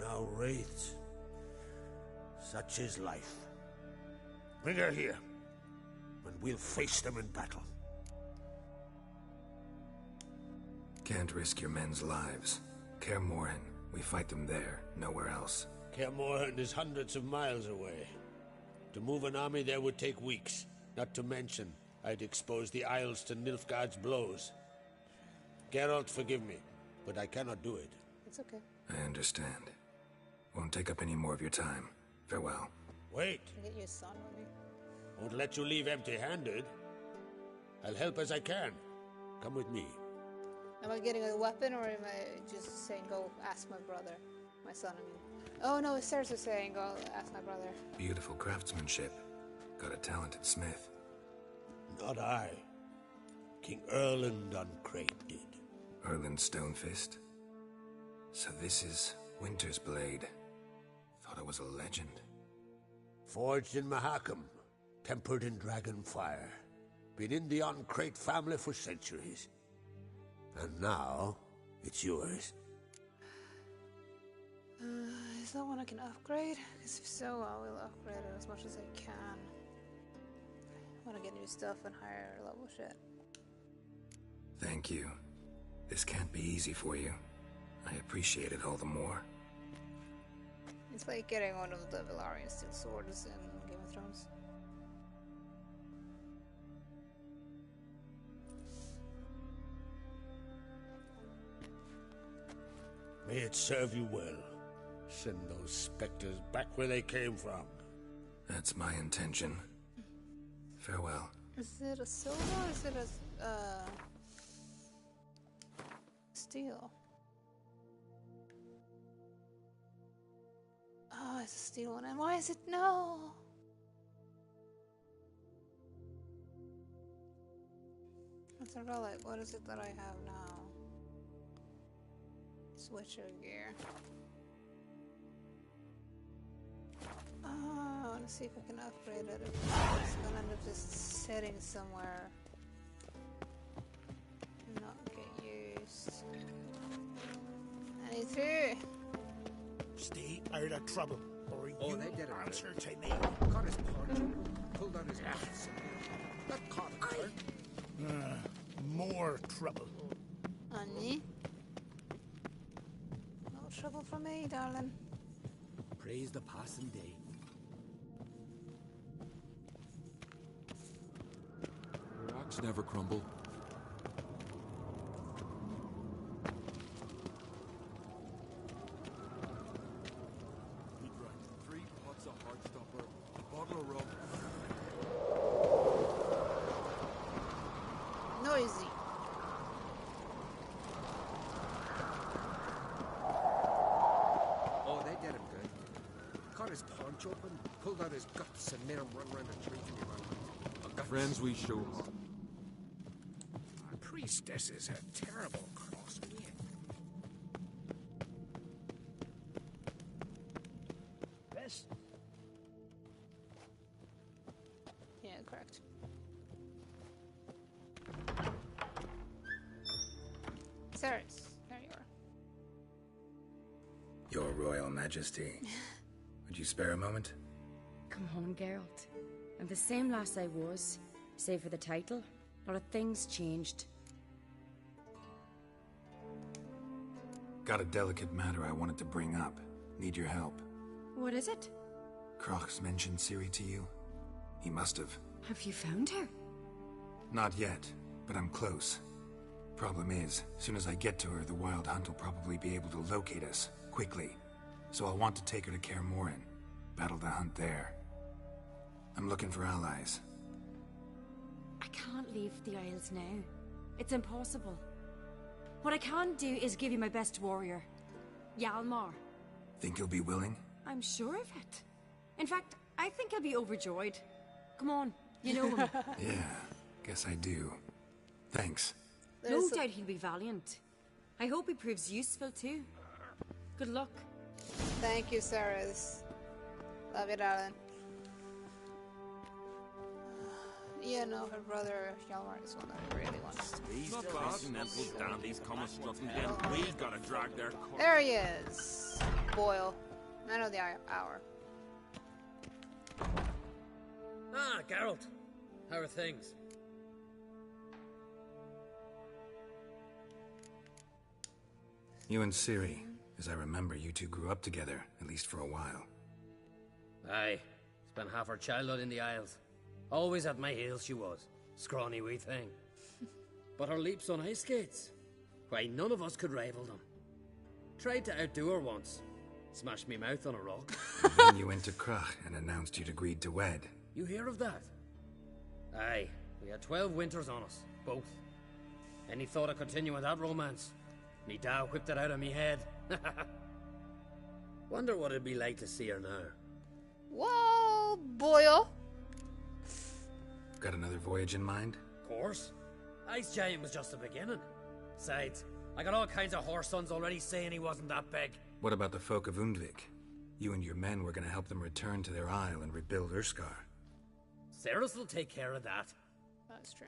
now Wraiths. Such is life. Bring her here, and we'll face them in battle. Can't risk your men's lives. Kaer Morhen, we fight them there, nowhere else. Kaer Morhen is hundreds of miles away. To move an army there would take weeks, not to mention I'd expose the Isles to Nilfgaard's blows. Geralt, forgive me, but I cannot do it. It's okay. I understand. Won't take up any more of your time. Farewell. Wait. Can I get you a son with me? Won't let you leave empty-handed. I'll help as I can. Come with me. Am I getting a weapon, or am I just saying go ask my brother? My son, I mean. Oh no, it's Cersei saying go ask my brother. Beautiful craftsmanship. Got a talented smith. Not I. King Erland Uncrate did. Erland Stonefist? So this is Winter's Blade. Thought it was a legend. Forged in Mahakam, tempered in dragon fire. Been in the Uncrate family for centuries. And now, it's yours. Is that one I can upgrade? Because if so, I will upgrade it as much as I can. I want to get new stuff and higher level shit. Thank you. This can't be easy for you. I appreciate it all the more. It's like getting one of the Valyrian steel swords in Game of Thrones. May it serve you well. Send those specters back where they came from. That's my intention. Farewell. Is it a silver or is it a steel? Oh, it's a steel one. And why is it no? It's a relic. What is it that I have now? Switcher gear. Oh, I want to see if I can upgrade it. It's gonna end up just sitting somewhere and not get used. I need to. Stay out of trouble, or you they did it. answer to me. Caught his poncho, pulled out his ass. That caught her. More trouble. Honey? No trouble for me, darling. Praise the passing day. Rocks never crumble. Eat right. 3 pots of Heartstopper, a bottle of rum. Noisy. Oh, they did him good. Caught his paunch open, pulled out his guts, and made him run around a tree to be run. Friends we show. Priestesses have terrible crosswind. Yes? Yeah, correct. Ceres, there you are. Your Royal Majesty. Would you spare a moment? Come on, Geralt. I'm the same lass I was, save for the title. A lot of things changed. Got a delicate matter I wanted to bring up. Need your help. What is it? Crach's mentioned Ciri to you? He must have. Have you found her? Not yet, but I'm close. Problem is, soon as I get to her, the Wild Hunt will probably be able to locate us, quickly. So I'll want to take her to Kaer Morhen. Battle the hunt there. I'm looking for allies. I can't leave the Isles now. It's impossible. What I can do is give you my best warrior, Hjalmar. Think you'll be willing? I'm sure of it. In fact, I think he'll be overjoyed. Come on, you know him. Yeah, guess I do. Thanks. No doubt he'll be valiant. I hope he proves useful too. Good luck. Thank you, Ceres. Love you, darling. Yeah, no, her brother Hjalmar is one that I really wants. These continental dandies come strutting in. We gotta drag their car. There he is. Boyle. I know the hour. Ah, Geralt. How are things? You and Ciri. As I remember, you two grew up together, at least for a while. Aye. Spent half her childhood in the Isles. Always at my heels she was. Scrawny wee thing. But her leaps on ice skates, why, none of us could rival them. Tried to outdo her once. Smashed me mouth on a rock. And then you went to Crach and announced you'd agreed to wed. You hear of that? Aye. We had 12 winters on us, both. Any thought of continuing that romance? Me da whipped it out of me head. Wonder what it'd be like to see her now. Whoa, Boyle. Got another voyage in mind? Course. Ice Giant was just the beginning. Besides, I got all kinds of horse sons already saying he wasn't that big. What about the folk of Undvik? You and your men were gonna help them return to their isle and rebuild Urskar. Ceres will take care of that. That's true.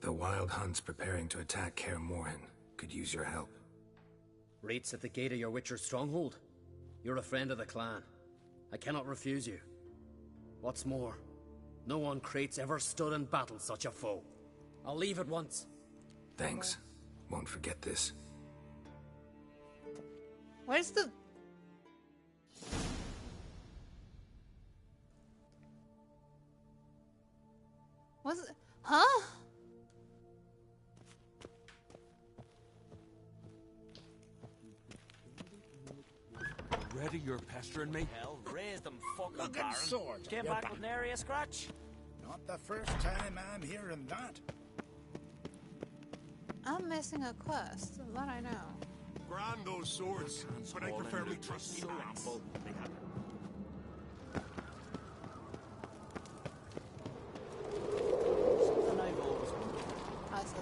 The Wild Hunt's preparing to attack Kaer Morhen. Could use your help. Rates at the gate of your Witcher's stronghold. You're a friend of the clan. I cannot refuse you. What's more, no one Krait's ever stood in battle such a foe. I'll leave at once. Thanks. Won't forget this. Where's the... Was it... Huh? already? You're pestering me? Hell, raise them fucking Look Baron. at sword. Came You're back back. with nary a scratch. Not the first time I'm hearing that. I'm missing a quest, that I know. Grand those swords, but I prefer me trusty So axe. ample. They had something I've always wondered.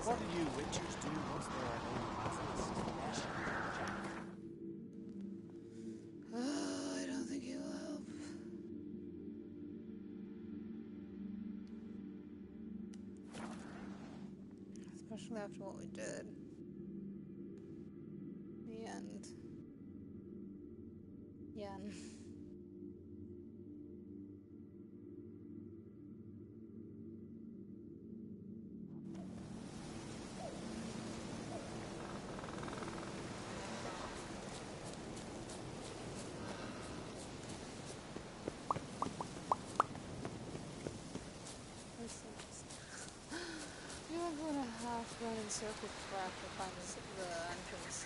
What do you witchers do once there are no basilisk? I don't think it will help. Especially after what we did. The end. Yen. You're going to have to run in circles back to find the entrance.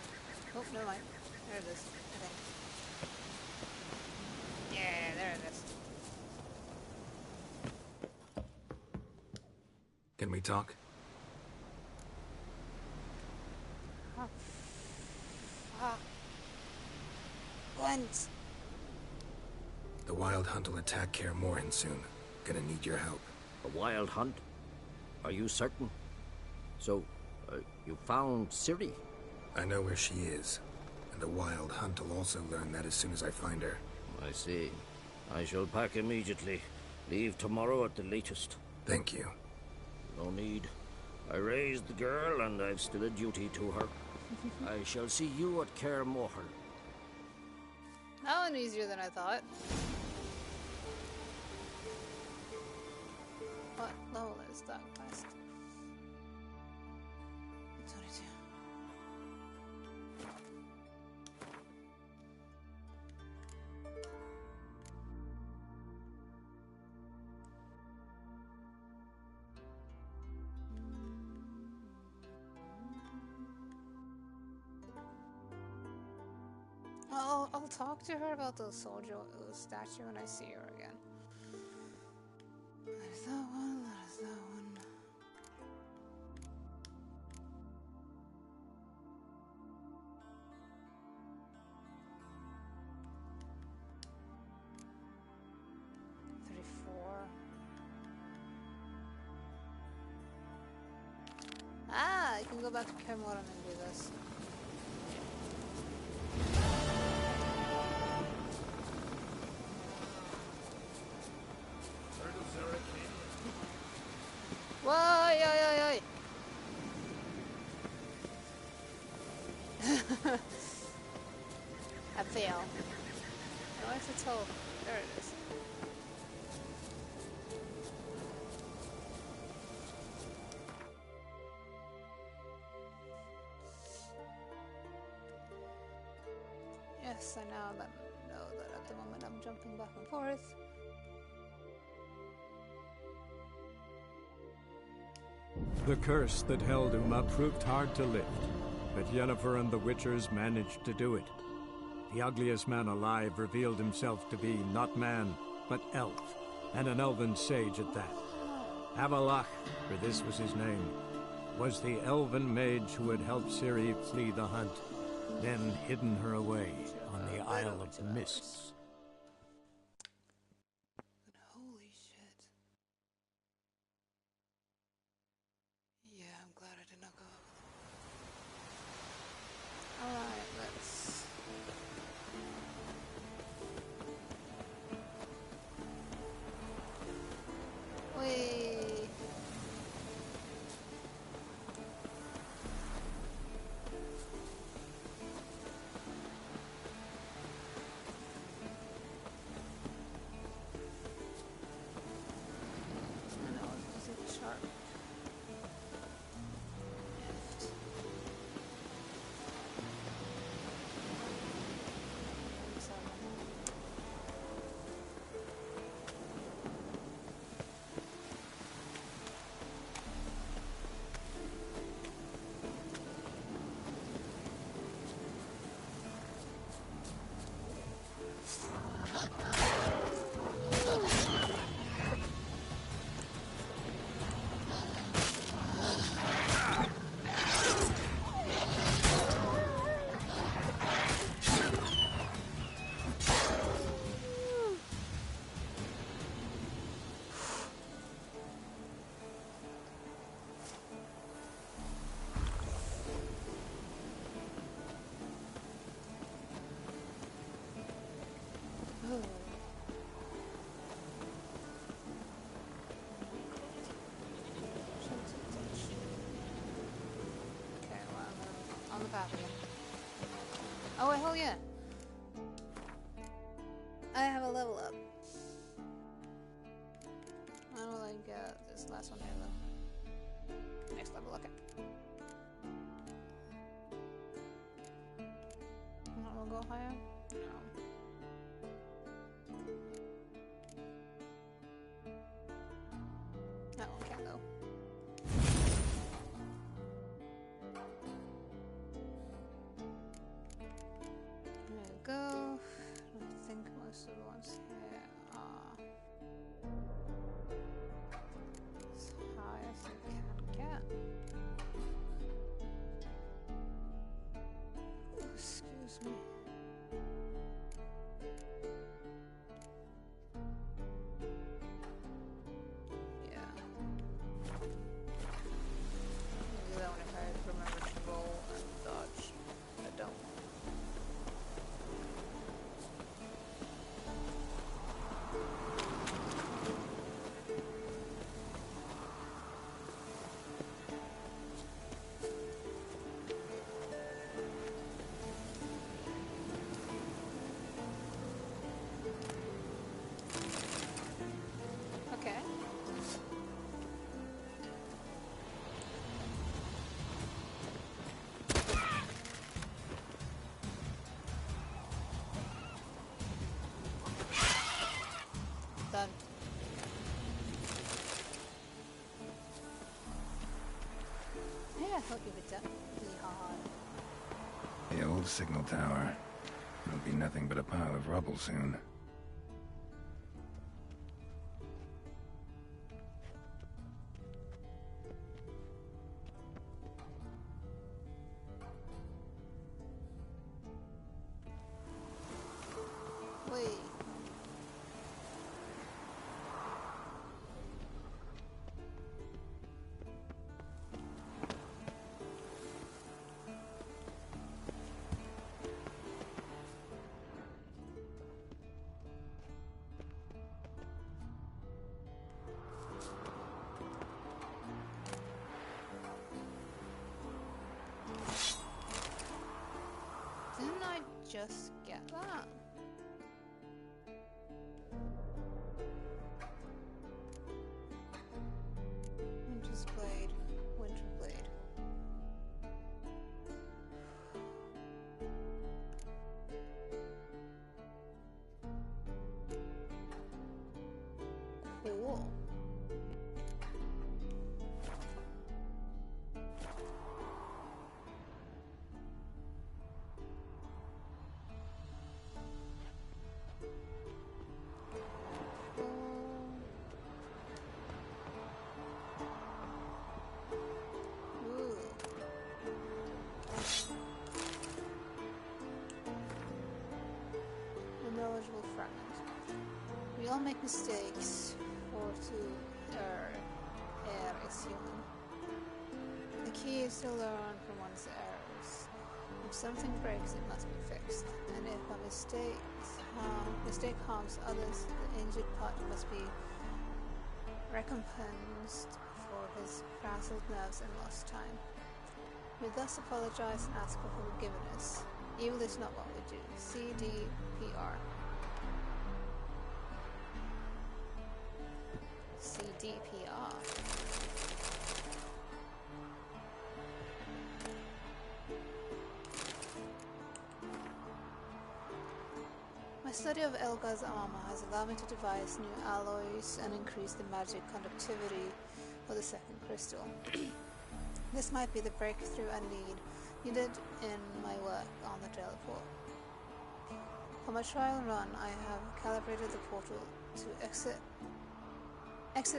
Oh, never mind. There it is, I think. Yeah, there it is. Can we talk? Oh, fuck. Went. The Wild Hunt will attack Kaer Morhen soon. Gonna need your help. A wild hunt? Are you certain? So, you found Ciri? I know where she is. And the Wild Hunt will also learn that as soon as I find her. I see. I shall pack immediately. Leave tomorrow at the latest. Thank you. No need. I raised the girl, and I've still a duty to her. I shall see you at Kaer Morhen. That one easier than I thought. What level is that quest? 22. I'll talk to her about the soldier statue when I see her again. There's that one, there's that one. I can go back to Kaer Morhen and do this. Whoa, oi, oi, oi. I fail. I like to tell. There it is. Yes, I now know that at the moment I'm jumping back and forth. The curse that held Uma proved hard to lift, but Yennefer and the Witchers managed to do it. The ugliest man alive revealed himself to be not man, but elf, and an elven sage at that. Avalach, for this was his name, was the elven mage who had helped Ciri flee the hunt, then hidden her away on the Isle of Mists. Holy shit. Yeah, I'm glad I did not go up. Alright, let's... Wait. Okay, well, I'm on the path again. Oh wait, hell yeah! I have a level up. I don't like this last one here though. Next level, okay. We'll go higher? No. That one can though. There we go. I think most of the ones here are as high as you can get. Ooh, excuse me. Yeah. Maybe that one if I remember to roll and dodge. I don't. Okay. Done. Yeah, I thought you would be hard. The old signal tower. It'll be nothing but a pile of rubble soon. Wait. Didn't I just get that? Winter's Blade, Winter Blade. Cool. Ooh. Knowledgeable fragment. We all make mistakes, for to err is human. The key is to learn from one's errors. If something breaks, it must be fixed. And if a mistake harms others, the injured party must be recompensed for his frazzled nerves and lost time. We thus apologize and ask for forgiveness. Evil is not what we do. CDPR. CDPR. My study of Elga's armor has allowed me to devise new alloys and increase the magic conductivity of the second crystal. This might be the breakthrough I needed in my work on the teleport. For my trial run, I have calibrated the portal to exit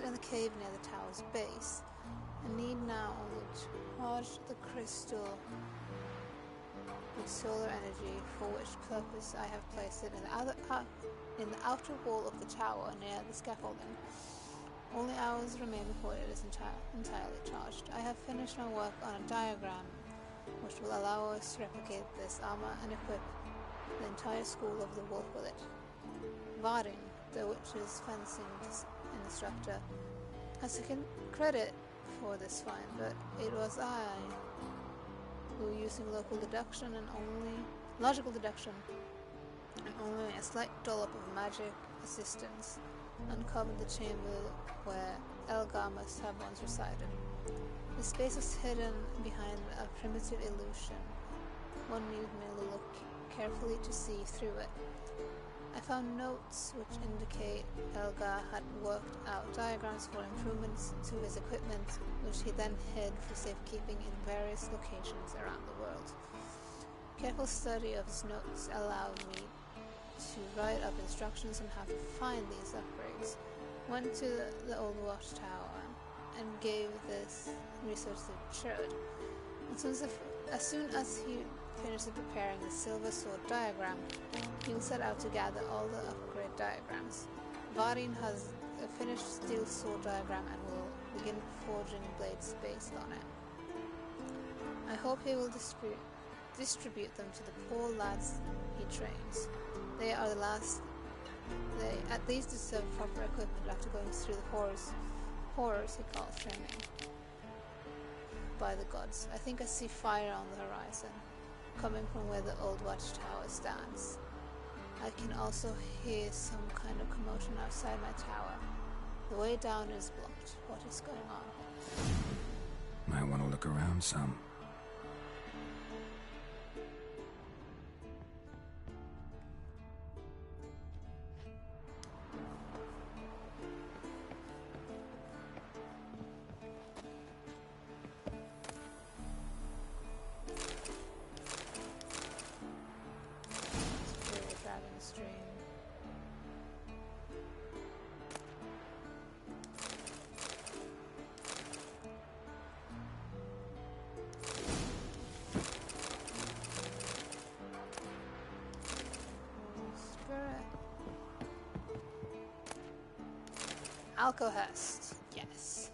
in the cave near the tower's base. I need now only charge the crystal with solar energy, for which purpose I have placed it in the outer wall of the tower near the scaffolding. Only hours remain before it is entirely charged. I have finished my work on a diagram which will allow us to replicate this armor and equip the entire school of the wolf with it. Varin, the witch's fencing instructor, has taken credit for this find, but it was I who, using logical deduction and only a slight dollop of magic assistance, uncovered the chamber where Elgar must have once resided. The space was hidden behind a primitive illusion. One needed merely look carefully to see through it. I found notes which indicate Elgar had worked out diagrams for improvements to his equipment, which he then hid for safekeeping in various locations around the world. Careful study of his notes allowed me to write up instructions on how to find these upgrades. Went to the old watchtower and gave this research to Cherd. As soon as he finished preparing the silver sword diagram, he will set out to gather all the upgrade diagrams. Varin has a finished steel sword diagram and will begin forging blades based on it. I hope he will distribute them to the poor lads he trains. They are the last. They at least deserve proper equipment after going through the horrors he calls training. By the gods, I think I see fire on the horizon, coming from where the old watchtower stands. I can also hear some kind of commotion outside my tower. The way down is blocked. What is going on? Might want to look around some. Alcohest, yes.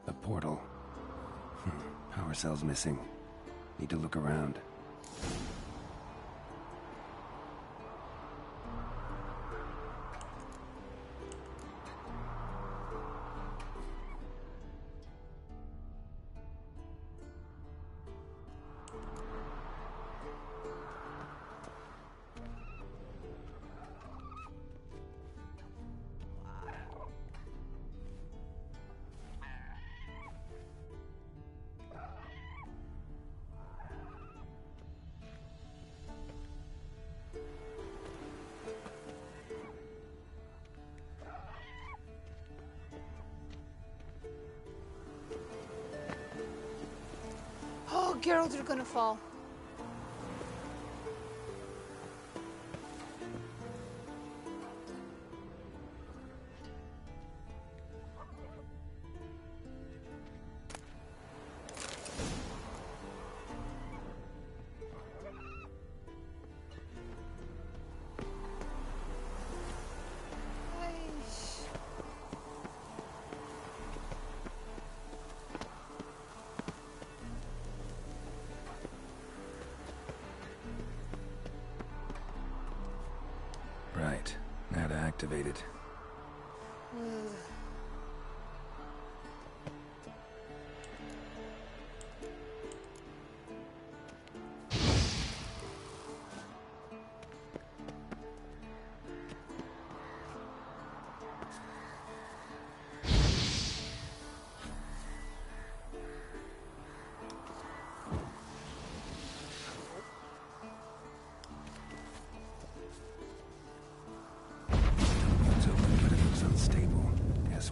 The portal. Power cell's missing. Need to look around. Oh, Geralt, you're gonna fall. Right. Now to activate it.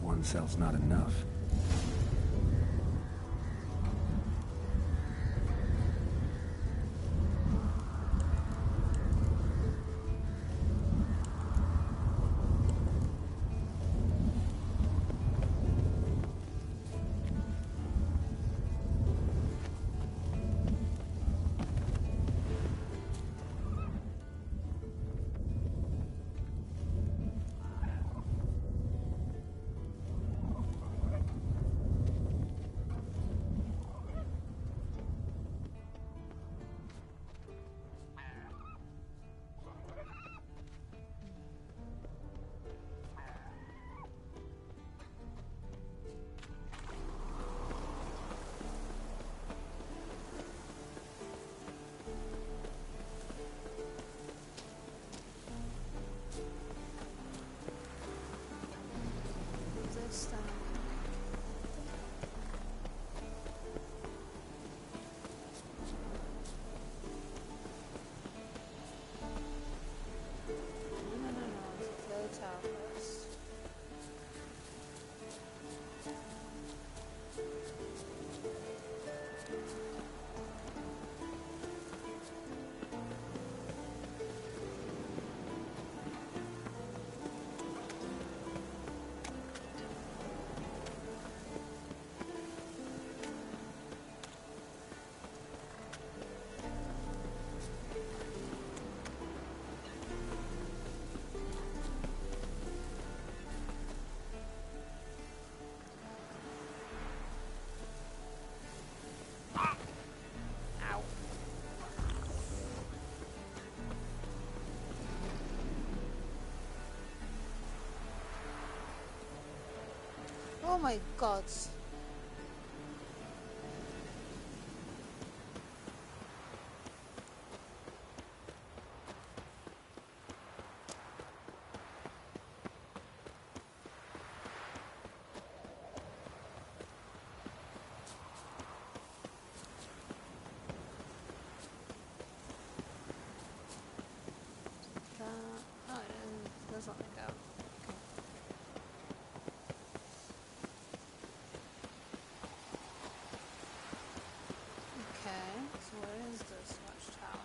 One cell's not enough. Oh my god. Oh, there's nothing down. Okay, so where is this watchtower?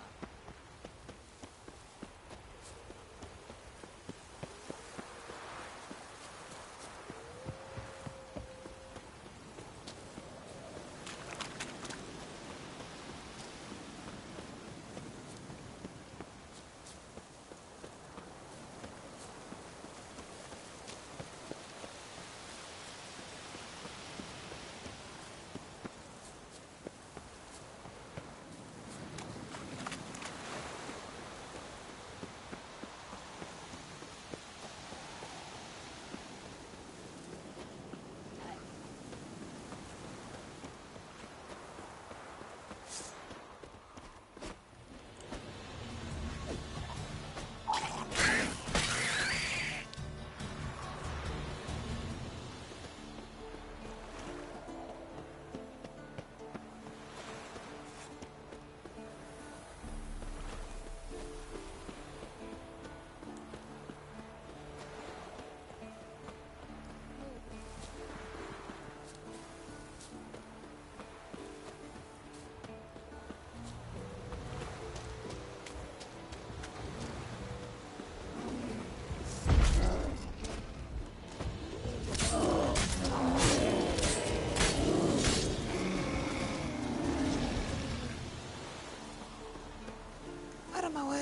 Out of my way,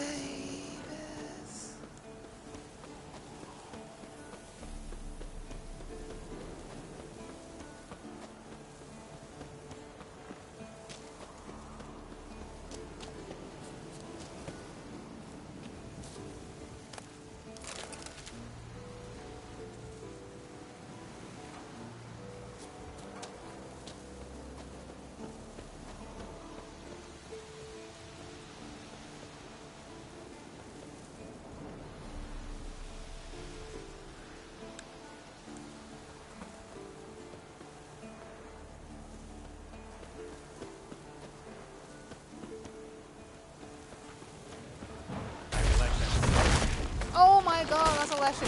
Beth. Oh my god, that's a lesson.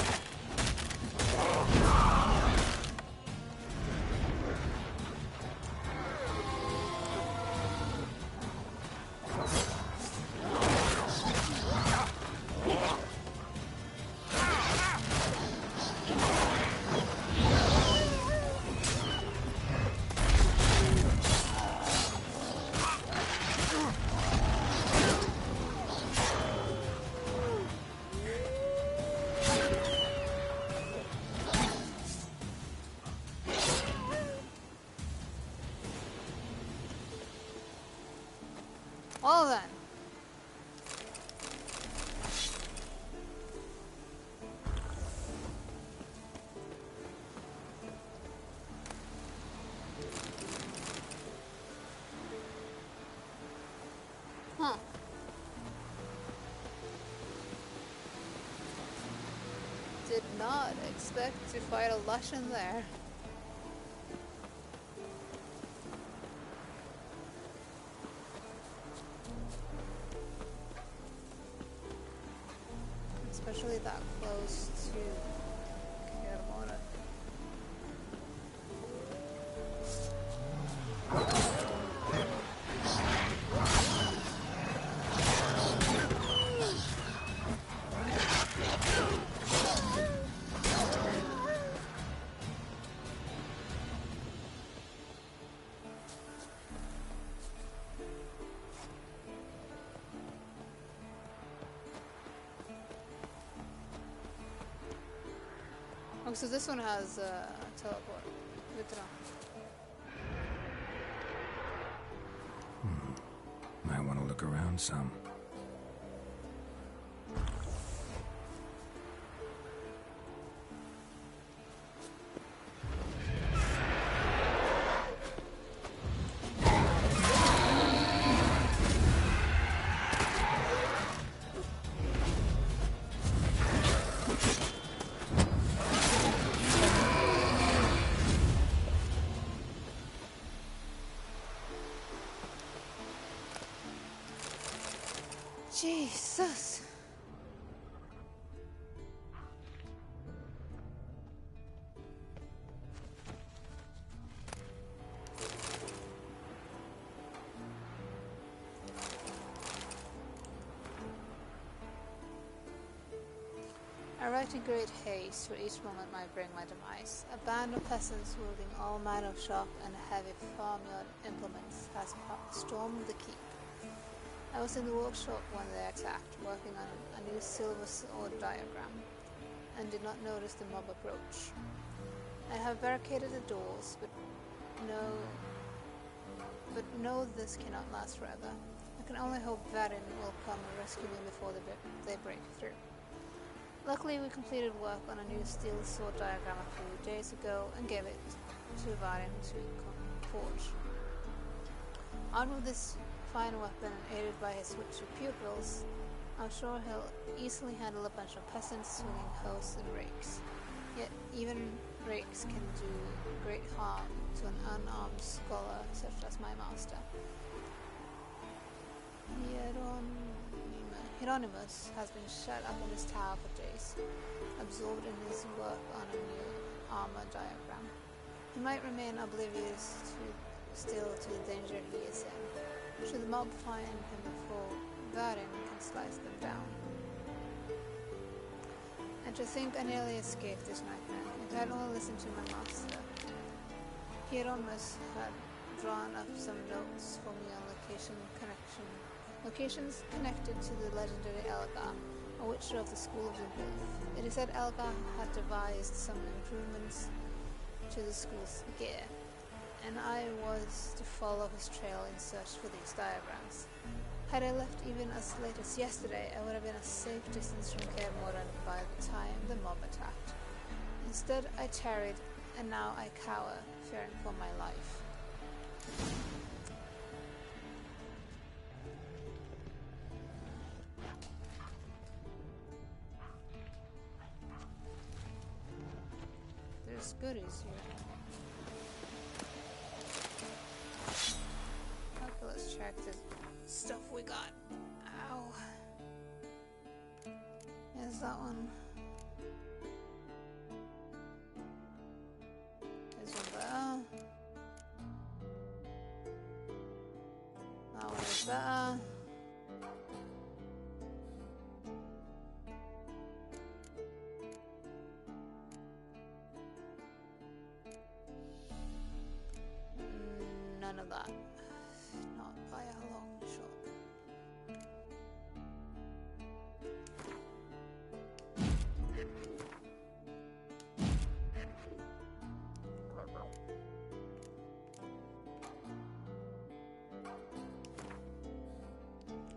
Well then. Huh. Did not expect to fight a lush in there. Especially that close to Carmona. Oh, so this one has a teleport. Good to know. Might want to look around some. Jesus. I write in great haste, for each moment might bring my demise. A band of peasants wielding all manner of sharp and heavy farmyard implements has stormed the keep. I was in the workshop when they attacked, working on a new silver sword diagram, and did not notice the mob approach. I have barricaded the doors, but know this cannot last forever. I can only hope Varin will come and rescue me before they break through. Luckily, we completed work on a new steel sword diagram a few days ago and gave it to Varin to forge. Armed with this fine weapon and aided by his switchy pupils, I'm sure he'll easily handle a bunch of peasants swinging hoes and rakes. Yet even rakes can do great harm to an unarmed scholar such as my master. Hieronymus has been shut up in his tower for days, absorbed in his work on a new armor diagram. He might remain oblivious still to the danger he is in. Should the mob find him before Varin can slice them down. And to think I nearly escaped this nightmare, if I had only listened to my master. Hieronymus had drawn up some notes for me on locations connected to the legendary Elgar, a witcher of the School of the Wolf. It is said Elgar had devised some improvements to the school's gear, and I was to follow his trail in search for these diagrams. Had I left even as late as yesterday, I would have been a safe distance from Kaer Morhen by the time the mob attacked. Instead, I tarried, and now I cower, fearing for my life. There's goodies here. Okay, let's check the stuff we got. Ow. There's that one. There's one better. That one is better. None of that. Not by a long shot.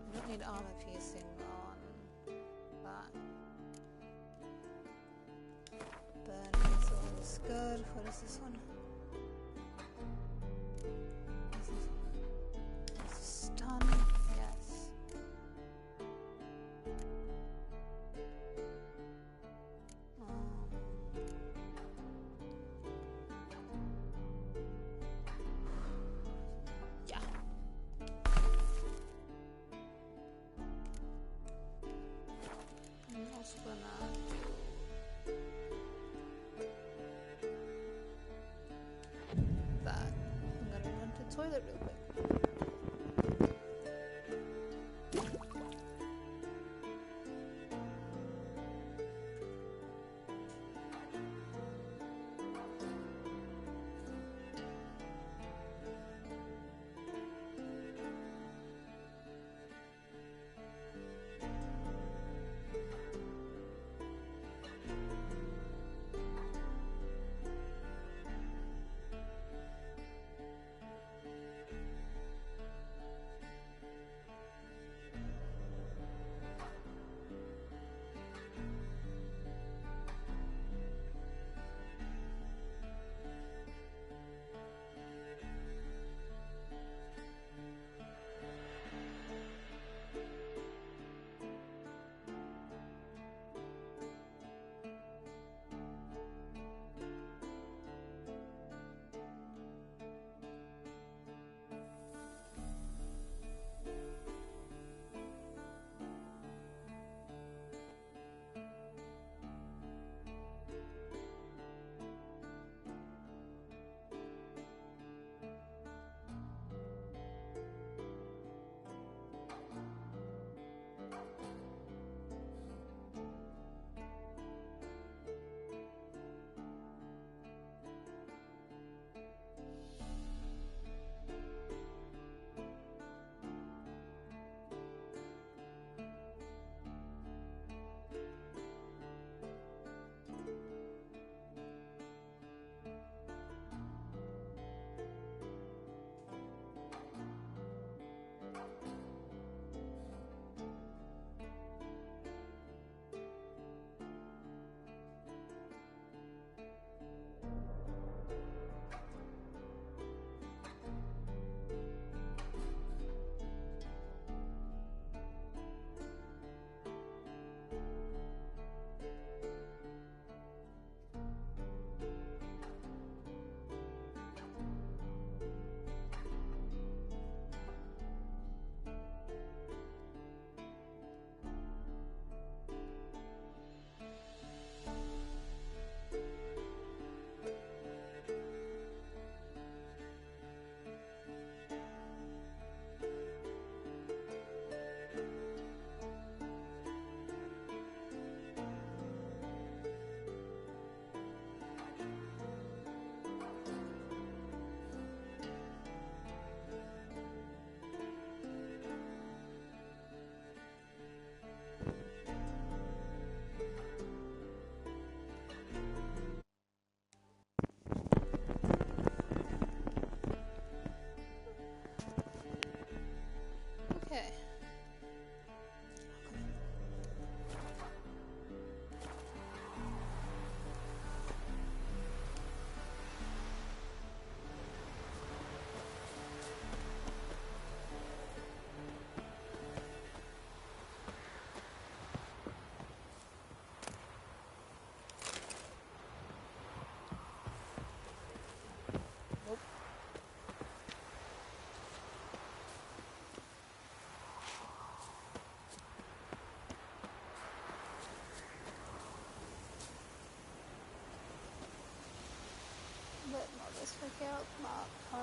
I don't need armor piercing on that. Burn missile is good. What is this one? Stun, yes. Yeah. I'm also gonna do that. I'm gonna run to the toilet real quick.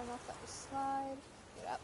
far enough that we slide. Get up.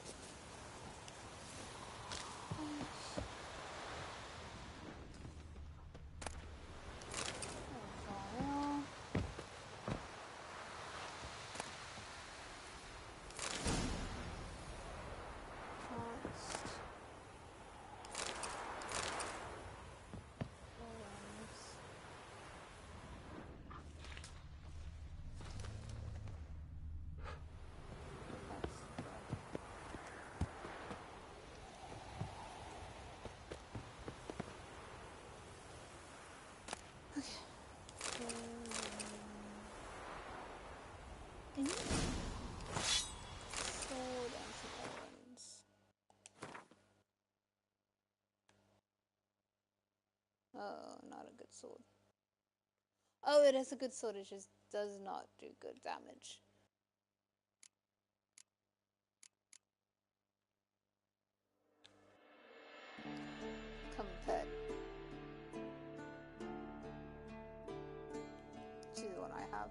Oh, not a good sword. Oh, it is a good sword, it just does not do good damage. Compared to the one I have.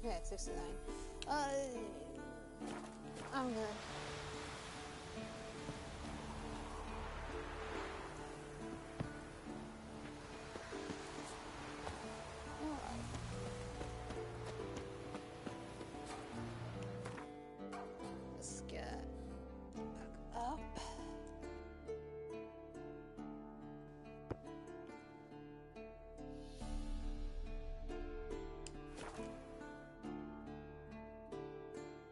Yeah, it's 69. I'm good. Let's get back up.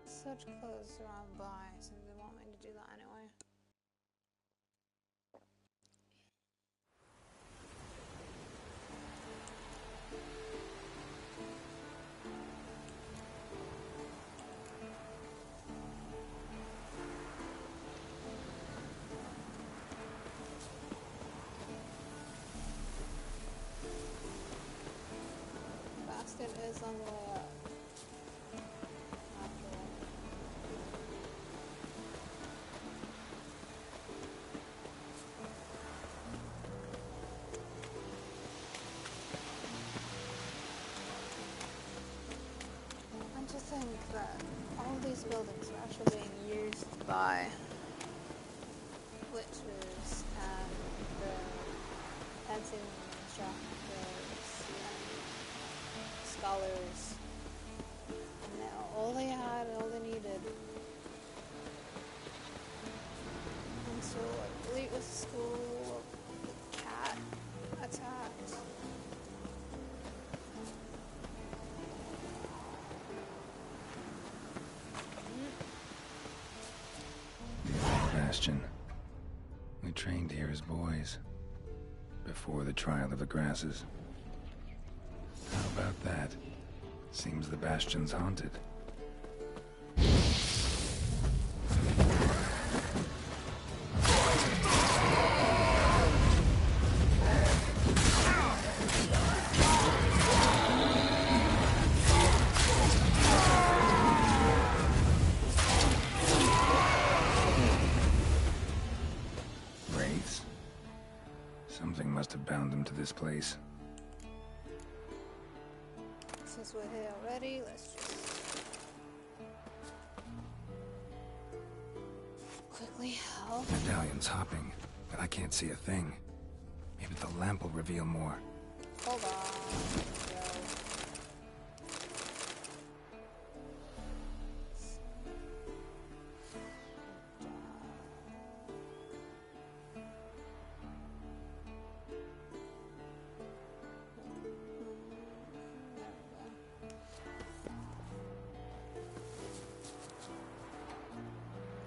Such clothes around by, so they want me to do that anyway. Bastard is on the way up. To think that all these buildings are actually being used by witches and the fencing instructors and scholars, and all they had, all they needed. And so I believe it was a school, the cat attacked. Bastion. We trained here as boys, before the trial of the grasses. How about that? Seems the Bastion's haunted. Something must have bound them to this place. Since we're here already, let's just quickly help. Medallion's hopping, but I can't see a thing. Maybe the lamp will reveal more. Hold on.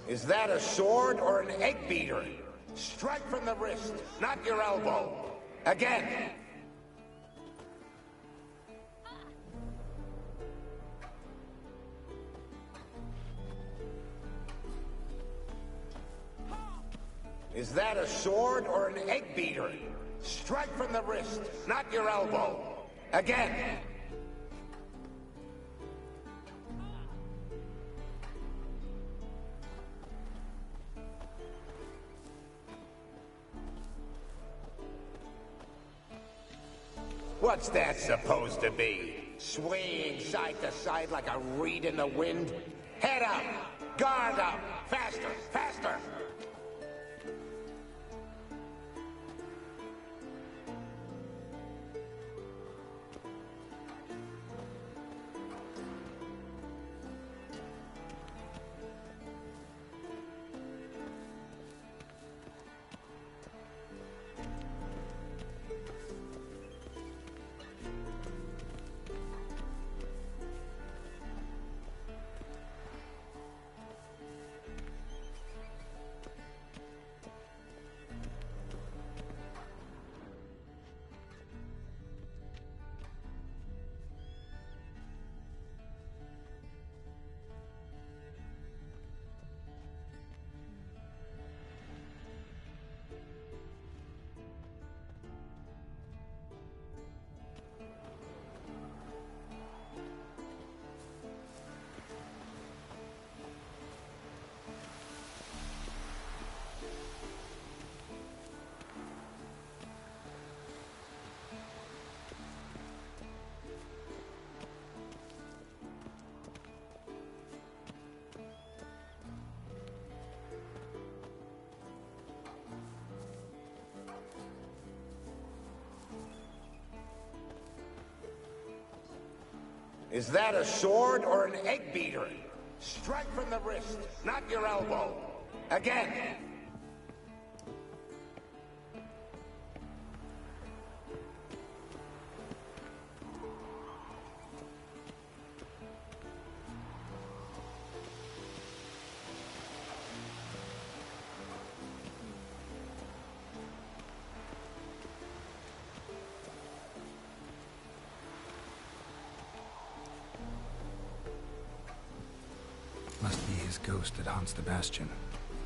Is that a sword or an egg beater? Strike from the wrist, not your elbow. Again. Is that a sword or an egg beater? Strike from the wrist, not your elbow. Again. What's that supposed to be? Swaying side to side like a reed in the wind? Head up! Guard up! Faster! Faster! Is that a sword or an egg beater? Strike from the wrist, not your elbow. Again. Must be his ghost that haunts the bastion.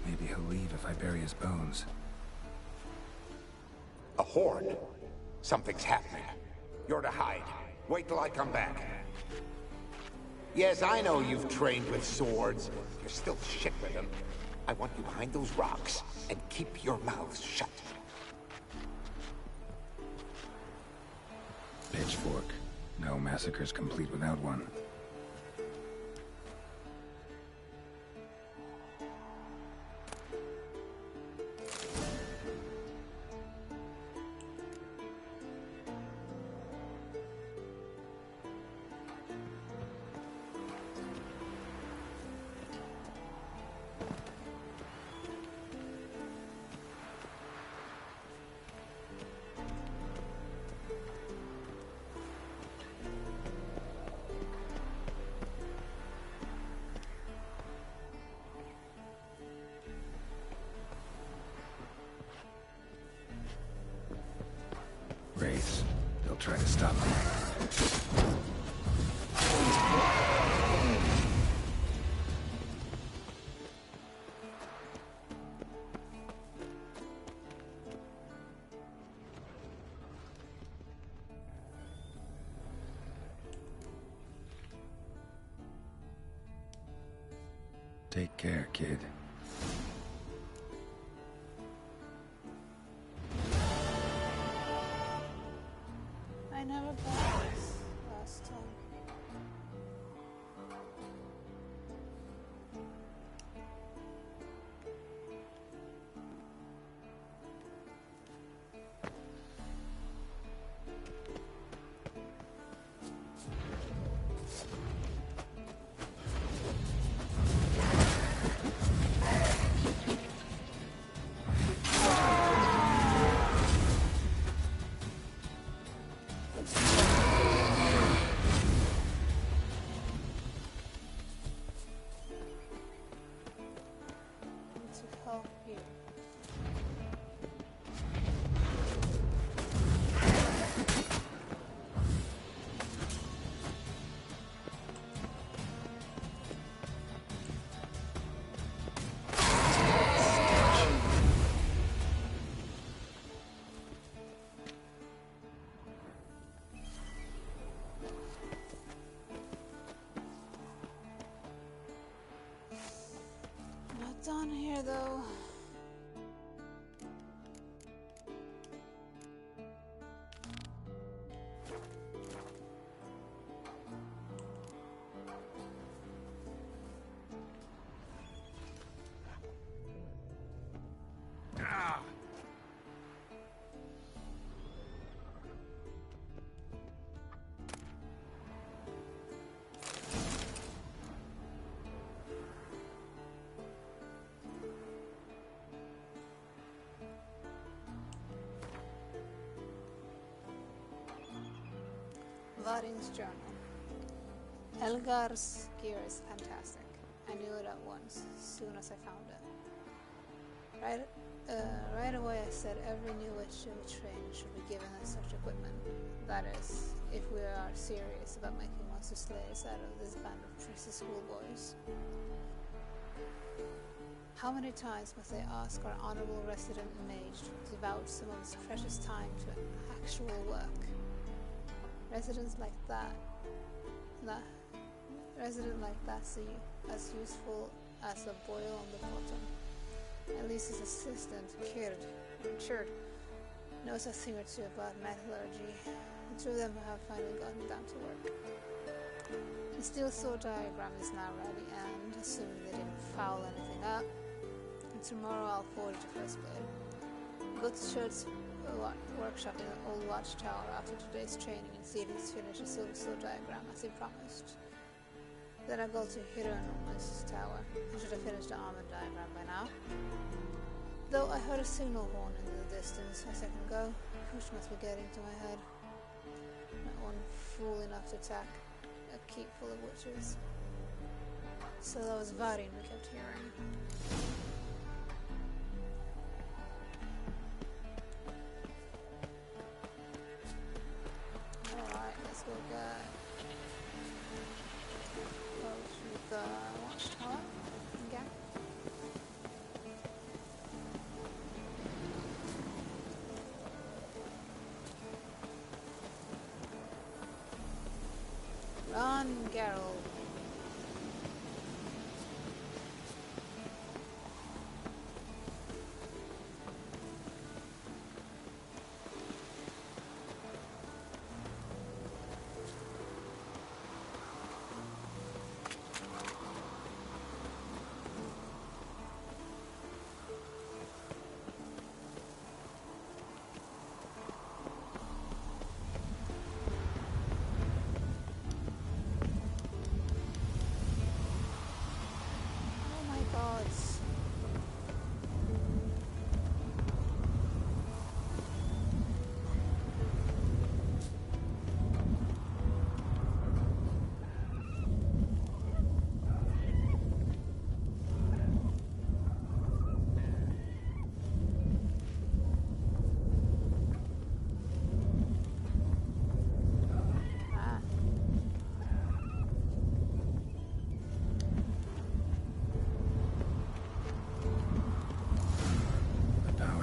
Maybe he'll leave if I bury his bones. A horde. Something's happening. You're to hide. Wait till I come back. Yes, I know you've trained with swords. You're still shit with them. I want you behind those rocks, and keep your mouths shut. Pitchfork. No massacre's complete without one. Wraiths. They'll try to stop me. Take care, kid. I never bought this last time. Not down here though. Varin's journal. Elgar's gear is fantastic. I knew it at once, soon as I found it. Right away I said every new witch who trains should be given such equipment. That is, if we are serious about making monster slayers out of this band of prissy schoolboys. How many times must they ask our honorable resident mage to devote some of his precious time to actual work? Residents like that as useful as a boil on the bottom. At least his assistant, Richard, knows a thing or two about metallurgy. The two of them have finally gotten down to work. The steel saw diagram is now ready, and assuming they didn't foul anything up, tomorrow I'll forge the first blade. Go to Richard's workshop in the old watchtower after today's training and see if he's finished the silver saw diagram as he promised. Then I'll go to Hieronymus' tower. I should have finished the almond diagram by now. Though I heard a signal horn in the distance a second ago, which must be getting to my head. Not one fool enough to attack a keep full of witches. So that was Varin we kept hearing. Alright, let's go to the watchtower again. Run, Geralt.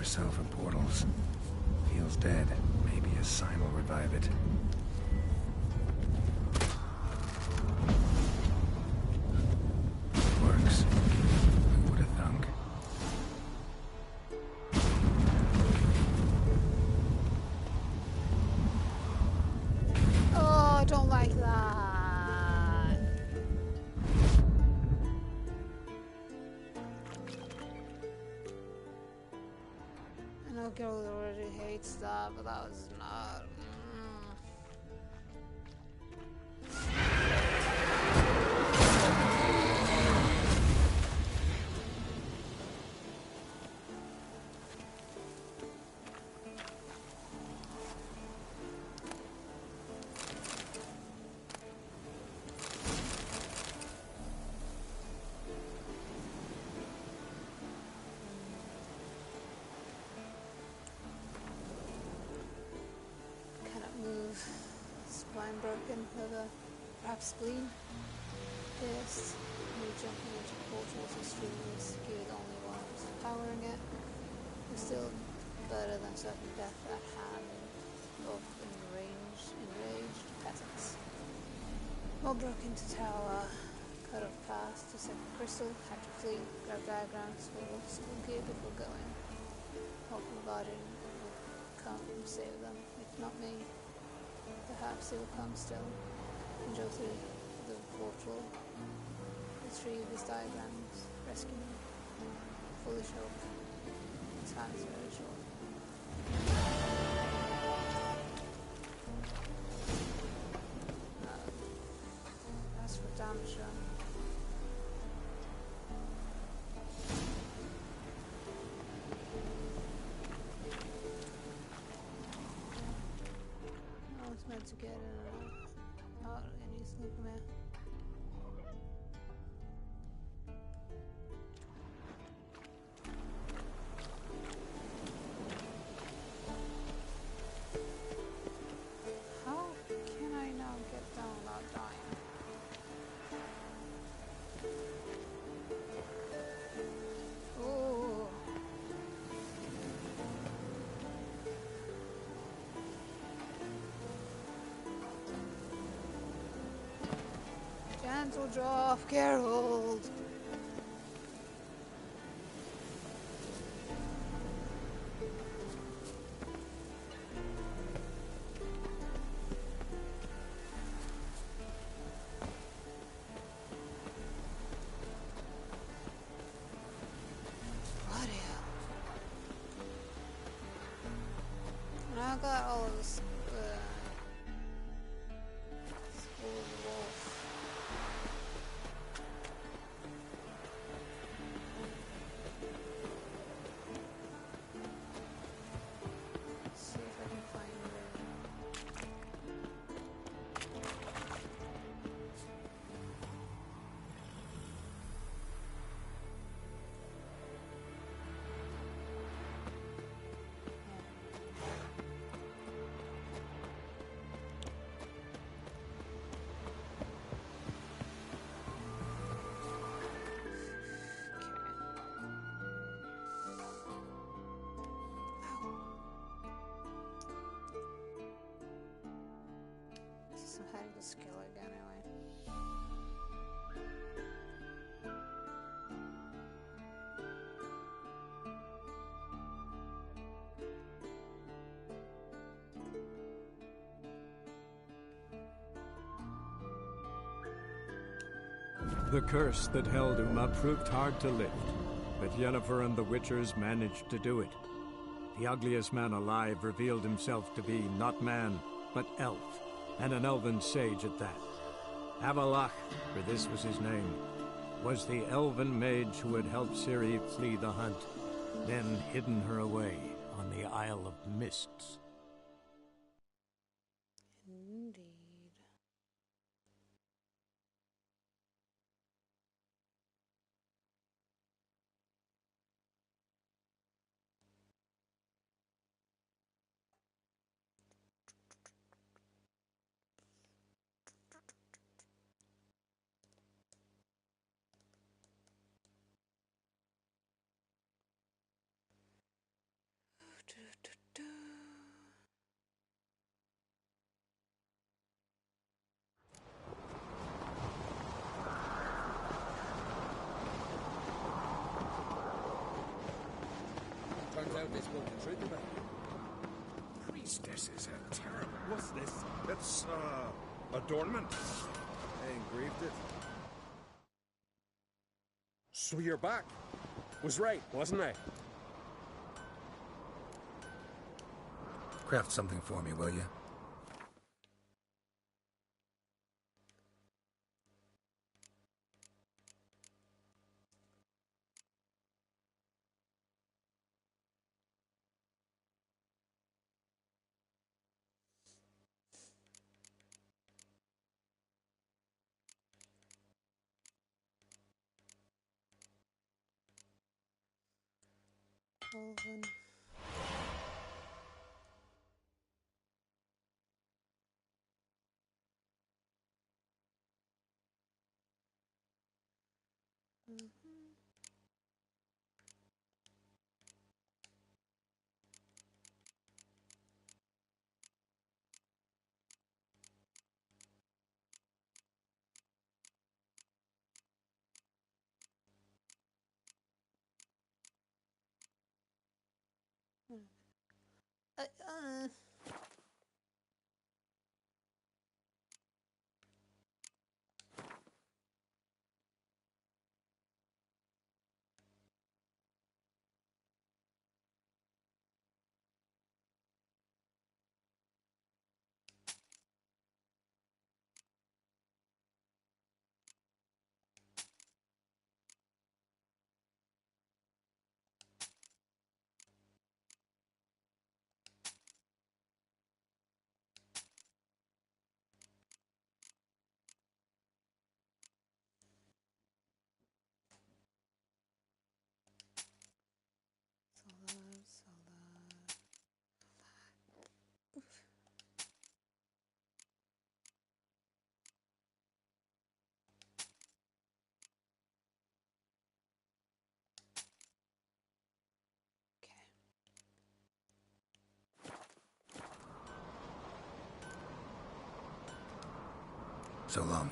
Cell for portals. Feels dead. Maybe a sign will revive it. Works. Who would have thunk? Oh, I don't like that. Girl already hates that, but that was not. Spine broken, liver, perhaps spleen. Pierced. Me jumping into portals extremely risky with only one of us powering it. It's still better than certain death at hand of enraged peasants. Mob broke into tower, cut off path to second crystal, had to flee, grab diagrams, school gear before going. Hope Varin will come and save them, if not me. Perhaps he will come still and go through the portal, retrieve his diagrams, rescue me. Foolish hope. Time is very short. As for damage done. Meant to get mantle drop, Geralt. I got all this wolf. Let's see if I can find I'm hiding the skill again anyway. The curse that held Uma proved hard to lift, but Yennefer and the Witchers managed to do it. The ugliest man alive revealed himself to be not man, but elf, and an elven sage at that. Avalach, for this was his name, was the elven mage who had helped Ciri flee the hunt, then hidden her away on the Isle of Mists. Indeed. Turns out they spoke the truth about you. Priestesses are terrible. What's this? It's, adornment. I engraved it. So you're back. Was right, wasn't I? Craft something for me, will you? Elven. So long.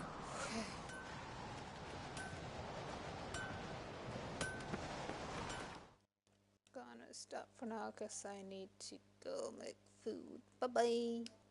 stop for now because I need to go make food. Bye bye.